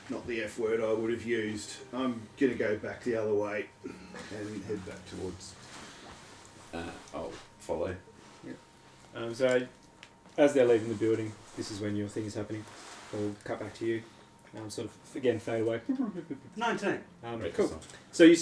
Not the F word I would have used. I'm gonna go back the other way and head back towards. I'll follow. So, as they're leaving the building, this is when your thing is happening. We'll cut back to you. Sort of, again, fade away. 19. Great Cool. design. So you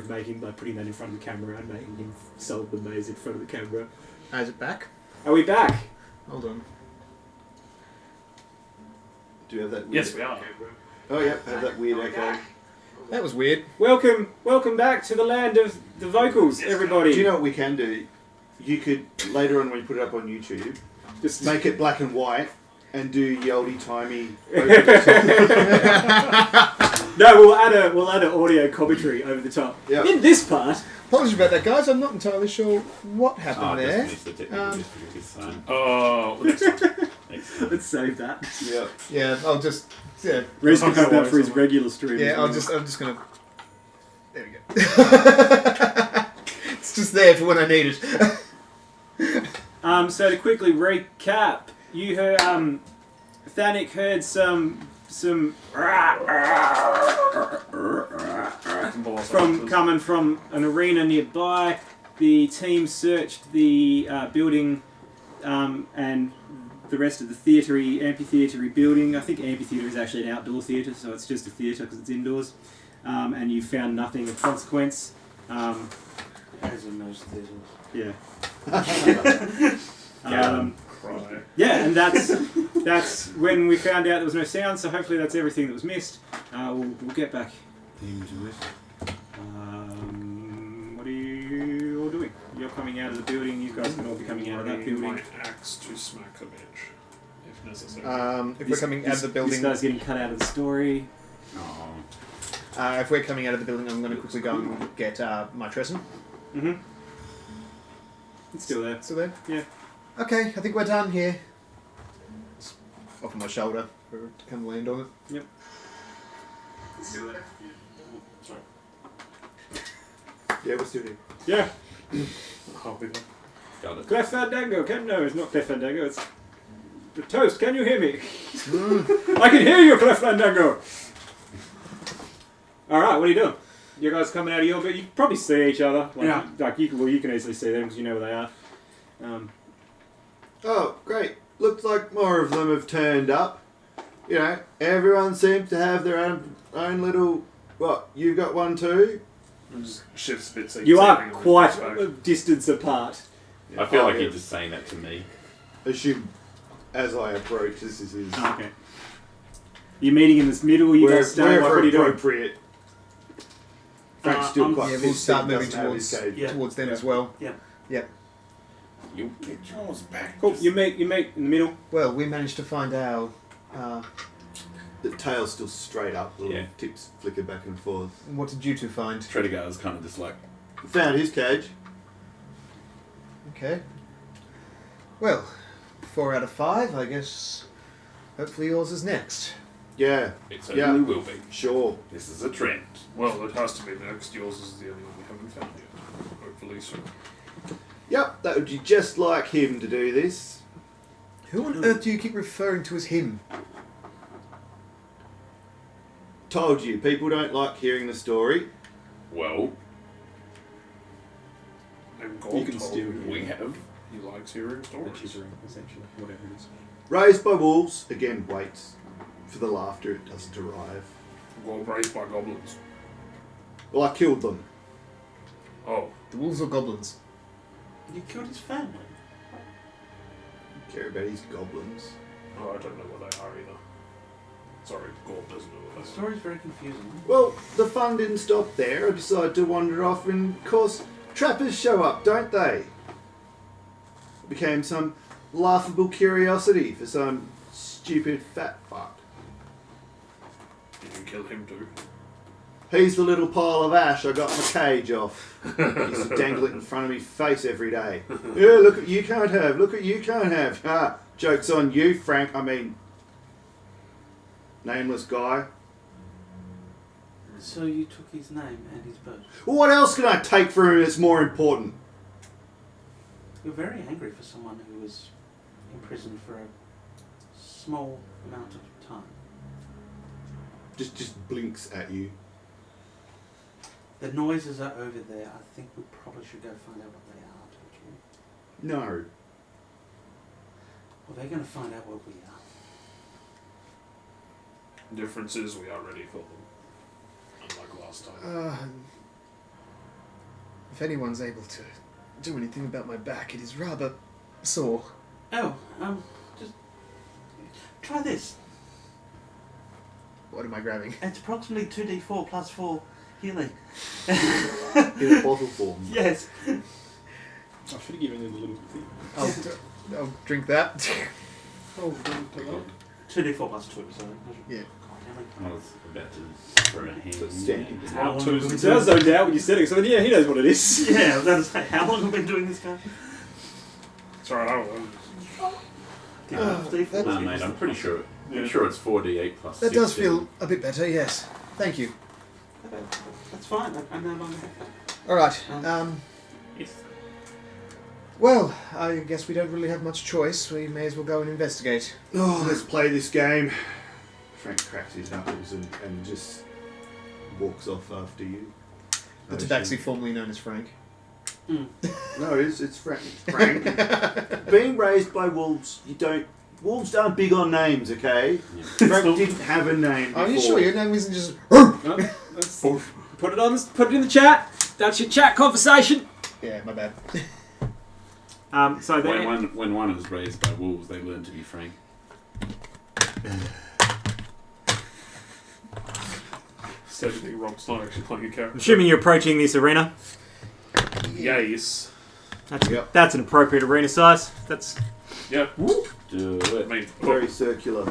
of making by putting that in front of the camera and making him solve the maze in front of the camera. Is it back? Are we back? Hold on. Do you have that? Weird Yes, we are. Oh yeah, have that weird echo. That was weird. Welcome back to the land of the vocals, everybody. Do you know what we can do? You could later on when you put it up on YouTube, Just make it black and white and do yoldy timey. No, we'll add an audio commentary over the top. Yeah. In this part, Apologies about that, guys. I'm not entirely sure what Oh, happened I there. just missed the technical difficulties sign. Oh, next time. Next time. let's save that. Yeah. Yeah, I'll just. Yeah, Rez can have that for his regular stream. yeah. as well. I'm just gonna. There we go. It's just there for when I need it. So to quickly recap, you heard Thanik heard some from coming from an arena nearby. The team searched the building and the rest of the amphitheatre building. I think amphitheatre is actually an outdoor theatre, so it's just a theatre because it's indoors. And you found nothing of consequence. As in most theatres. Yeah. Cry. Yeah, and that's when we found out there was no sound. So hopefully that's everything that was missed. We'll get back into it. What are you all doing? You're coming out of the building. You guys can all be coming out of that Ready building. my axe to smack a bitch, if necessary. If we're coming out of the This building, guy's getting cut out of the story. Oh. if we're coming out of the building, I'm going to quickly go and get my Tresson. Mm-hmm. It's still there. Still there? Yeah. Okay, I think we're done here. Just off my shoulder for it to come land on it. Yep. Sorry. Yeah, we're still here. Yeah. I'll be there. Got it. Clef Fandango. No, it's not Clef Fandango. It's the Toast. Can you hear me? I can hear you, Clef Fandango. All right. What are you doing? You guys coming out of your bit? You can probably see each other. Yeah. You can easily see them because you know where they are. Oh, great. Looks like more of them have turned up. You know, everyone seems to have their own little... What, you've got one too? And just shifts a bit so You can are see everything quite on a distance apart. I feel like yeah. you're just saying that to me. Assume as I approach, this is his... Okay. You're meeting in this middle. You guys staying. What Wherever are you doing? appropriate. Frank's still quite Yeah, pissed we'll he start moving doesn't have his towards cage. Yeah. towards them as well. You get yours back. Cool. You meet in the middle. Well, we managed to find our. The tail's still straight up, the little Yeah. tips flicker back and forth. What did you two find? Tredegar's kind of just like, Found his cage. Okay. Well, 4 out of 5, I guess. Hopefully yours is next. Yeah, it Yeah. certainly will be. sure. This is a trend. Well, it has to be next. Yours is the only one we haven't found yet. Hopefully soon. Yep, that would be just like him to do this. Who on earth do you keep referring to as him? Told you, people don't like hearing the story. Well, And Gold You can told still me we have. he likes hearing The stories. chittering, essentially, whatever it is. Raised by wolves, again waits for the laughter it doesn't arrive. Well, raised by goblins. Well, I killed them. Oh, The wolves or goblins? You killed his family. Care about his goblins. oh, I don't know what they are either. Sorry, Gold doesn't know The what they are. story's very confusing. Well, the fun didn't stop there. I decided to wander off, and of course, trappers show up, don't they? It became some laughable curiosity for some stupid fat fuck. Did you kill him too? He's the little pile of ash I got my cage off. He used to dangle it in front of me face every day. Yeah, look what you can't have. Look what you can't have. Ah, joke's on you, Frank. I mean, nameless guy. So you took his name and his birth. Well, what else can I take from him that's more important? You're very angry for someone who was imprisoned for a small amount of time. Just blinks at you. The noises are over there. I think we probably should go find out what they are, don't you? No. Well, they're going to find out what we are. Difference is we are ready for them. Unlike last time. If anyone's able to do anything about my back, it is rather sore. Oh, just try this. What am I grabbing? It's approximately 2d4 plus 4 healing. In a bottle form. Yes. I should have given it a little thing. I'll drink that. Oh, don't take that. 2d4 plus 2, so... Yeah. I was about to throw a hand. Standing. How long have we been So I was doing zoned out when you said it, so yeah, he knows what it is. Yeah, I was going to say, how long have we been doing this game? It's alright, I don't know. D4. No, mate, I'm pretty sure. It's 4d8 plus. That does 16. feel a bit better, yes. Thank you. Okay, that's fine. I no longer have that. Alright, Yes. well, I guess we don't really have much choice. We may as well go and investigate. Oh, let's play this game. Frank cracks his knuckles and just walks off after you. The tabaxi formerly known as Frank. No, it's Frank. Frank. Being raised by wolves, wolves aren't big on names, okay? Yeah. Frank didn't have a name before. Are you sure your name isn't just... No, put it in the chat. That's your chat conversation. Yeah, my bad. So When one is raised by wolves, they learn to be frank. So do you think Rob's not actually playing a character? assuming you're approaching this arena, Yes. that's an appropriate arena size. That's Yep. Do I it. mean, Very circular.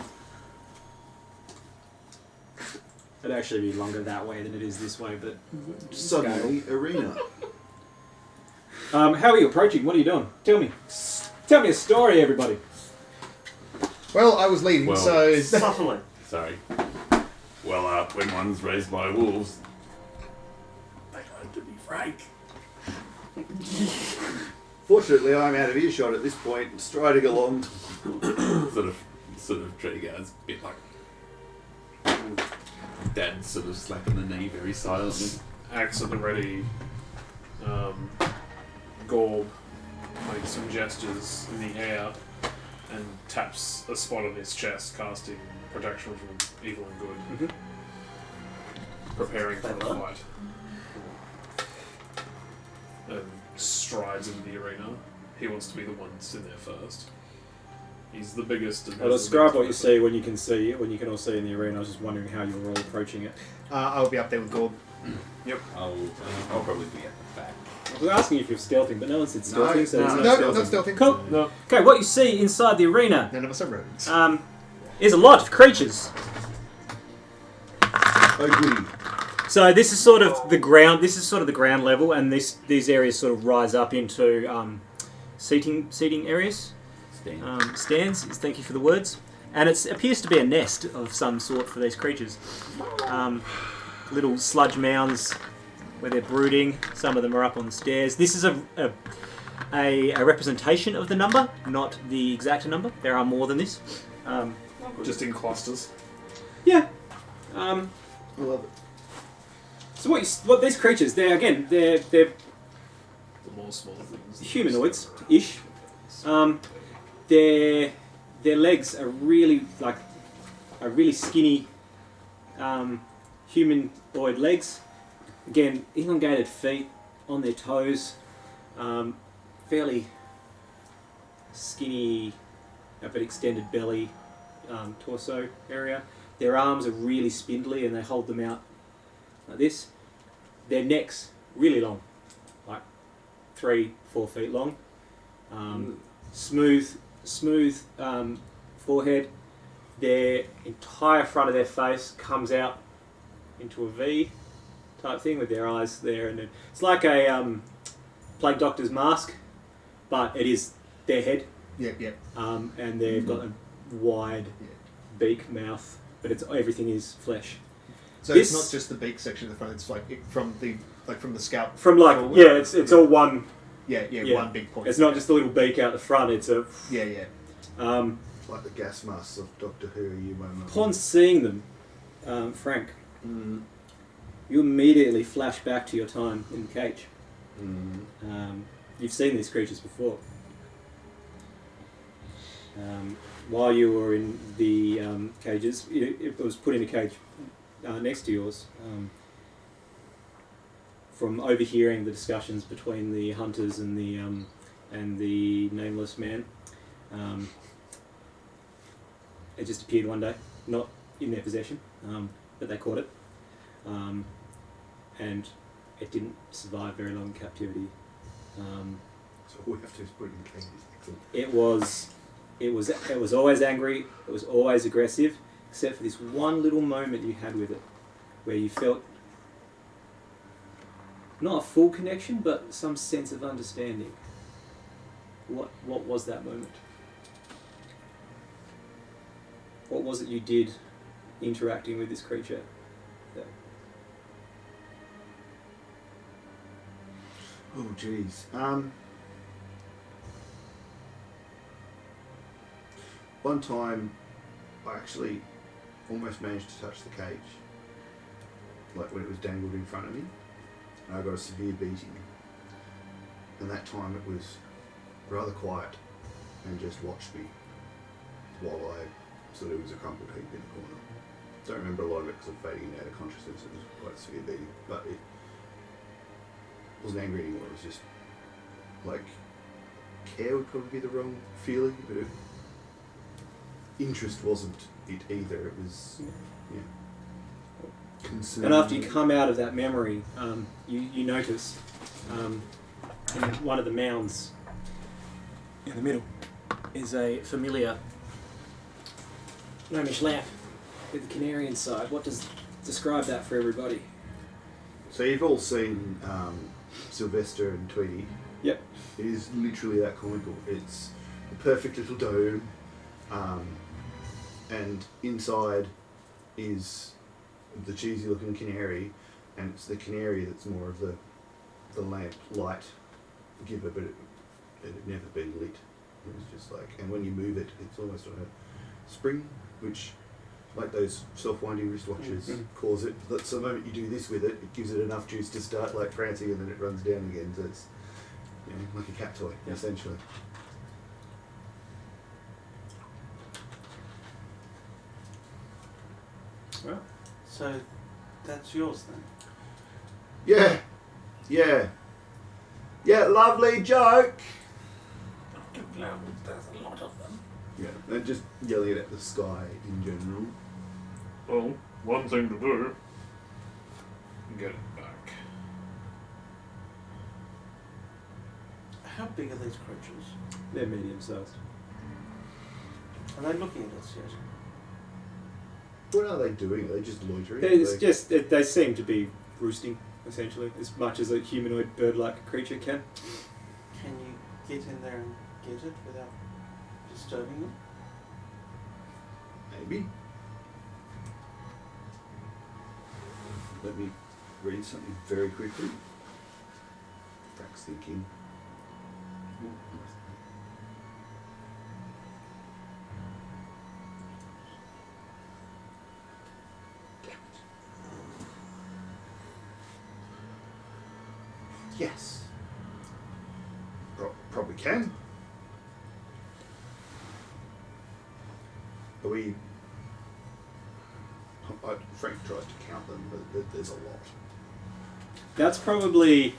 it'd actually be longer that way than it is this way. But Suddenly, arena. how are you approaching? What are you doing? Tell me a story, everybody. Well, I was leading, Well, so... Subtly. Sorry. Well, when one's raised by wolves, they learn to be frank. Fortunately, I'm out of earshot at this point, striding along. sort of Treeguard's a bit like Dad sort of slapping the knee very silently. axe at the ready. Gorb makes some gestures in the air and taps a spot on his chest, casting protection from evil and good. Preparing for a fight. And strides into the arena. He wants to be the one that's in there first. He's the biggest. And Well, has the describe biggest what you weapon. see when you can all see in the arena. I was just wondering how you were all approaching it. I'll be up there with Gorb. I'll probably be at the back. I was asking if you're stealthing, but no one said stealthing, so there's No, no not stealthing. stealthing. Cool. No. Okay, what you see inside the arena None of us are rodents. is a lot of creatures. Oh, goody. So this is sort of the ground. This is sort of the ground level, and these areas sort of rise up into seating areas. Stands. Thank you for the words. And it appears to be a nest of some sort for these creatures. Little sludge mounds where they're brooding. Some of them are up on the stairs. This is a representation of the number, not the exact number. There are more than this. Just in clusters. Yeah. I love it. So what these creatures? They're The more small things. humanoids-ish. Their legs are really skinny humanoid legs. Again, elongated feet on their toes. Fairly skinny but extended belly, torso area. Their arms are really spindly and they hold them out like this. Their necks really long, like 3-4 feet long. Smooth forehead. Their entire front of their face comes out into a V type thing with their eyes there, and it's like a plague doctor's mask, but it is their head. Yep. And they've got a wide beak, mouth, but everything is flesh. So This- it's not just the beak section of the front. It's like from the scalp. From forward. it's all one. Yeah, one big point. It's not just a little beak out the front. It's a. Yeah. Like the gas masks of Doctor Who, you won't know. Upon seeing them, Frank, you immediately flash back to your time in the cage. You've seen these creatures before. While you were in the cages, it was put in a cage next to yours. from overhearing the discussions between the hunters and the nameless man. It just appeared one day, not in their possession, but they caught it, and it didn't survive very long in captivity. So all we have to do is put it in cages. Excellent. It was always angry. It was always aggressive, except for this one little moment you had with it, where you felt not a full connection, but some sense of understanding. What was that moment? What was it you did interacting with this creature? Oh, jeez. One time, I actually almost managed to touch the cage, like when it was dangled in front of me, and I got a severe beating. And that time it was rather quiet and just watched me while I sort of was a crumpled heap in the corner. Don't remember a lot of it because I'm fading out of consciousness. It was quite a severe beating, but it wasn't angry anymore. It was just like care would probably be the wrong feeling, but interest wasn't it either. It was concern. And after you come out of that memory, you notice in one of the mounds in the middle is a familiar gnomish lamp with a canary inside. What does describe that for everybody? So you've all seen Sylvester and Tweety. Yep. It is literally that comical. It's a perfect little dome, and inside is the cheesy looking canary, and it's the canary that's more of the lamp light giver, but it had never been lit. It was just like, and when you move it, it's almost on a spring, which, like those self-winding wristwatches, cause it. So the moment you do this with it, it gives it enough juice to start like prancing, and then it runs down again. So it's like a cat toy, essentially. Well, So that's yours then. Yeah, lovely joke. There's a lot of them. Yeah, and just yelling it at the sky in general. Well, one thing to do. Get it back. How big are these creatures? they're medium-sized. Are they looking at us yet? What are they doing? Are they just loitering? They seem to be roosting, essentially, as much as a humanoid bird-like creature can. Can you get in there and get it without disturbing them? Maybe. Let me read something very quickly. Frank's thinking. Yes. Probably can. Are we... Frank tried to count them, but there's a lot. That's probably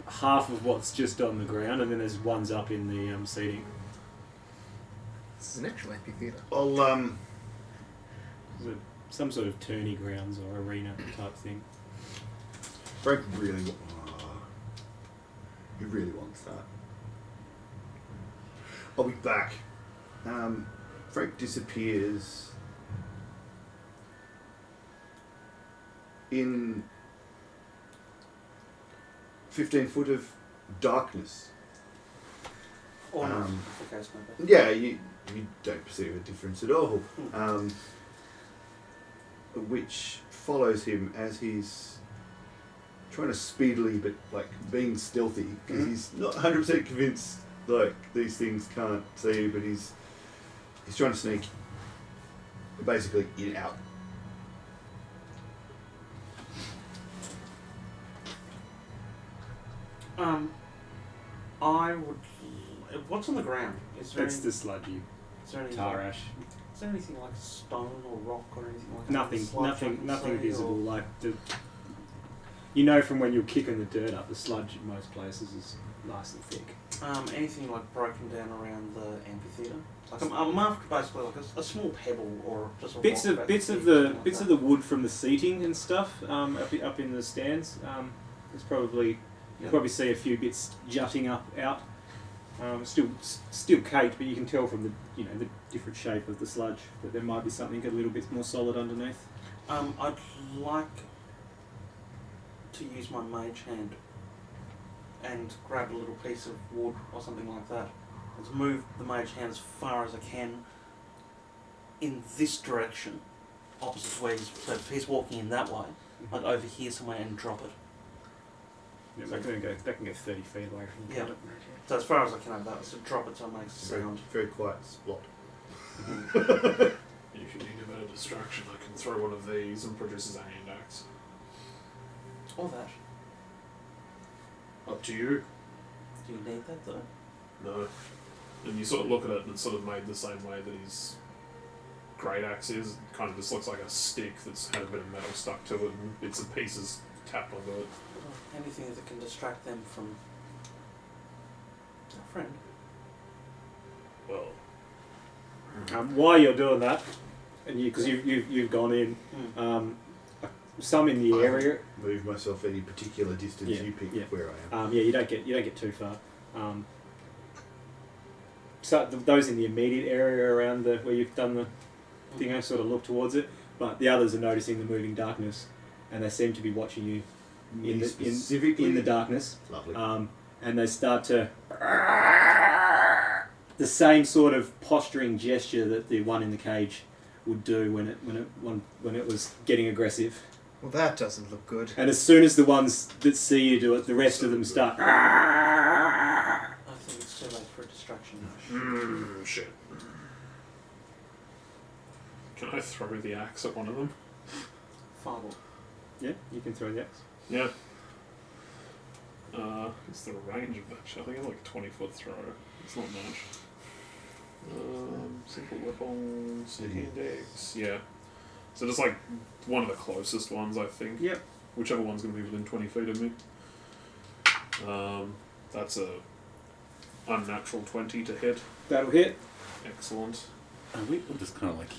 half of what's just on the ground, and then there's ones up in the seating. This is an actual amphitheatre. I'll, There's some sort of tourney grounds or arena type thing. Frank really... he really wants that. I'll be back. Frank disappears in 15 foot of darkness. Or not, if the case may be. Yeah, you don't perceive a difference at all. Which follows him as he's trying to speedily, but like being stealthy, because he's not 100% convinced like these things can't see, but he's trying to sneak basically in out. I would. What's on the ground? Is there That's any, the sludgy is there any, tar ash. Is there anything like stone or rock or anything like that? Sludge I can Nothing see, visible. or- Like You know from when you're kicking the dirt up, the sludge in most places is nice and thick. Anything like broken down around the amphitheatre? Like I'm after basically like a small pebble or just a Bits rock of bits of something like bits that. of the wood from the seating and stuff up in the stands. There's probably you'll probably see a few bits jutting out. Still caked, but you can tell from the the different shape of the sludge that there might be something a little bit more solid underneath. I'd like to use my mage hand and grab a little piece of wood or something like that and to move the mage hand as far as I can in this direction, opposite to where he's. So if he's walking in that way, I'd over here somewhere and drop it. Yeah, that can go 30 feet away from Yeah. you. So as far as I can have that, so drop it so it makes a Very, sound. very quiet spot. If you need a bit of distraction, I can throw one of these and produces a hand axe. Or that. Up to you. Do you need that though? No. And you sort of look at it and it's sort of made the same way that his great axe is. It kind of just looks like a stick that's had a bit of metal stuck to it and bits and pieces tapped onto it. Anything that can distract them from our friend. Well, While you're doing that, and because you've gone in, some in the area. Move myself any particular distance Yeah, you pick yeah. where I am. You don't get too far. So those in the immediate area around where you've done the thing, sort of look towards it, but the others are noticing the moving darkness, and they seem to be watching you in the darkness. Lovely. And they start to the same sort of posturing gesture that the one in the cage would do when it was getting aggressive. Well, that doesn't look good. And as soon as the ones that see you do it, the rest of them start. I think it's too late for a distraction. Shit. Can I throw the axe at one of them? Fireball. Yeah, you can throw the axe. Yeah. What's the range of that shit? I think it's like a 20-foot throw. It's not much. Simple weapons, index. Yeah. So just like one of the closest ones, I think. Yep. Whichever one's going to be within 20 feet of me. That's a unnatural 20 to hit. That'll hit. Excellent. We're just kind of like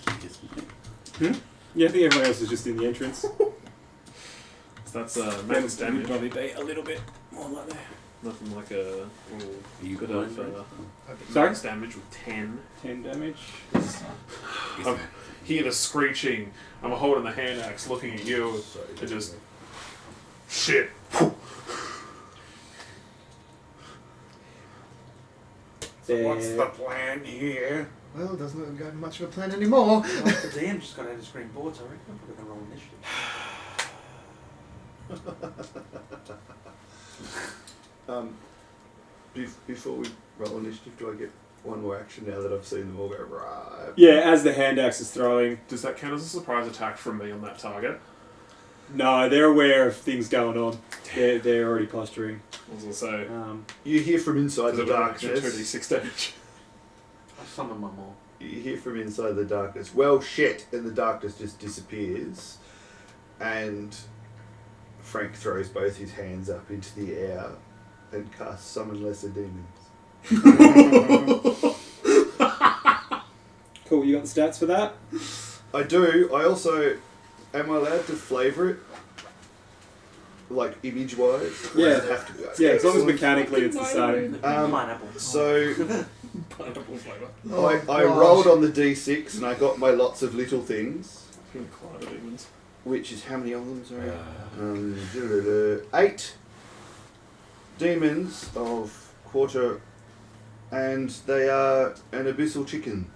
here. Yeah, I think everyone else is just in the entrance. So that's max We'd damage. probably be a little bit more like that. Nothing like a little You bit behind, of Sorry? max damage with 10. 10 damage. I hear the screeching. I'm holding the hand axe, looking at you, and just shit. What's the plan here? Well, doesn't look like much of a plan anymore. Well, the DM just got out his green boards, I reckon. I'm probably going to roll initiative. Before we roll initiative, do I get one more action now that I've seen them all go right? Yeah, as the hand axe is throwing. Does that count as a surprise attack from me on that target? No, they're aware of things going on. They're already posturing. I was going to say, You hear from inside the does it have an extra darkness. 2d6 damage? I summon my maul. You hear from inside the darkness. Well, shit! And the darkness just disappears, and Frank throws both his hands up into the air and casts Summon Lesser Demons. Cool, you got the stats for that? I do. I also... Am I allowed to flavour it? Like, image-wise? Or Yeah. does it have to be? Yeah, as long as Excellent. mechanically it's the same. Pineapple. So, Pineapple flavour. I rolled on the d6 and I got my lots of little things, Climate demons. which is how many of them? Sorry. 8 demons of quarter, and they are an abyssal chicken.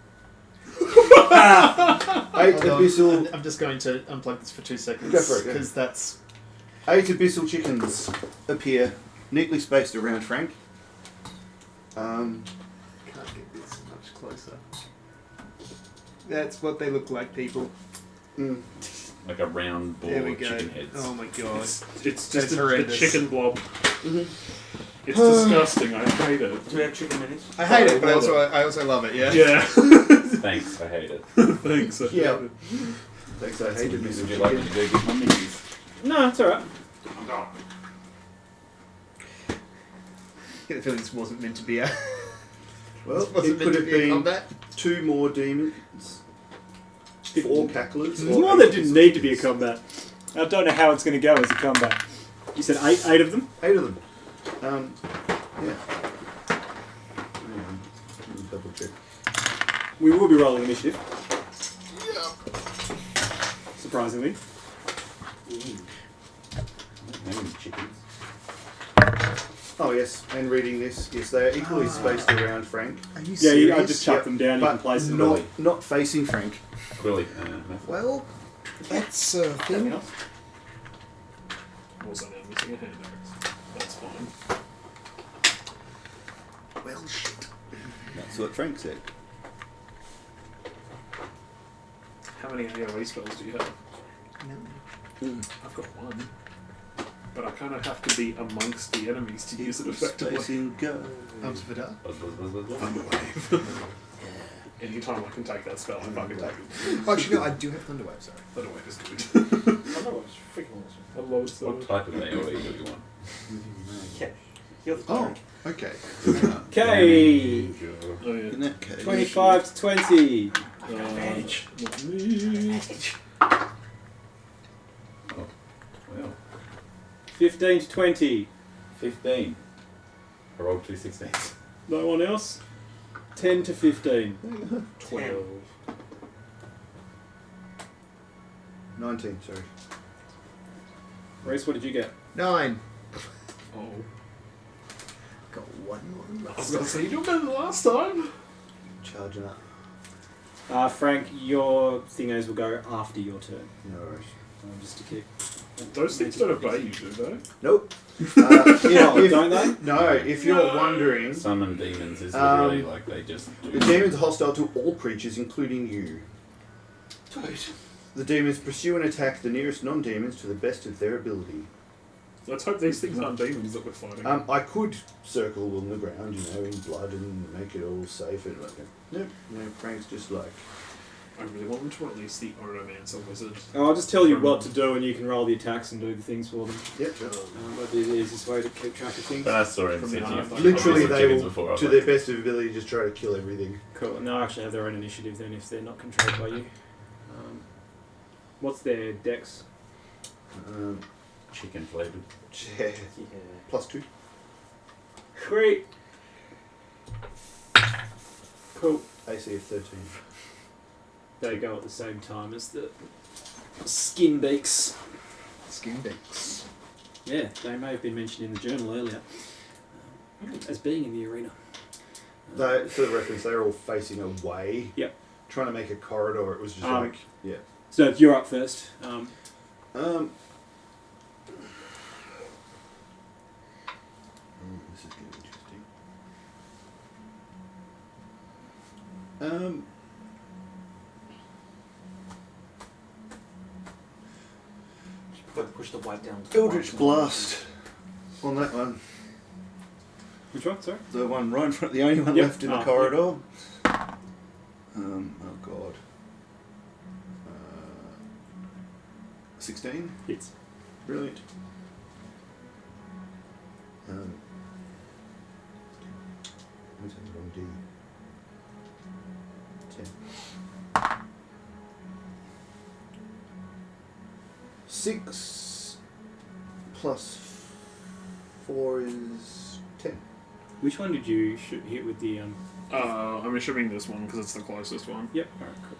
8 Hold on, abyssal... I'm just going to unplug this for 2 seconds. Go for it, yeah. Because that's... 8 abyssal chickens appear, neatly spaced around Frank. Can't get this much closer. That's what they look like, people. Like a round ball There we of go. chicken heads. Oh my god. It's That's just a horrendous. chicken blob. It's disgusting. I hate it. Do we have chicken minis? I hate it, but love I also love it, yeah. Yeah. Thanks, I hate it. Thanks. I Yeah. hate it. Thanks, I hate abyssal Would you like me chicken. to go get my minis? No, it's alright. Get the feeling this wasn't meant to be a. Well, wasn't it could have meant to be a been combat. 2 more demons, 4 cacklers. There's or one that 8 didn't need to be a disappears. combat. I don't know how it's going to go as a combat. You said 8 of them? 8 of them. Yeah. Hang on. Let me double check. We will be rolling initiative. Surprisingly. Maybe chickens. Oh yes, and reading this, yes, they are equally spaced around Frank. Are you Yeah, serious? I just chuck Yep, them down. You can But place them. not facing Frank. Quilly. Well, that's Anything thing. else? Also now missing a hand axe. That's fine. Well, shit. That's what Frank said. How many AoE spells do you have? No. I've got one. But I kind of have to be amongst the enemies to use it effectively. Spacing go. Arms of Vidar. Anytime I can take that spell, I fucking take it. Oh, actually, no, I do have Thunderwave, sorry. That way is good. I know it's freaking awesome. I love so What type of AoE do you want? Yeah. You're the Oh, cleric. okay. Okay. Oh yeah. In that case, 25 to 20. Advantage. Not me. Oh, well. 15 to 20. 15. I rolled 2 16s. No one else? 10 to 15. 12. 19. Sorry. Reese, what did you get? 9. Oh. Got one more. I was going to say, you did better than last time. Charging up. Frank, your thingos will go after your turn. No worries. Just to keep. Those things don't obey you, do they? Nope. Oh, don't they? No, if you're wondering, Summon demons is literally like they just the do. demons are hostile to all creatures, including you. The demons pursue and attack the nearest non-demons to the best of their ability. Let's hope these things aren't demons that we're fighting. I could circle on the ground, in blood and make it all safe. And like, nope. No, Frank's just like. I really want them to release the Oromancer wizard. I'll just tell you what to do and you can roll the attacks and do the things for them. Yep. That'd be the easiest way to keep track of things. When I saw him From sit the here, half- Literally, they chickens will, before, I was to like, their best of ability, just try to kill everything. Cool. And they'll actually have their own initiative then if they're not controlled by you. What's their dex? chicken flavored. Yeah. Yeah. +2. Great. Cool. AC of 13. They go at the same time as the skin beaks. Skin Dinks. Yeah, they may have been mentioned in the journal earlier as being in the arena. They, for the reference, they're all facing away. Yep. Trying to make a corridor. It was just like, yeah. So if you're up first, This is getting interesting. But push the white down. To Eldritch the Blast on that one. which one? Sorry. The one right in front, the only one Yep. left in the Ah, corridor. Oh god. 16? Hits. Brilliant. What's that wrong D? 10. 6 plus 4 is 10. Which one did you hit with the? I'm assuming this one because it's the closest one. Yep. All right. Cool.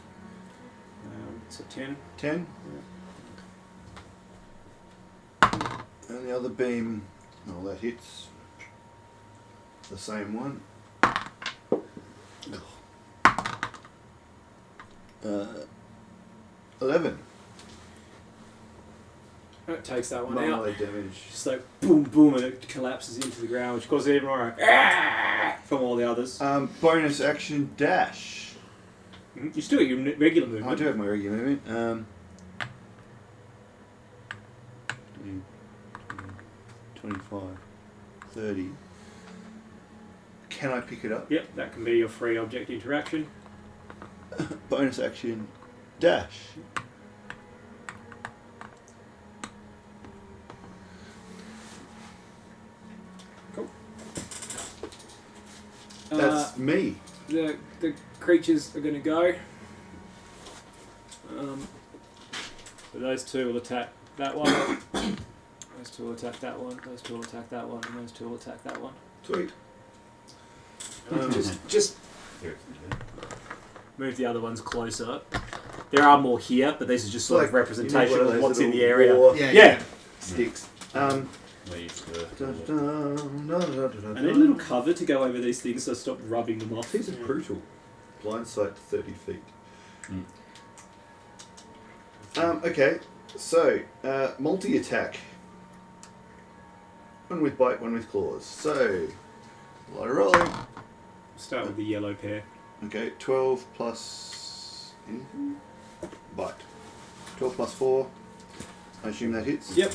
So 10. 10. And the other beam, oh, that hits the same one. 11. That takes that one out. Melee damage. Just like boom, boom, and it collapses into the ground, which causes even more from all the others. Bonus action dash. You still got your regular movement. I do have my regular movement. 25, 30. Can I pick it up? Yep, that can be your free object interaction. Bonus action dash. That's me. The creatures are going to go. So those two will attack that one. Those two will attack that one. Those two will attack that one. And those two will attack that one. Sweet. Just Move the other ones closer. There are more here, but this is just sort of representation of what's in the area. Yeah. Sticks. Leave the. I need a little cover to go over these things, so stop rubbing them off. These are brutal. Blind sight to 30 feet. Okay, so multi-attack. One with bite, one with claws. So, a lot of rolling. Start with the yellow pair. Okay, 12 plus anything? Bite. 12 plus 4. I assume that hits. Yep.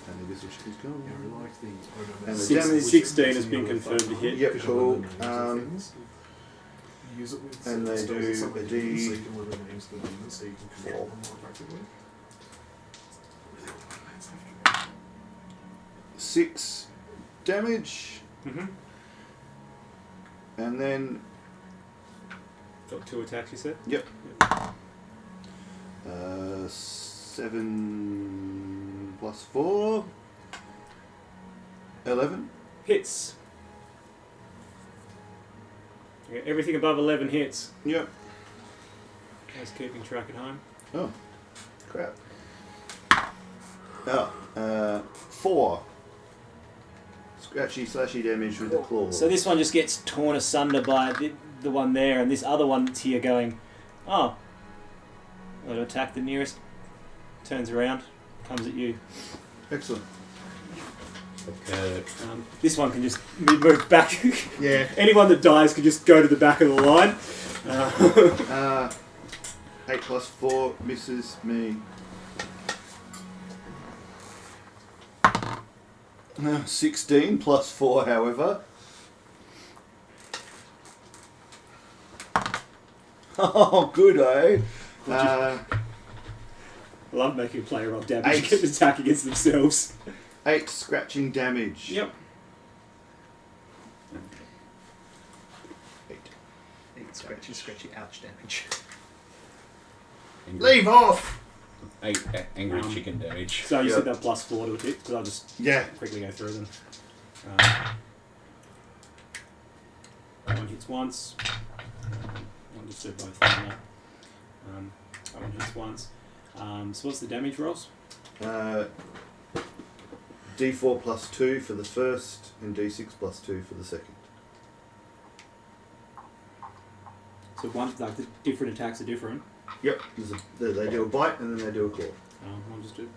And the whistle chick is gone. Yeah, I like the And the Six- damage. 16 has been confirmed to hit. Yep, cool. Use it with And they spells do or something a so you D- can live names to the demons so you can control them more effectively. 6 damage. Mm-hmm. And then, Got 2 attacks, you said? yep. 7 plus 4. 11. Hits. Okay, everything above 11 hits. Yep. Just keeping track at home. Oh, crap. Oh, 4. Scratchy slashy damage with the claw. So this one just gets torn asunder by the one there, and this other one that's here going, oh, I'm going to attack the nearest. Turns around, comes at you. Excellent. Okay. This one can just move back. Yeah. Anyone that dies can just go to the back of the line. 8 plus 4 misses me. 16 plus 4, however. Oh, good, eh? I love making a player roll damage 8. against attack against themselves. 8 scratching damage. Yep. 8. 8 scratchy, ouch damage. Angry, Leave off! angry chicken damage. So you Yep. said that plus 4 to a hit, because I'll just Yeah. quickly go through them. That one hits once. I'll just do both of them now. That one hits once. So what's the damage rolls? D4 plus 2 for the first, and D6 plus 2 for the second. So one, like the different attacks are different. Yep. They do a bite and then they do a claw. I'll just do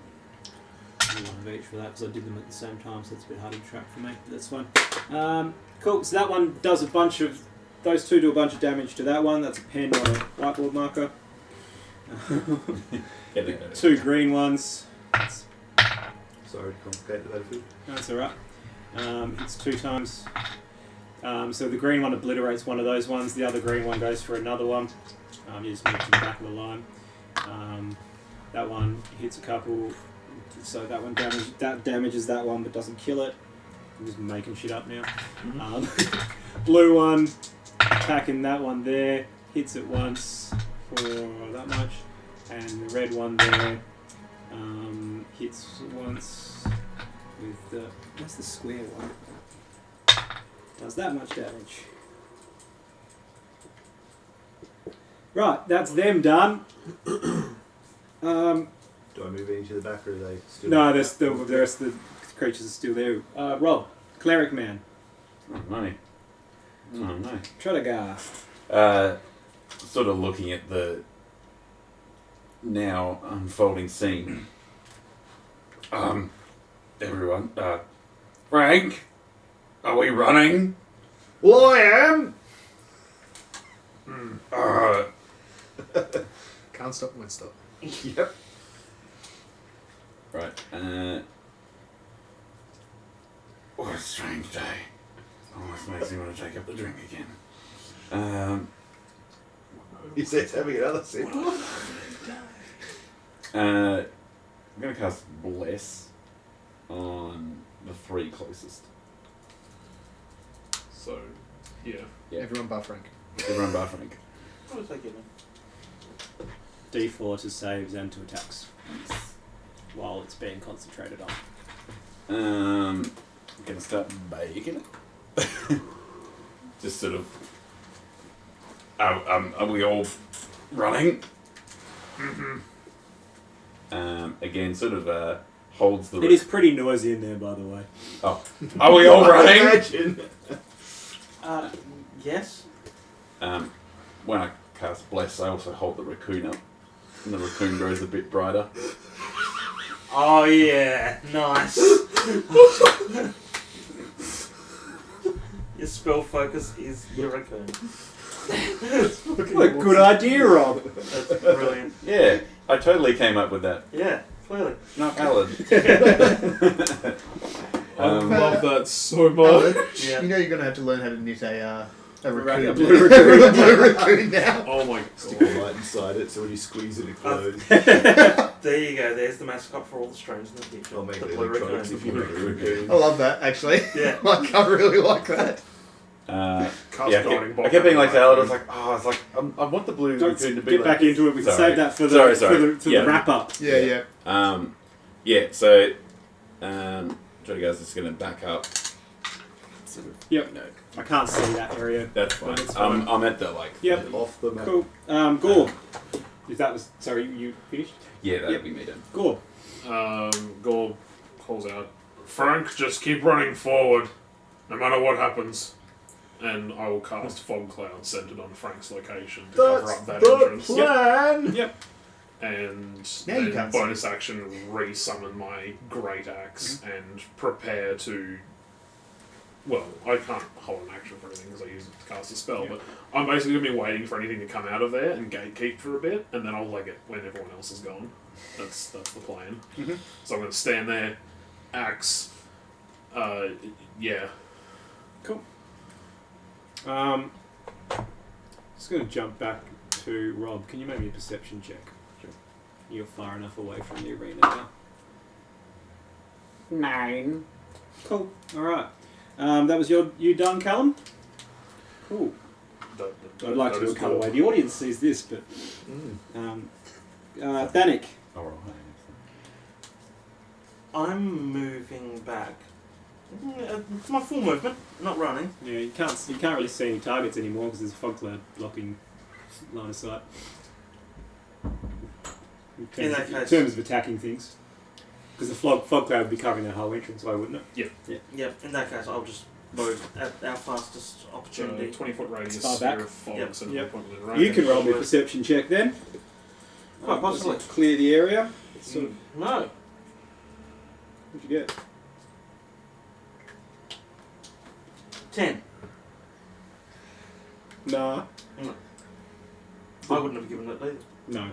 one of each for that because I did them at the same time, so it's a bit harder to track for me. But that's fine. Cool. So that one does a bunch of. Those two do a bunch of damage to that one. That's a pen or a whiteboard marker. 2 green ones. Sorry to complicate the battlefield. That's alright. Hits 2 times. So the green one obliterates one of those ones. The other green one goes for another one. You just move to the back of the line. That one hits a couple. So that one damages that one, but doesn't kill it. I'm just making shit up now. Blue one attacking that one there. Hits it once for that much, and the red one there hits once with the. What's the square one? Does that much damage. Right, that's them done. Do I move any to the back or are they still? No, there's still the rest of the creatures are still there. Rob, cleric man, Oh no. Oh no. Tredegar. Sort of looking at the now unfolding scene. Everyone, Frank, are we running? Well, I am. Can't stop, won't stop. Yep. Right. What a strange day. Almost makes me want to take up the drink again. He says having another sip. I'm going to cast Bless on the 3 closest. So Yeah. Yeah. Everyone bar Frank. Everyone bar Frank. What was I giving? D4 to saves and to attacks while it's being concentrated on. I'm gonna start baking it. Just sort of. Are we all running? Again, sort of holds the. It is pretty noisy in there, by the way. Oh, are we all running? Imagine. Yes. When I cast Bless, I also hold the raccoon up, and the raccoon grows a bit brighter. Oh yeah, nice. Your spell focus is your raccoon. What a good idea, Rob. That's brilliant. Yeah, I totally came up with that. Yeah, clearly. Not Alan. I love that so much. Yeah. You know you're going to have to learn how to knit a raccoon. A blue raccoon. A blue raccoon now. Oh my Stick a god. light inside it so when you squeeze it, it glows. There you go. There's the mascot for all the strange in the future. I'll make the the blue electronics if raccoon. you make a raccoon. I love that, actually. Yeah. Like, I really like that. Yeah, Guarding I kept being like to Alan, I was like, I want the blue Don't raccoon to be get like... back into it. We can Sorry. save that for the Sorry. Yeah. the wrap up. Yeah. So, Jody guys is going to back up. Yep. No, I can't see that area. That's fine. That's fine. I'm at the, Yep. Off the map. Cool. Gore. If that was sorry, you finished. Yeah, that'd Yep. be me done. Gore. Gore calls out, Frank, just keep running forward, no matter what happens. And I will cast Fog Cloud centered on Frank's location to cover up that the entrance. plan! Yep. And Now you then can't see. bonus action re-summon my Great Axe and prepare to... Well, I can't hold an action for anything because I use it to cast a spell, but I'm basically going to be waiting for anything to come out of there and gatekeep for a bit, and then I'll leg it when everyone else is gone. That's the plan. Mhm. So I'm going to stand there, axe, yeah. Cool. Just going to jump back to Rob. Can you make me a perception check? Sure. You're far enough away from the arena now. 9. Cool. All right. That was you done, Callum? Cool. I'd like to do a cutaway. The audience sees this, but Thanik. Alright. I'm moving back. It's my full movement, not running. Yeah, you can't really see any targets anymore because there's a fog cloud blocking line of sight. In that case- in terms of attacking things, because the fog cloud would be covering that whole entrance, why wouldn't it? Yep, in that case, I'll just move at our fastest opportunity. 20-foot radius Far back. sphere of fog Yep. centered Yep. on the point of the You can roll me a perception check then. Quite possibly. Does it clear the area. Sort of, No. what'd you get? 10. Nah. I wouldn't have given it either. No.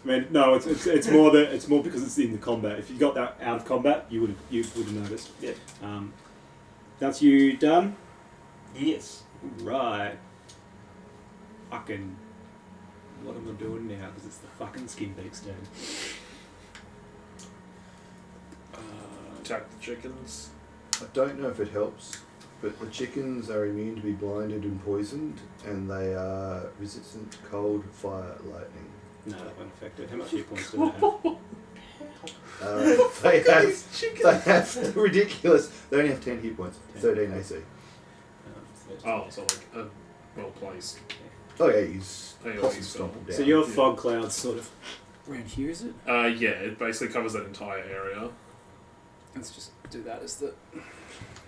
I mean, no. It's more that it's more because it's in the combat. If you got that out of combat, you would have noticed. Yeah. That's you done. Yes. Right. Fucking. What am I doing now? Because it's the fucking skin beak's turn. Attack the chickens. I don't know if it helps, but the chickens are immune to be blinded and poisoned, and they are resistant to cold, fire, lightning. No, that won't affect it. How much hit points do they have? They have ridiculous. They only have 10 hit points, 13 AC. Oh, so like well placed. Oh yeah, he's AoE possum spell. stomp 'em down. So your fog cloud's sort of around here, is it? Yeah, it basically covers that entire area. Let's just do that as the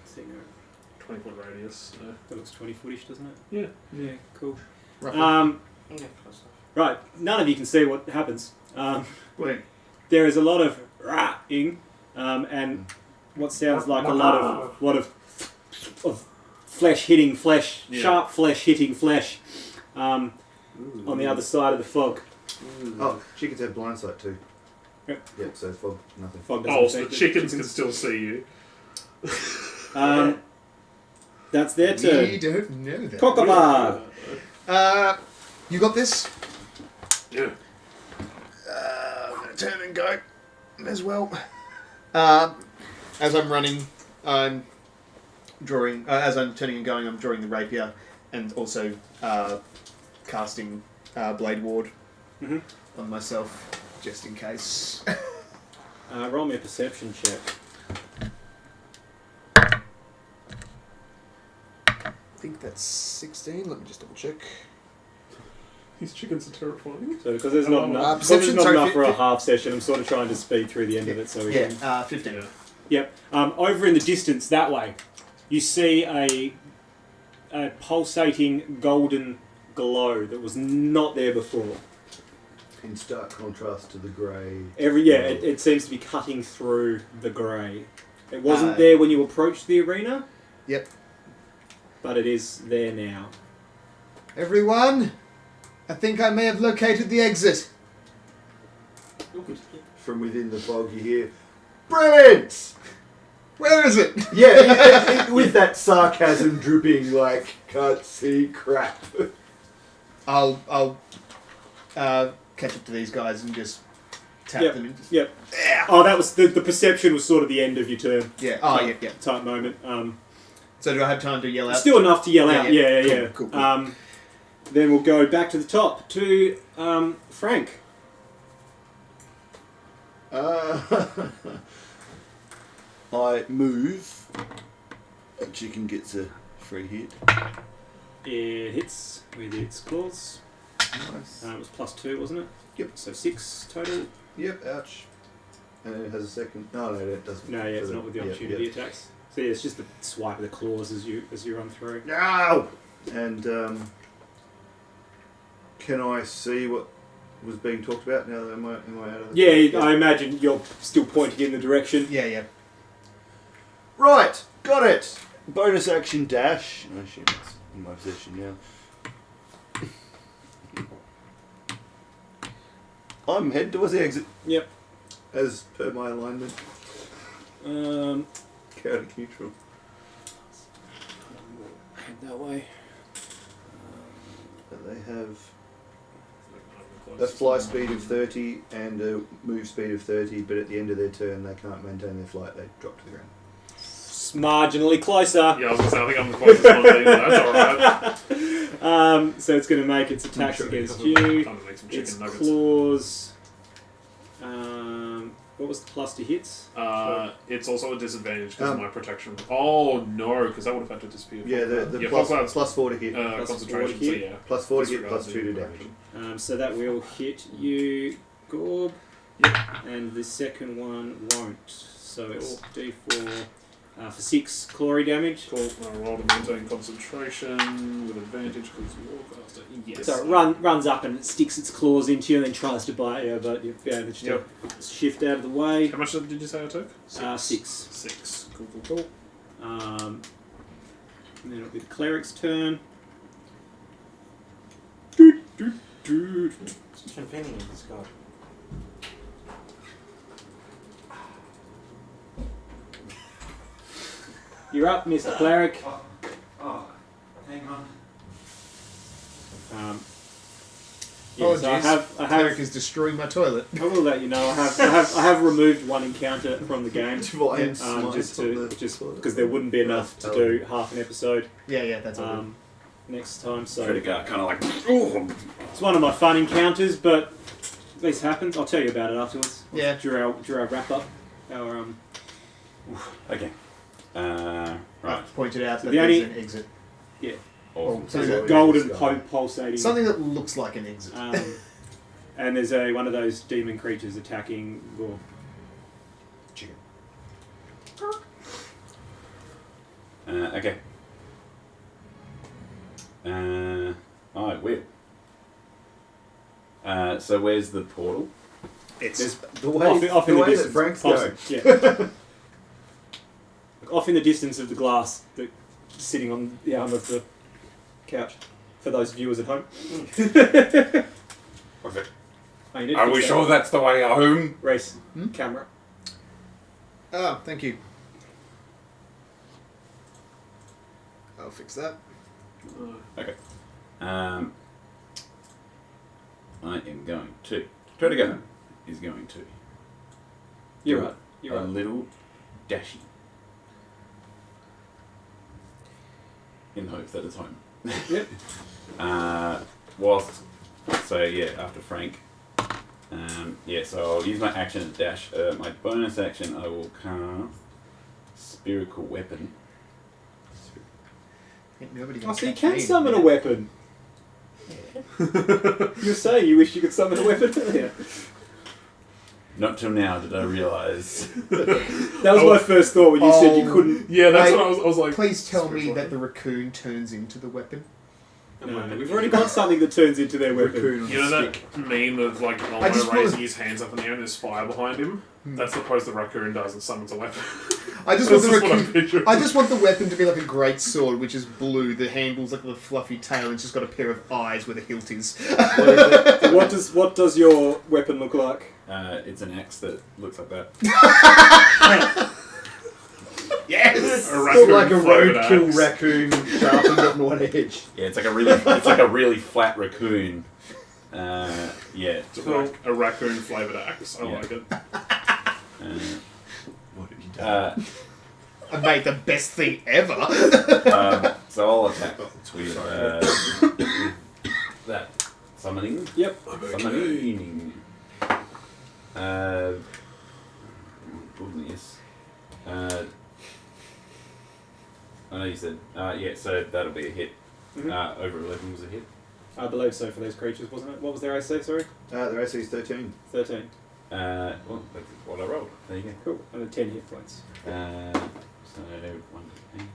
thing. 20-foot radius. That looks 20-footish, doesn't it? Yeah. Yeah, cool. Roughly. Yeah, close enough. Right, none of you can see what happens. Wait, There is a lot of rah-ing, and what sounds like a lot of flesh hitting flesh, Yeah. sharp flesh hitting flesh, on the other side of the fog. oh, chickens have blind sight too. Yep. Yep, so fog, nothing. Fog doesn't Oh, so the affect it. chickens can still see you. That's their turn. You don't know that. Kokava! You got this? Yeah. I'm going to turn and go as well. As I'm running, I'm drawing, as I'm turning and going, I'm drawing the rapier and also casting Blade Ward Mhm. on myself, just in case. Roll me a perception check. I think that's 16. Let me just double check. These chickens are terrifying. So because there's not enough, perception, not sorry, enough for a half session, I'm sort of trying to speed through the end of it so we can... 15. Yeah. Yep. Over in the distance that way, you see a pulsating golden glow that was not there before. In stark contrast to the grey. It seems to be cutting through the grey. It wasn't there when you approached the arena. Yep. But it is there now. Everyone, I think I may have located the exit. From within the fog you hear, "Brilliant!" Where is it? Yeah, with that sarcasm dripping like, can't see crap. I'll catch up to these guys and just tap them in. Yep. Oh, that was the perception was sort of the end of your turn. Yeah. Oh, yeah. Type moment. So do I have time to yell out? Still enough to yell out. Yeah. Cool. Then we'll go back to the top to Frank. I move. A chicken gets a free hit. It hits with its claws. Nice. It was +2, wasn't it? Yep. So 6 total. Yep, ouch. And it has a second. No, it doesn't. No, yeah, it's not with the opportunity Yep. attacks. So yeah, it's just the swipe of the claws as you run through. No! And can I see what was being talked about now? Am I out of the... Yeah, I imagine you're still pointing in the direction. Yeah. Right, got it. Bonus action dash. I assume it's in my possession now. I'm heading towards the exit. Yep. As per my alignment. Chaotic neutral. Head that way. And they have a fly speed of 30 and a move speed of 30, but at the end of their turn they can't maintain their flight, they drop to the ground. It's marginally closer. Yeah, I was going to say, I think I'm the closest one to you, that's alright. So it's going to make its attacks sure against Trying you. to make some Its chicken nuggets. claws. What was the plus to hits? It's also a disadvantage because of my protection. Oh no, because that would have had to disappear. Yeah, the Yeah, plus, Falklands. plus 4 to hit. Plus concentration, 4 so to hit. yeah. Plus 4 to hit, Disregard plus the 2 to damage. concentration. So that will hit you, Gorb. Yep. And the second one won't. So it's D4 for 6 clawy damage. Cool. I roll to maintain concentration with advantage because you warcaster. Yes. So it runs up and it sticks its claws into you and then tries to bite you, but you've managed to shift out of the way. How much did you say I took? 6. 6. Cool. And then it'll be the cleric's turn. Such inventing of this guy. You're up, Mr. Cleric. Hang on. Yes, I Cleric have. is destroying my toilet. I will let you know. I have removed one encounter from the game, Divine just smite on the because toilet. there wouldn't be enough to do half an episode Yeah, that's all good. next time. So Try to go kind of like, oh, it's one of my fun encounters, but this happens. I'll tell you about it afterwards. Yeah. During our wrap up. Our okay. Right. I've pointed out So that the there's only- an exit. Awesome. So there's a that- golden pulsating. Something that looks like an exit. And there's one of those demon creatures attacking Gore. Chicken. Okay. I will. So where's the portal? There's The way, off in the the way that distance. Frank's Pulsing, going. yeah. Off in the distance of the glass that sitting on the arm of the couch. For those viewers at home. Perfect. Oh, you need to Are fix we that. sure that's the way home? Race. Camera. Oh, thank you. I'll fix that. Okay. I am going to. Vertigo is going to. You're do right. You're a right. little dashy. in hopes that it's home. Yep. After Frank. So I'll use my action to dash. My bonus action, I will cast Spherical Weapon. Ain't nobody Oh, gonna so you catch can me. summon a weapon. You're saying you wish you could summon a weapon earlier. Not till now did I realise. That was my first thought when you said you couldn't. Yeah, that's Wait, what I was like. Please tell me spiritual that the raccoon turns into the weapon. No, we've already got something that turns into their weapon. Raccoon on You know a that stick. meme of like I Elmo just wanna- raising his hands up in the air and there's fire behind him? That's the pose the raccoon does and summons a weapon. I just want This the is what I'm raccoon. picturing. I just want the weapon to be like a great sword, which is blue. The handle's like the fluffy tail, and it's just got a pair of eyes where the hilt is. So what does your weapon look like? It's an axe that looks like that. Yes. A Sort of like a flavoured roadkill axe. raccoon sharpened on one edge. Yeah, it's like a really flat raccoon. Yeah. It's a raccoon flavoured axe. I Yeah. like it. What have you done? I made the best thing ever. So I'll attack with that summoning. Yep. Summoning. Yes. I know you said. So that'll be a hit. Mhm. Over 11 was a hit. I believe so for those creatures, wasn't it? What was their AC, sorry? Their AC is 13. 13. Well, that's what I rolled. There you go. Cool. And 10 hit points. So 1 to 10.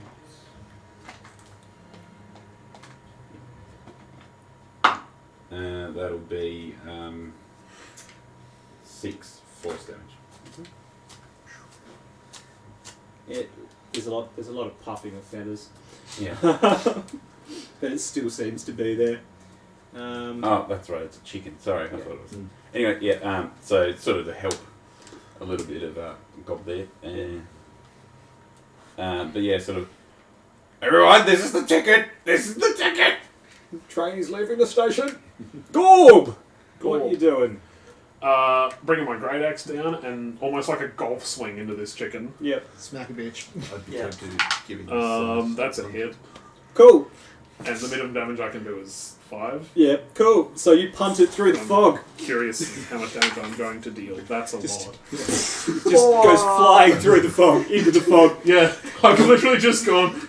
That'll be 6 force damage. There's a lot of puffing of feathers. Yeah. But it still seems to be there. Oh, that's right. It's a chicken. Sorry, I Yeah. thought it was. Anyway, yeah. So it's sort of to help a little bit of gob there. But yeah, sort of. Everyone, this is the ticket. This is the ticket. Train is leaving the station. Gorb! What are Gorb. you doing? Bringing my great axe down and almost like a golf swing into this chicken. Yep. Smack a bitch. I'd be Yeah. tempted giving this. That's a hit. Cool. And the minimum damage I can do is 5. Yeah, cool. So you punt it through the fog. Curious how much damage I'm going to deal. That's a Just- lot. Just goes flying through the fog, into the fog. Yeah, I've literally just gone.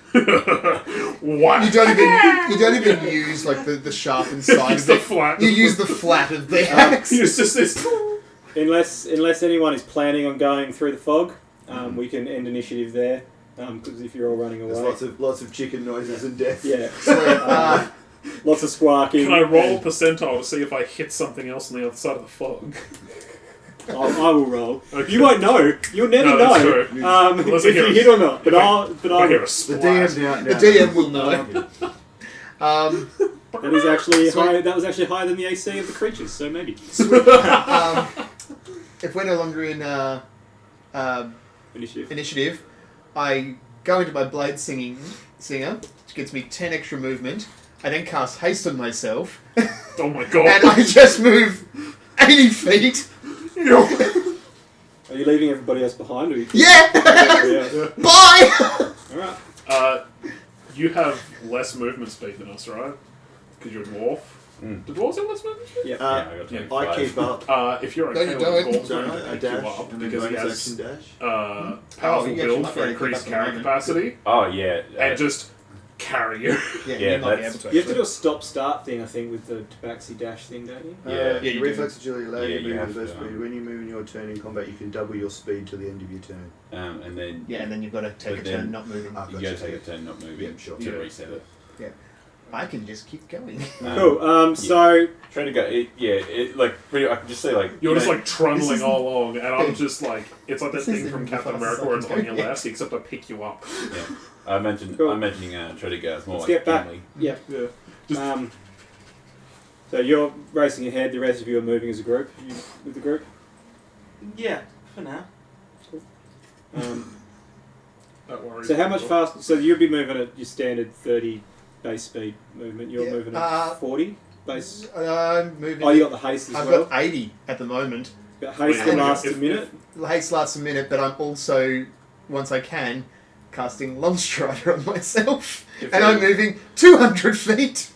Wow. You don't even use like the sharpened side Use of the it. flat. You use the flat of the axe. It's just this. Unless anyone is planning on going through the fog, we can end initiative there. Because if you're all running away. There's lots of chicken noises and death. Yeah. Uh, Lots of squawking. Can I roll a percentile to see if I hit something else on the other side of the fog? I will roll. Okay. You won't know. You'll never No, that's know true. if Unless I you hear a- hit or not. But if I- I'll. But I hear I. a The splash. DM now. the DM will know. That is actually Sweet. high. That was actually higher than the AC of the creatures. So maybe. If we're no longer in Initiative. initiative, I go into my blade singer, which gets me 10 extra movement. I then cast haste on myself, Oh my god. and I just move 80 feet. Are you leaving everybody else behind? Or are you Yeah! yeah. Bye! All right. You have less movement speed than us, right? Because you're a dwarf. Mm. Do dwarves have less movement speed? Yeah. Yeah, I got Yeah. 25. I keep up. If you're No, okay you with don't. Gorg's Don't going to I? A pick you dash up and then because he bonus has action dash. powerful you actually build might for be able to increased keep up carry the capacity Oh yeah. and just carry you. Yeah, Yeah, you might be that's- able to. You have to do actually. a stop-start thing, I think, with the tabaxi dash thing, don't you? Yeah. Yeah, you reflex agility allow Yeah, you to you move have with burst to, speed. When you move in your turn in combat, you can double your speed till the end of your turn. And then Yeah, and then you've got to take But a then- turn not moving. Ah, you gotcha. gotta take a turn not moving Yeah, sure. to Yeah. reset it. I can just keep going. Cool. So Try to go. I can just say like You're just know, like trundling This is- all along, and I'm just like, it's like that This thing isn't from the Captain fastest America where I it's can on go. your left, except I pick you up. Yeah. I'm mentioning try to go. It's more let's like get back. family. Yeah. Yeah. Just So you're racing ahead. The rest of you are moving as a group. You with the group. Yeah, for now. that worries So how me. much faster? So you'll be moving at your standard 30 base speed movement. You're Yeah, moving at 40 base. I'm moving. Oh, you got the haste as I've well. got 80 at the moment. But haste Yeah, will yeah. last a If- minute. The haste lasts a minute, but I'm also, once I can, casting Longstrider on myself, If and I'm we- moving 200 feet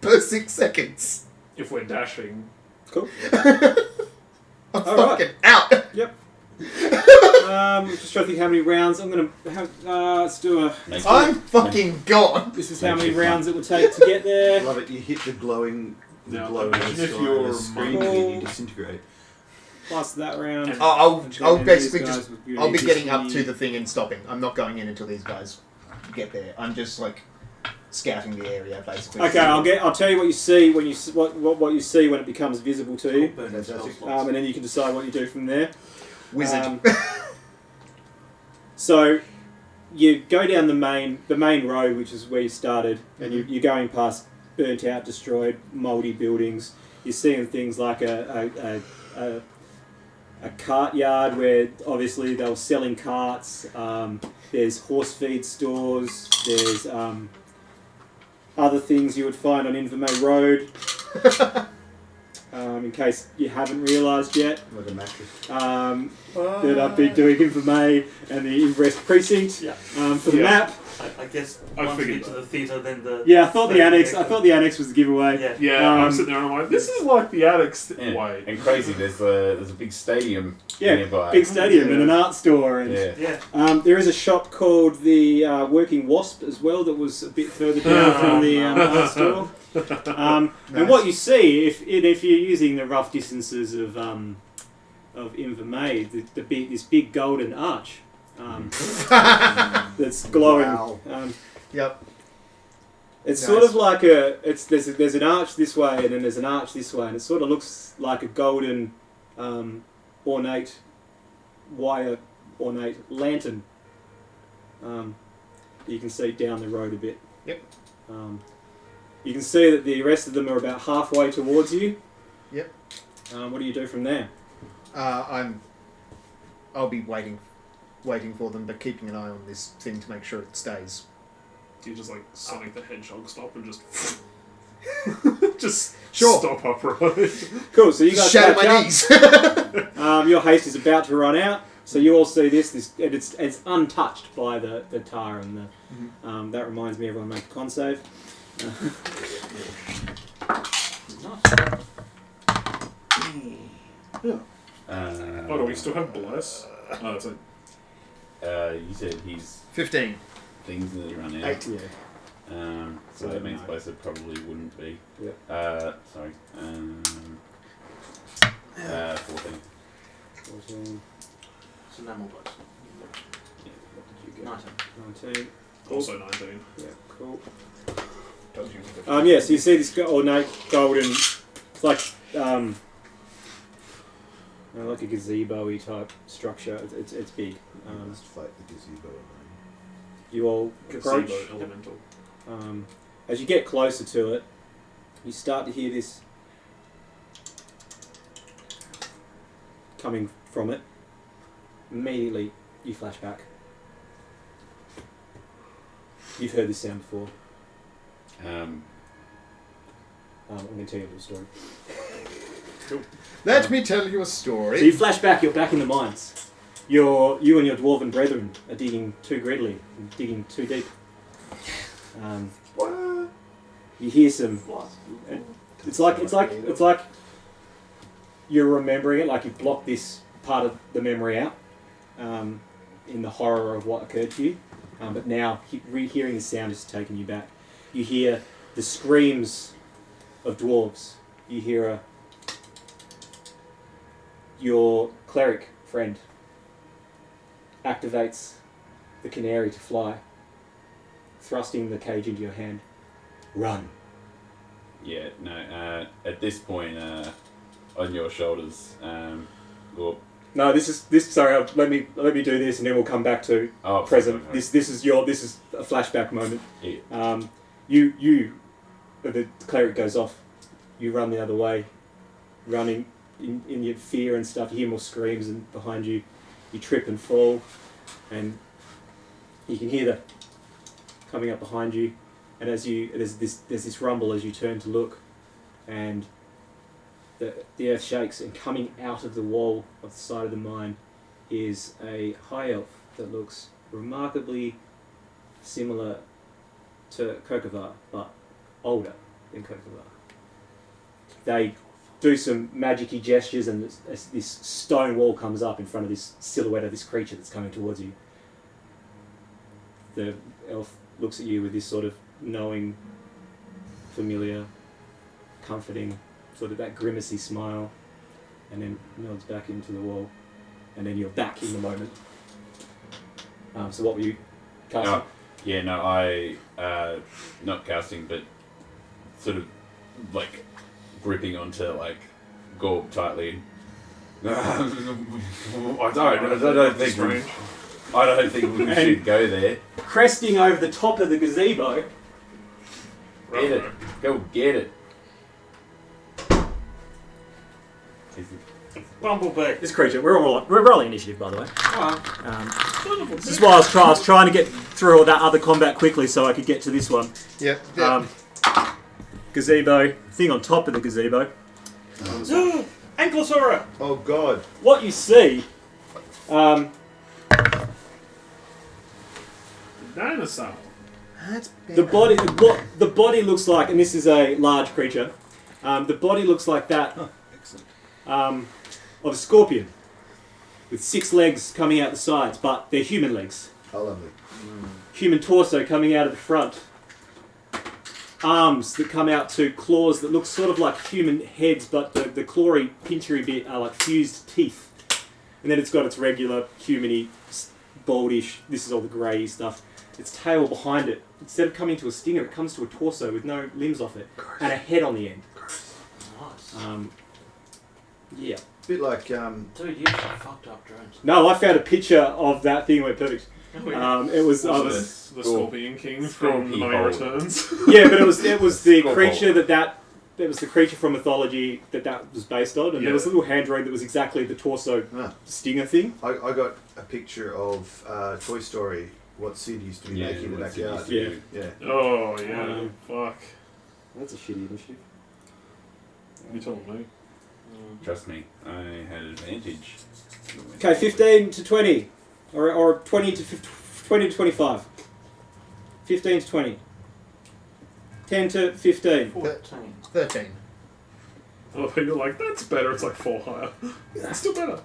per 6 seconds. If we're dashing, Cool. I'm All right. fucking out. Yep. Just trying to think how many rounds I'm gonna have. Let's do a. Make I'm fucking gone. This is how Makes many you rounds it will take to get there. Love it. You hit the glowing, Now, glowing imagine if sky you're and the screen Michael- and you disintegrate. Plus that round. And- I'll Which I'll then basically these guys just would be I'll be getting up DC. to the thing and stopping. I'm not going in until these guys get there. I'm just like scouting the area basically. Okay, I'll tell you what you see when you what you see when it becomes visible to you, Burning spell Fantastic. slots. and then you can decide what you do from there. Wizard. So you go down the main road, which is where you started, and you're going past burnt out, destroyed, mouldy buildings. You're seeing things like a cart yard where obviously they were selling carts. There's horse feed stores. There's other things you would find on Invermay Road. In case you haven't realised yet. Like a mattress. That I've been doing Invermay and the Inverest precinct Yeah. for the Yeah. map. I guess I once you figured get to the theatre, then the Yeah, I thought the the annex. I exit. thought the annex was the giveaway. Yeah. yeah, I'm Um, sitting there and I'm like, this is like the attic's Yeah. way. And crazy, there's a big stadium Yeah, nearby. big stadium and an art store, and Yeah. Yeah. there is a shop called the Working Wasp as well that was a bit further down from the art store. And what you see if you're using the rough distances of Invermay, this big golden arch that's glowing. Wow. Yep. It's Nice. sort of like there's an arch this way and then there's an arch this way, and it sort of looks like a golden ornate lantern. You can see down the road a bit. Yep. You can see that the rest of them are about halfway towards you. Yep. What do you do from there? I'll be waiting for them, but keeping an eye on this thing to make sure it stays. Do you just like Sonic the Hedgehog stop and just Sure. stop upright? Cool. So you guys Shatter catch my up. knees. Your haste is about to run out, so you all see this and it's untouched by the tar and the. That reminds me, everyone make a con save. Oh, do we still have Bless? Oh, it's like, You said he's 15. things nearly run out. 8. Yeah. So that means Blessed probably wouldn't be. Yep. Sorry. 14. 14. It's enamel box. What did you get? 19. 19. also 19. Yeah, cool. Told you it was a- Yeah, so you see this ornate golden, it's like like a gazebo-y type structure. It's big. Must fight the gazebo. You all approach. Gazebo elemental. As you get closer to it, you start to hear this coming from it. Immediately, you flash back. You've heard this sound before. I'm going to tell you a little story. Let me tell you a So you story. flash back, you're back in the mines. You and your dwarven brethren are digging too greedily, digging too deep. You hear some. It's like you're remembering it, like you've blocked this part of the memory out in the horror of what occurred to you. But now, hearing the sound is taking you back. You hear the screams of dwarves. You hear your cleric friend activates the canary to fly, thrusting the cage into your hand. Run. Yeah, no, at this point, on your shoulders, or, No, sorry, let me do this and then we'll come back to oh, present. sorry. This is a flashback moment. Yeah. The cleric goes off. You run the other way, running in your fear and stuff. You hear more screams and behind you. You trip and fall, and you can hear the coming up behind you. And there's this rumble as you turn to look, and the earth shakes, and coming out of the wall of the side of the mine is a high elf that looks remarkably similar to Kokovar, but older than Kokovar. They do some magic-y gestures, and this stone wall comes up in front of this silhouette of this creature that's coming towards you. The elf looks at you with this sort of knowing, familiar, comforting, sort of that grimacy smile, and then nods back into the wall, and then you're back in the moment. So what were you casting? Oh, yeah, no, I not casting, but sort of like gripping onto like Gorb tightly. I don't think we should go there. Cresting over the top of the gazebo. Get it. Go get it. Bumblebee. This creature, we're rolling initiative, by the way. Oh, This is why I was trying to get through all that other combat quickly so I could get to this one. Yep. Gazebo, thing on top of the gazebo. Ankylosaura. Oh god. What you see, Dinosaur. the body looks like, and this is a large creature, the body looks like that of a scorpion with 6 legs coming out the sides, but they're human legs. How lovely. Human torso coming out of the front. Arms that come out to claws that look sort of like human heads, but the clawy, pinchery bit are like fused teeth. And then it's got its regular human-y, baldish, this is all the grey stuff. Its tail behind it, instead of coming to a stinger, it comes to a torso with no limbs off it, and a head on the end. Nice. Yeah. Dude, Bit like you fucked up drones. No, I found a picture of that thing went perfect. It was The Scorpion King from The Money Returns. yeah, but it was the Scorpion. creature that was the creature from mythology that was based on, and Yeah. there was a little hand drawing that was exactly the torso stinger thing. I got a picture of Toy Story, what Sid used to be making in the what Sid backyard. used to do. Yeah. Oh, yeah. Fuck. That's a shitty initiative. You told me. Trust me, I had advantage. Okay, 15 to 20, or 20 to 25. 15 to 20. 10 to 15. 14. 13. Oh, you're like, that's better. It's like 4 higher. That's still better.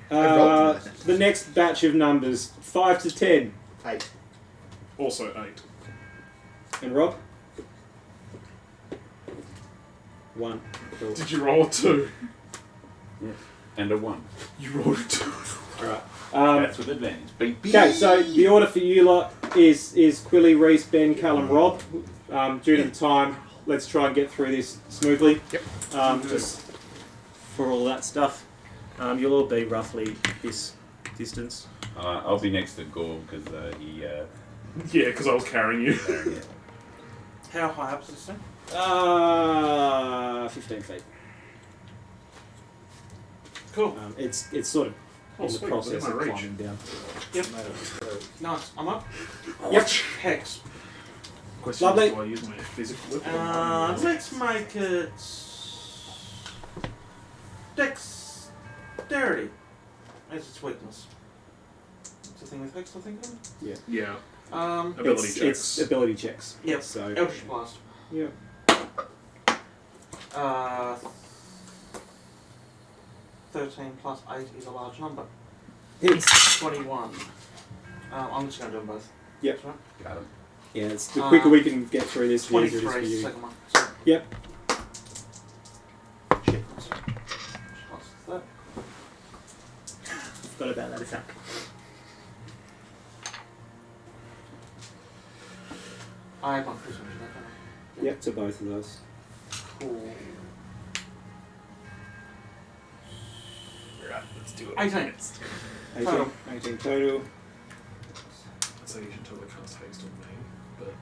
The next batch of numbers, 5 to 10. 8. Also 8. And Rob? 1. Cool. Did you roll a 2? And a 1. You rolled a 2. Alright. That's with advantage. Okay, so the order for you lot is Quilly, Reese, Ben, Callum, Rob. Due to the time, let's try and get through this smoothly. Yep. Just for all that stuff. You'll all be roughly this distance. I'll be next to Gorb because he. Yeah, because I was carrying you. How high up is this thing? 15 feet. Cool. It's sort of Oh, in the sweet, process within of my reach. climbing down. Yep. Nice. I'm up. Yep. Hex. Question Lovely. is, do I use my physical whip? Let's make it dexterity as its weakness. What's the thing with Hex, I think? Yeah. Ability Ability It's checks. ability checks. Yep. So, Eldritch Blast. yeah. 13 plus 8 is a large number. Hits. 21. I'm just going to do them both. Yep. That's right. Got him. Yeah, it's the quicker we can get through this, the easier it is for 23 is the you. second one. So, Yep. shit. What's that? Forgot about that attack. I have my Christmas, don't I? Yep, to both of those. Cool. Right, let's do it. 18. 18, Total. 18 total. So you should totally cast haste on me, but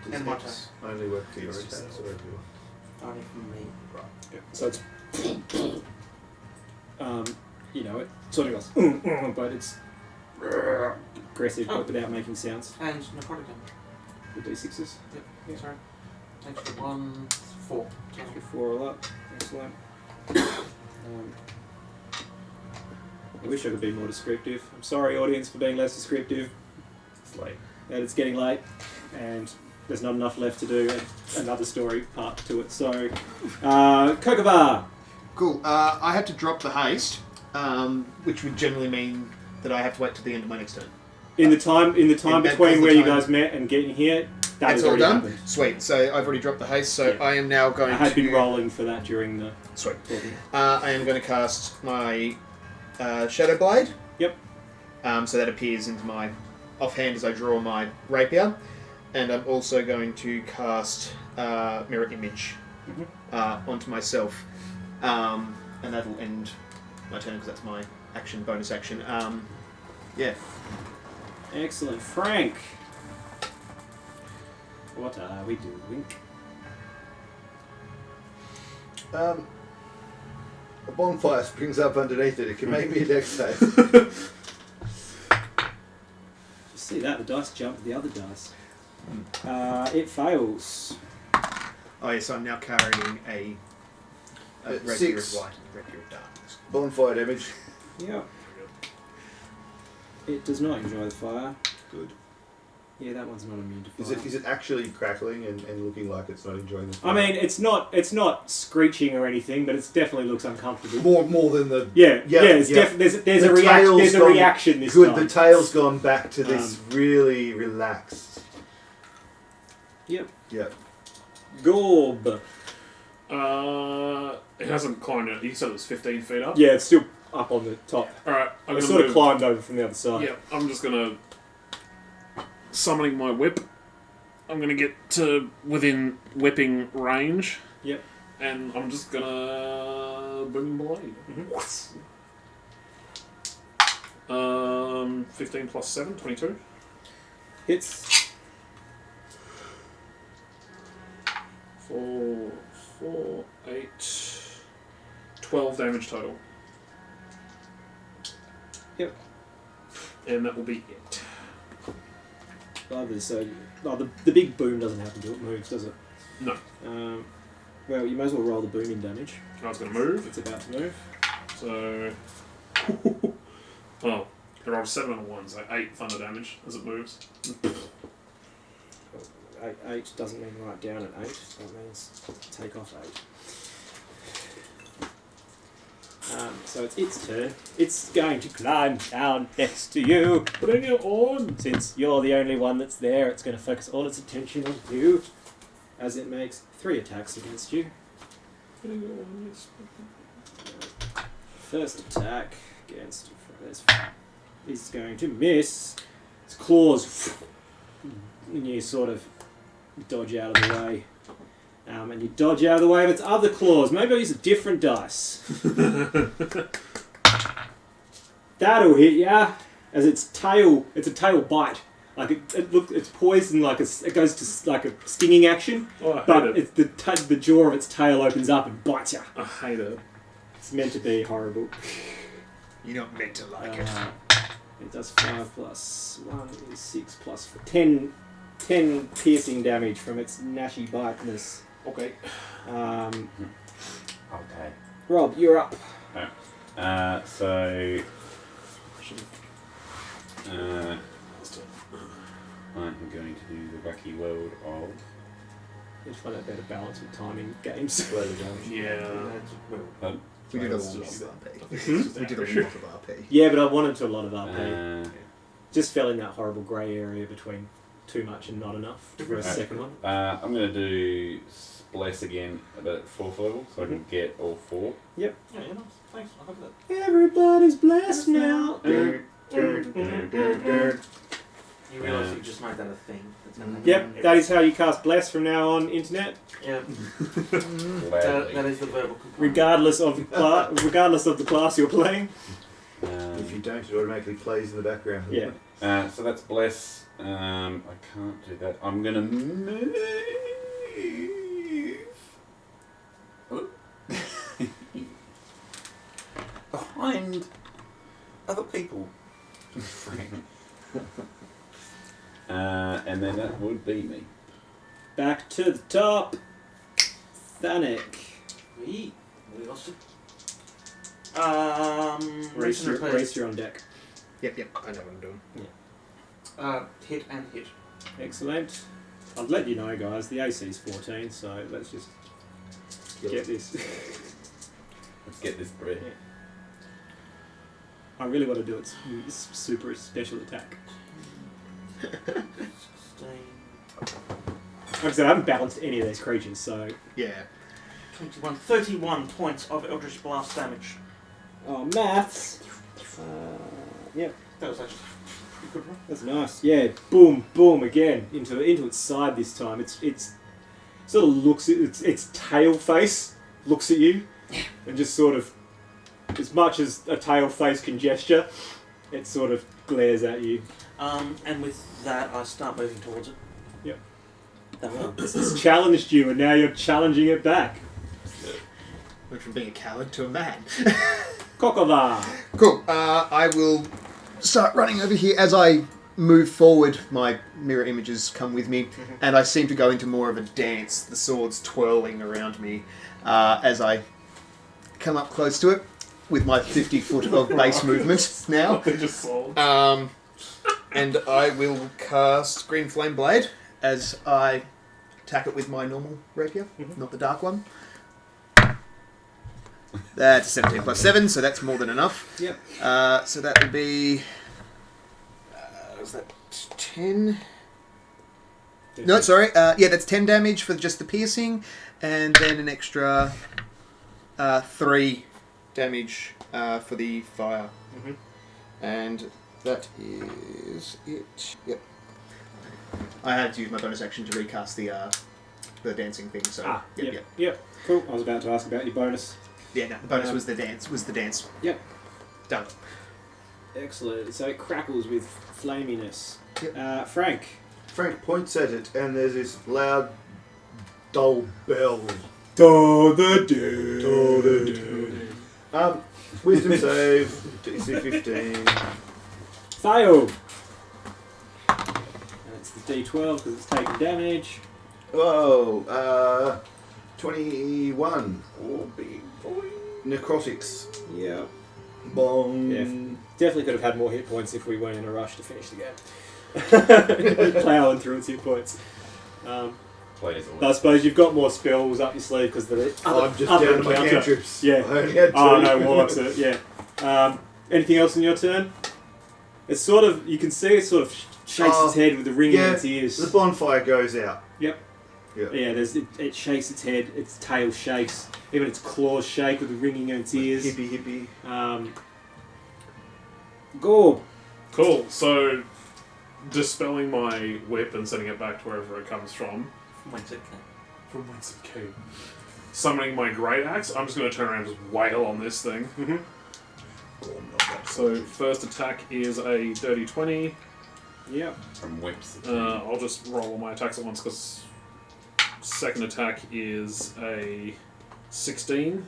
Does And my Hex only work for your It's attacks just or everyone? Only from me. So it's, you know, it sort of goes, but it's aggressive, but without making sounds. And necrotic damage. The d6s. Yep. Sorry. Extra 1, 4. Extra 4 all up. Excellent. I wish I could be more descriptive. I'm sorry, audience, for being less descriptive. It's late. And it's getting late, and there's not enough left to do another story part to it. So, Kokovar. Cool. I had to drop the haste, which would generally mean that I have to wait till the end of my next turn. In the time As between the where you time- guys met and getting here, that That's has all already done. happened. Sweet. So I've already dropped the haste. So Yeah. I am now going I had to. been rolling for that during the Sweet. talking. I am going to cast my Shadow Blade. Yep. So that appears into my offhand as I draw my rapier, and I'm also going to cast Mirror Image onto myself, and that'll end my turn because that's my action, bonus action. Yeah. Excellent, Frank. What are we doing? A bonfire springs up underneath it. It can make me a dex save. You see that? The dice jumped the other dice. It fails. Oh yes, I'm now carrying a rapier 6. of light and rapier of darkness. Bonfire damage. Yeah. It does not enjoy the fire. Good. Yeah, that one's not immune to fire. Is it actually crackling and looking like it's not enjoying the fire? I mean, it's not screeching or anything, but it definitely looks uncomfortable. more than the Yeah, Yeah, it's yeah. there's The a reaction. tail's There's a gone- reaction this good. time. The tail's gone back to this really relaxed. Yep. Yeah. Gorb. It hasn't climbed it. You said it was 15 feet up? Yeah, it's still up on the top. Alright, I'm It going sort to of climbed over from the other side. Yeah, I'm just going to... Summoning my whip. I'm going to get to within whipping range. Yep. And I'm just going to... Boom blade. 15 plus 7, 22. Hits. 4, 8... 12 damage total. Yep. And that will be it. The big boom doesn't happen till it moves, does it? No. Well, you may as well roll the booming damage. I was going to move. It's about to move. So... oh, I rolled 7 and a 1, so 8 thunder damage as it moves. 8 doesn't mean right down at 8. That means take off 8. So it's its turn. It's going to climb down next to you. Bring it on! Since you're the only one that's there, it's going to focus all its attention on you as it makes 3 attacks against you. Bring it on, yes. First attack against is going to miss. Its claws, and you sort of dodge out of the way. And you dodge out of the way of its other claws. Maybe I'll use a different dice. That'll hit ya. As it's a tail bite. Like it's poison. Like it goes to like a stinging action. Oh, I hate But it. it's the jaw of its tail opens up and bites ya. I hate it. It's meant to be horrible. You're not meant to like it. It does 5 plus 1 is 6 plus 4. 10 piercing damage from its gnashy biteness. Okay. Okay. Rob, you're up. So I'm going to do the wacky world of. You'd find out better balance with timing games. Yeah. We did a It's lot just- of RP. We did a lot of RP. Yeah, but I wanted to a lot of RP. Just Just fell in that horrible grey area between too much and not enough for a Okay. second one. I'm going to do Bless again, but at 4th level, so I can get all 4. Yeah, nice. Thanks. I'll have that. Everybody's blessed now. You realise you just made that a thing. That's gonna happen. Yep, that is how you cast Bless from now on, internet. Yeah. Gladly. That is the verbal component. Regardless of the class you're playing. If you don't, it automatically plays in the background. Yeah. So that's Bless. I can't do that. I'm going to move behind other people. And then that would be me. Back to the top. Thanik. We lost it. Reese, rinse and repeat. you're on deck. Yep, I know what I'm doing. Hit and hit. Excellent. I'd let you know, guys, the AC's 14, so let's just get this. Let's get this bread. I really want to do its super special attack. 16. Like I said, I haven't balanced any of these creatures, so... Yeah. 21. 31 points of Eldritch Blast damage. Oh, maths! Yep. That was actually a good one. That's nice. Yeah, boom, boom again into its side this time. It's sort of looks at its tail face looks at you and just sort of, as much as a tail face can gesture, it sort of glares at you. And with that, I start moving towards it. Yep. That one. It's challenged you, and now you're challenging it back. Went from being a coward to a man. Kokova. Cool. I will start running over here as I move forward. My mirror images come with me, and I seem to go into more of a dance. The swords twirling around me as I come up close to it with my 50 foot of base movement now. They just sold. And I will cast Green Flame Blade as I attack it with my normal rapier, not the dark one. That's 17 plus 7, so that's more than enough. Yep. So that would be... was that 10? No, sorry. Yeah, that's 10 damage for just the piercing, and then an extra 3 damage for the fire. Mhm. And that is it. Yep. I had to use my bonus action to recast the dancing thing, so... Yep. Cool. I was about to ask about your bonus. Yeah, no, the bonus was the dance. Yep. Done. Excellent. So it crackles with flaminess. Yep. Frank. Frank points at it, and there's this loud, dull bell. Do the do. Wisdom save, DC 15. Fail. And it's the D12 because it's taking damage. Whoa, 21. Oh, big boy. Necrotics. Yeah. Bong. Yeah. Definitely could have had more hit points if we weren't in a rush to finish the game. Plowing through its hit points. Players I always. suppose you've got more spells up your sleeve because the I'm just down to my cantrips. Yeah. I only had 2. Oh no, Warlock's it. Yeah. Anything else in your turn? It's sort of, you can see it sort of shakes its head with the ring in its ears. The bonfire goes out. Yep. Yep. Yeah, it shakes its head, its tail shakes, even its claws shake with the ringing in its ears. Hippie. Gorb. Cool. So, dispelling my whip and sending it back to wherever it comes from. From whence it came. From whence it came. Summoning my great axe. I'm just going to turn around and just wail on this thing. Mm-hmm. So, first attack is a dirty 20. Yep. From whips. I'll just roll all my attacks at once because second attack is a 16.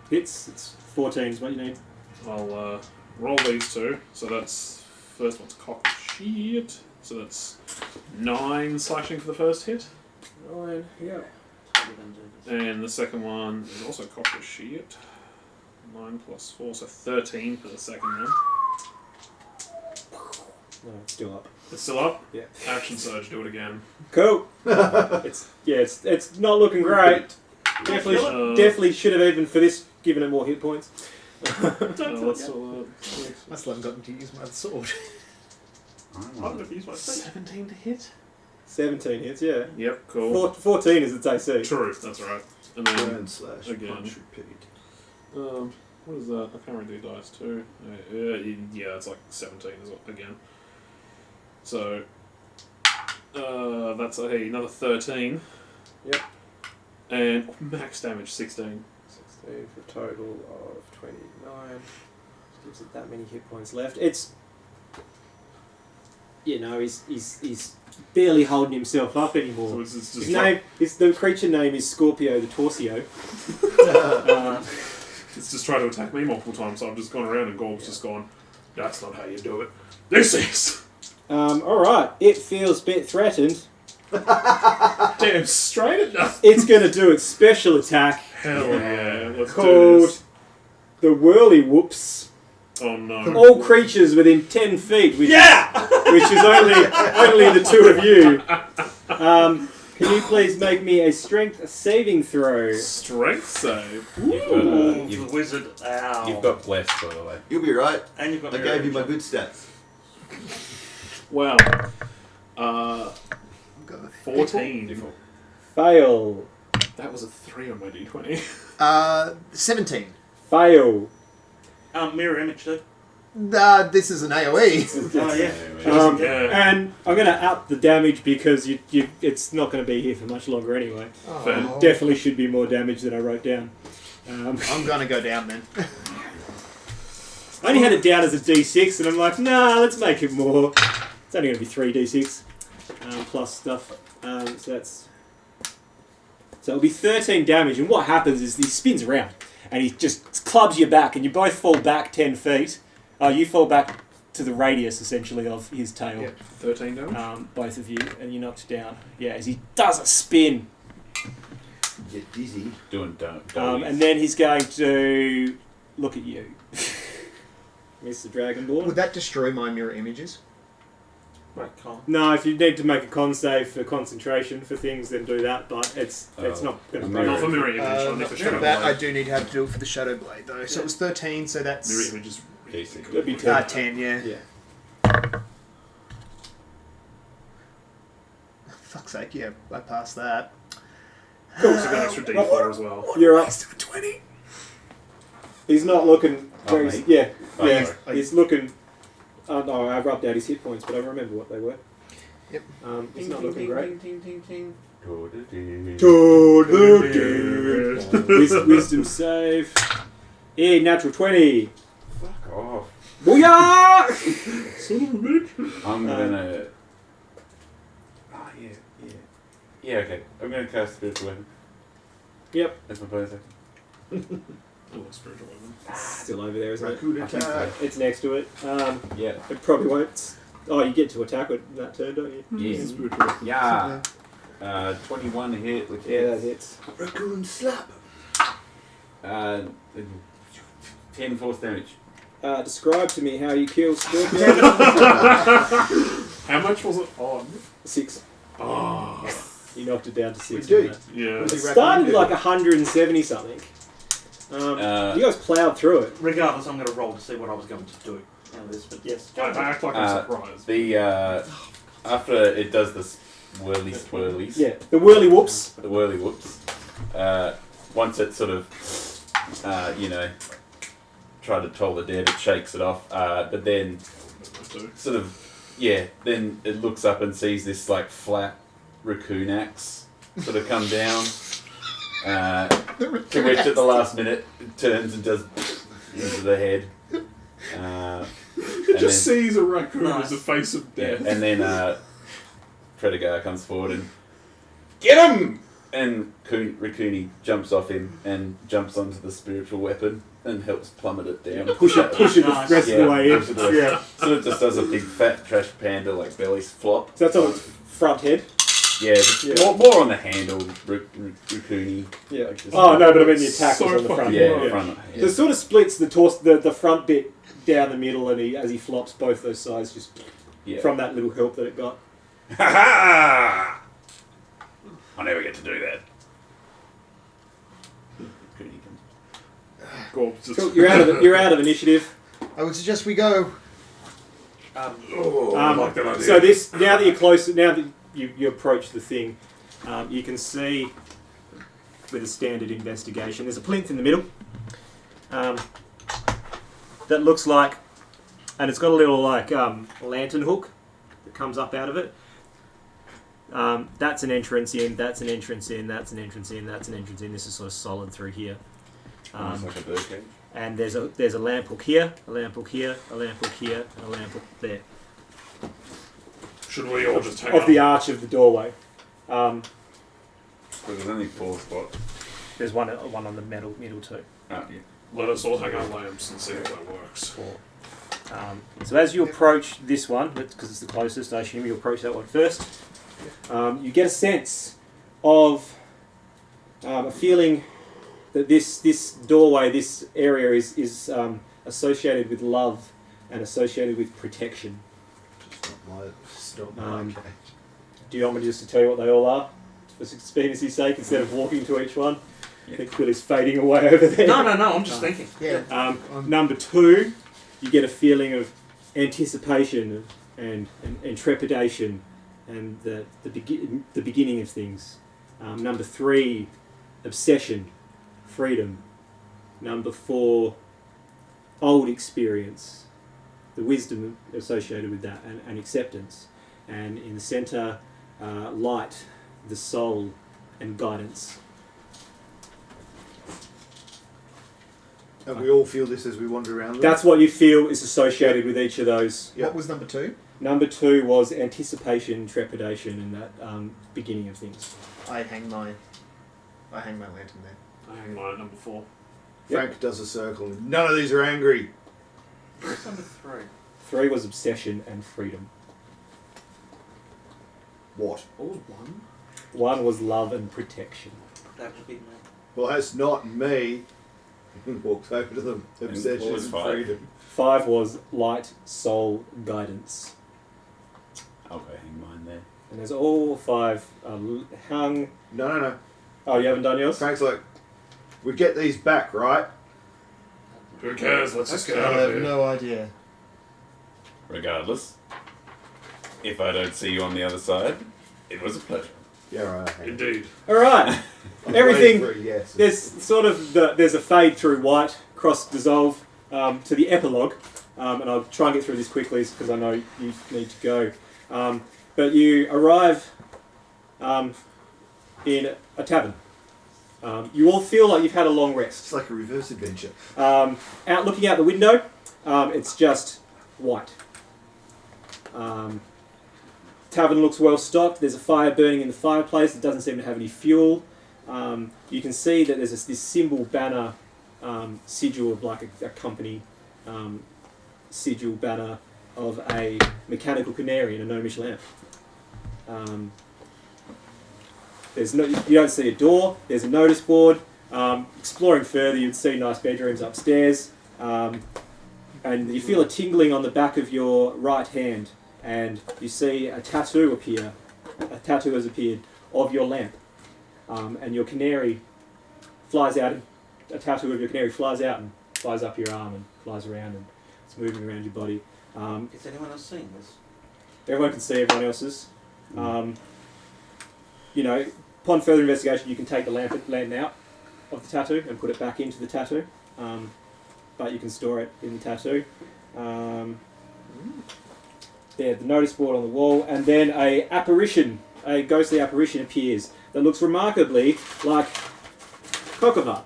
Hits. It's 14 is what you need. I'll roll these two. So that's first one's cock shit. So that's 9 slashing for the first hit. 9. Yep. And the second one is also cock shit. 9 plus 4, so 13 for the second one. No, it's still up. It's still up? Yeah. Action surge, do it again. Cool. It's not looking great. Definitely should have even for this given it more hit points. Let's I still haven't gotten to use my sword. I'm going to use my 17 to hit. 17 hits, yeah. Yep, cool. 14 is its AC. True, that's right. And then, Burn slash. again. Punch repeat. what is that? I can't really do dice too. Yeah, it's like 17 again. So, that's another 13. Yep. And max damage 16. 16 for a total of 29. Gives it that many hit points left. It's... he's barely holding himself up anymore. So it's just The creature name is Scorpio the Torcio. It's just tried to attack me multiple times, so I've just gone around and Gorb's just gone, that's not how you do it. This is! Alright, it feels a bit threatened. Damn straight it does! It's going to do its special attack Hell yeah, let's do called this. the whirly whoops Oh no. all creatures within 10 feet, which is only the two of you. Can you please make me a strength saving throw? Strength save. The You've wizard. Ow. you've got blessed, by the way. You'll be right. And you've got I mirror gave you my image. good stats. Wow. 14. Default. Fail. That was a 3 on my d20. 17. Fail. Mirror image too. This is an AoE. Oh yeah. Yeah. And I'm going to up the damage because it's not going to be here for much longer anyway. Fair. Definitely should be more damage than I wrote down. I'm gonna go down then. I only had it down as a D6 and I'm like, nah, let's make it more. It's only going to be 3 D6 plus stuff. So it'll be 13 damage, and what happens is he spins around and he just clubs you back, and you both fall back 10 feet. You fall back to the radius, essentially, of his tail. Yeah. 13 damage. Both of you, and you're knocked down. Yeah, as he does a spin. Get dizzy. Doing And then he's going to look at you. Mr. Dragonborn. Would that destroy my mirror images? Right, con. No, if you need to make a con save for concentration for things, then do that, but it's not going to Mirror. Not for mirror image, only for shadow that I blade. do need to have to do it for the Shadow Blade though. So it was 13, so that's Mirror image is Decent. That'd be 10. 10, yeah. Yeah. Fuck's sake, yeah, I passed that. Cool, so you got an extra d4 as well. You're up. 20. He's not looking Oh, very... me? yeah, Oh, yeah. sorry. He's looking... no, I rubbed out his hit points, but I remember what they were. Yep. He's not looking great. Wisdom save. Yeah, natural 20. Fuck off. Booyah! I'm gonna. Oh, yeah. Yeah, okay. I'm gonna cast Spiritual Weapon. Yep. That's my bonus action. Oh, spiritual weapon. Still over there, isn't it? I think so. It's next to it. Yeah. It probably won't... Oh, you get to attack it that turn, don't you? Yeah. Spiritual weapon. Yeah. 21 hit. Which Yeah, that hits. hits. Raccoon slap. 10 force damage. Describe to me how you kill Scorpion. How much was it on? 6. Oh. You knocked it down to 6. We do. didn't it? Yeah. It started like 170 something. You guys ploughed through it. Regardless, I'm going to roll to see what I was going to do out of this, but yes. I act like I'm surprised. The after it does this whirly swirlies. Yeah, the whirly whoops. The whirly whoops. Once it sort of, try to toll the dead, it shakes it off. But then, sort of, then it looks up and sees this like flat raccoon axe sort of come down. To which at the last minute it turns and does into the head. It just sees a raccoon Nice. as a face of death. And then Tredegar comes forward and get him! And Raccoony jumps off him and jumps onto the spiritual weapon and helps plummet it down. Push it the Nice. rest of the way in. pushes it away. Yeah. So it just does a big fat trash panda like belly flop. So that's on its front head. Yeah, just Yeah. More on the handle, Raccoony. Yeah. Like just- Oh no, but I mean the attack So was on the front. fucking Yeah, right. front. So it Yeah. sort of splits the torso, the front bit down the middle, and as he flops, both those sides just Yeah. from that little help that it got. Ha ha! I never get to do that. Raccoony comes. Gorb just- Cool. You're out of initiative. I would suggest we go. Oh, I like that idea. So this now that you're close, now that you approach the thing, you can see with a standard investigation. There's a plinth in the middle that looks like, and it's got a little like lantern hook that comes up out of it. That's an entrance in. That's an entrance in. That's an entrance in. That's an entrance in. This is sort of solid through here. Almost like a birdcage. And there's a lamp hook here, a lamp hook here, a lamp hook here, and a lamp hook there. Should we all just take Of the arch of the doorway. But there's only 4 spots. There's one on the middle too. Ah, yeah. Let us all hang our lamps and see if that works. So as you approach this one, because it's the closest, I assume you approach that one first. You get a sense of a feeling that this doorway, this area is associated with love and associated with protection. It's not my Um, cage. Do you want me just to tell you what they all are, for expediency's sake, instead of walking to each one? I think Billy's fading away over there. No, I'm just thinking. Yeah. Number 2, you get a feeling of anticipation and trepidation and the beginning of things. Number 3, obsession, freedom. Number 4, old experience, the wisdom associated with that, and acceptance. And in the centre, light, the soul, and guidance. And we all feel this as we wander around them. That's what you feel is associated with each of those. Yep. What was number 2? Number 2 was anticipation, trepidation, and that beginning of things. I hang my lantern there. I hang mine at number 4. Frank does a circle. And none of these are angry. What's number 3? 3 was obsession and freedom. What? What was 1? 1 was love and protection. That would be me. Well, that's not me. Walks over to them. And Obsession what was and 5? freedom. 5 was light, soul, guidance. I'll go hang mine there. And there's all 5 hung. No. Oh, you haven't done yours? Frank's like, we get these back, right? Who cares? Let's just get I out of have here. no idea. Regardless, if I don't see you on the other side, it was a pleasure. Yeah, right. I hang. Indeed. All right. I'm Everything. waiting for a yes. There's sort of there's a fade through white, cross dissolve to the epilogue, and I'll try and get through this quickly because I know you need to go. But you arrive in a tavern. You all feel like you've had a long rest. It's like a reverse adventure. Out looking out the window, it's just white. Tavern looks well stocked. There's a fire burning in the fireplace. It doesn't seem to have any fuel. You can see that there's this symbol banner, sigil of like a company, sigil banner of a mechanical canary and a gnomish lamp. There's no, you don't see a door. There's a notice board. Exploring further, you'd see nice bedrooms upstairs, and you feel a tingling on the back of your right hand, and you see a tattoo appear. A tattoo has appeared of your lamp, and your canary flies out. A tattoo of your canary flies out and flies up your arm and flies around, and it's moving around your body. Is anyone else seeing this? Everyone can see everyone else's. You know, upon further investigation, you can take the lantern out of the tattoo and put it back into the tattoo, but you can store it in the tattoo. There, the notice board on the wall, and then a ghostly apparition appears that looks remarkably like Kokovar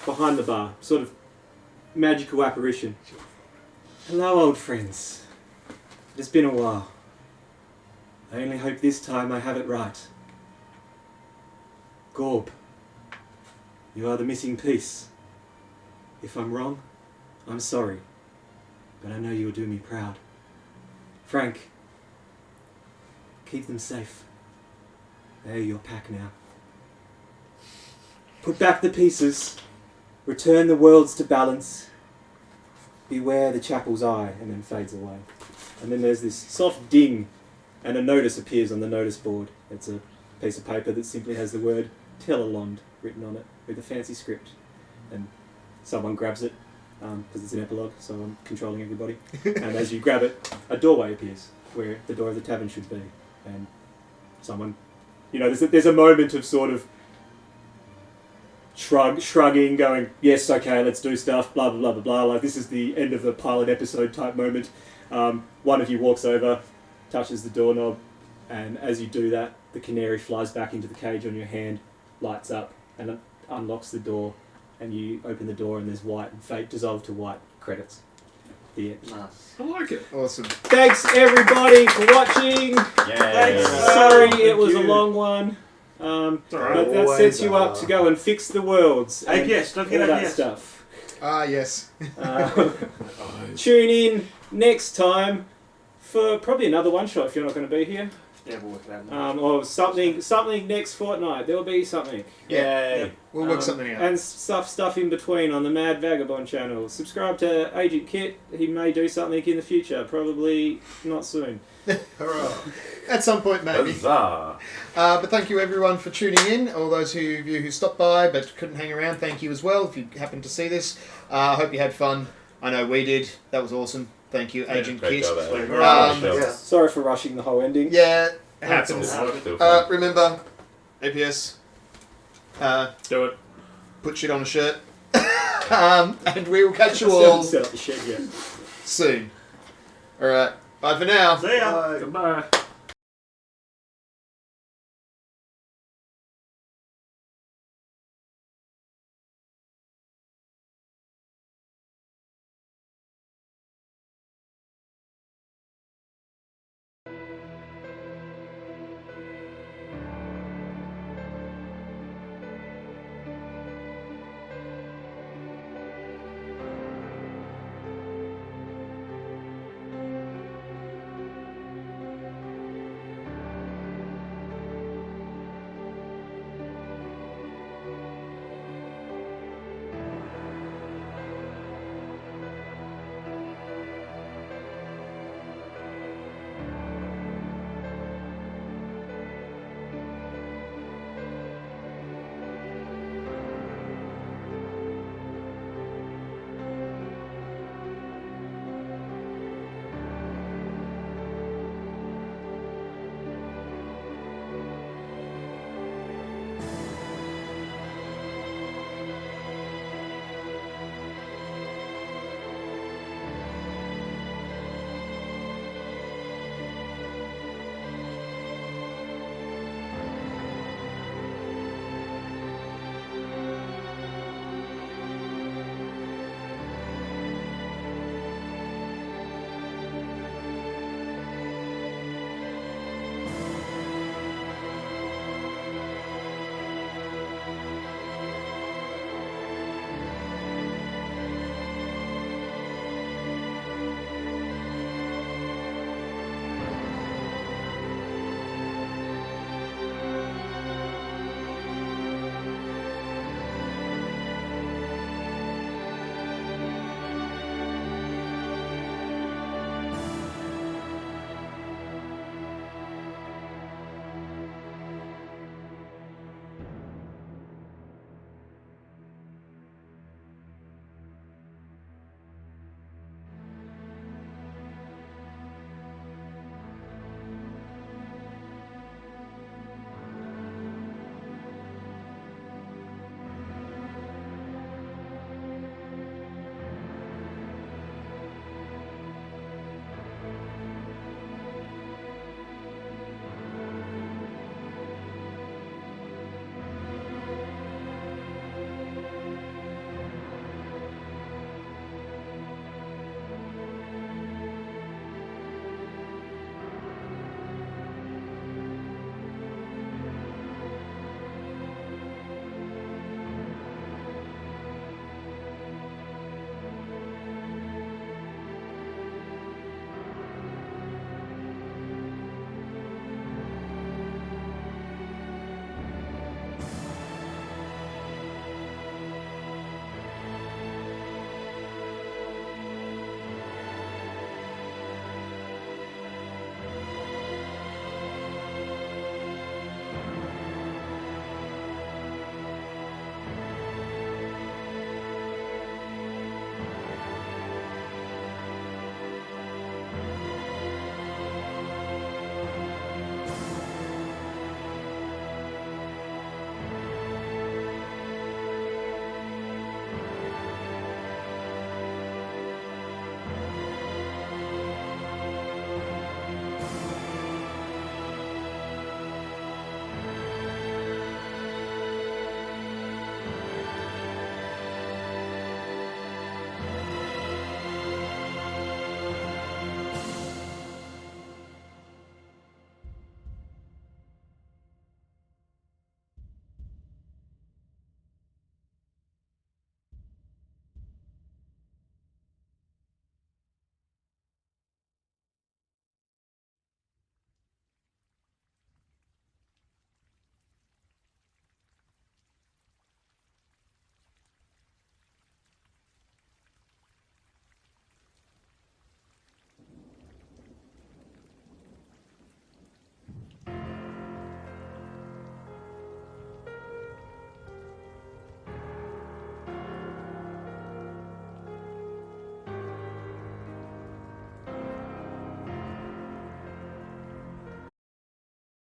behind the bar, sort of magical apparition. Hello, old friends. It has been a while. I only hope this time I have it right. Gorb, you are the missing piece. If I'm wrong, I'm sorry, but I know you'll do me proud. Frank, keep them safe. They're your pack now. Put back the pieces, return the worlds to balance. Beware the chapel's eye, and then fades away. And then there's this soft ding, and a notice appears on the notice board. It's a piece of paper that simply has the word Telelond written on it with a fancy script. And someone grabs it, because it's an epilogue, so I'm controlling everybody. And as you grab it, a doorway appears where the door of the tavern should be. And someone, you know, there's a moment of sort of shrugging, going, yes, okay, let's do stuff, blah, blah, blah, blah, blah. Like, this is the end of the pilot episode type moment. One of you walks over, touches the doorknob, and as you do that, the canary flies back into the cage on your hand, lights up, and it unlocks the door, and you open the door, and there's white, and fate dissolved to white, credits. The end. Nice. I like it. Awesome. Thanks, everybody, for watching. Yeah. Sorry Thank it was you. a long one. But that Always sets you up are. to go and fix the worlds. And APS, don't all forget that APS. stuff. Ah, yes. Tune in next time for probably another one shot if you're not going to be here. Yeah, we'll work it out. Or something next fortnight. There will be something. Yay. We'll work something out. And stuff in between on the Mad Vagabond channel. Subscribe to Agent Kitt. He may do something in the future. Probably not soon. Hurrah. At some point, maybe. Huzzah. But thank you everyone for tuning in. All those of you who stopped by but couldn't hang around, thank you as well. If you happened to see this, I hope you had fun. I know we did. That was awesome. Thank you, Agent Great Kitt. job, Adam. Yeah. Sorry for rushing the whole ending. Yeah, it That's happens. all right. Still fun. Remember, APS. Do it. Put shit on a shirt. And we will catch you Still haven't all set up the shed yet. soon. Alright, bye for now. See ya. Bye. Goodbye.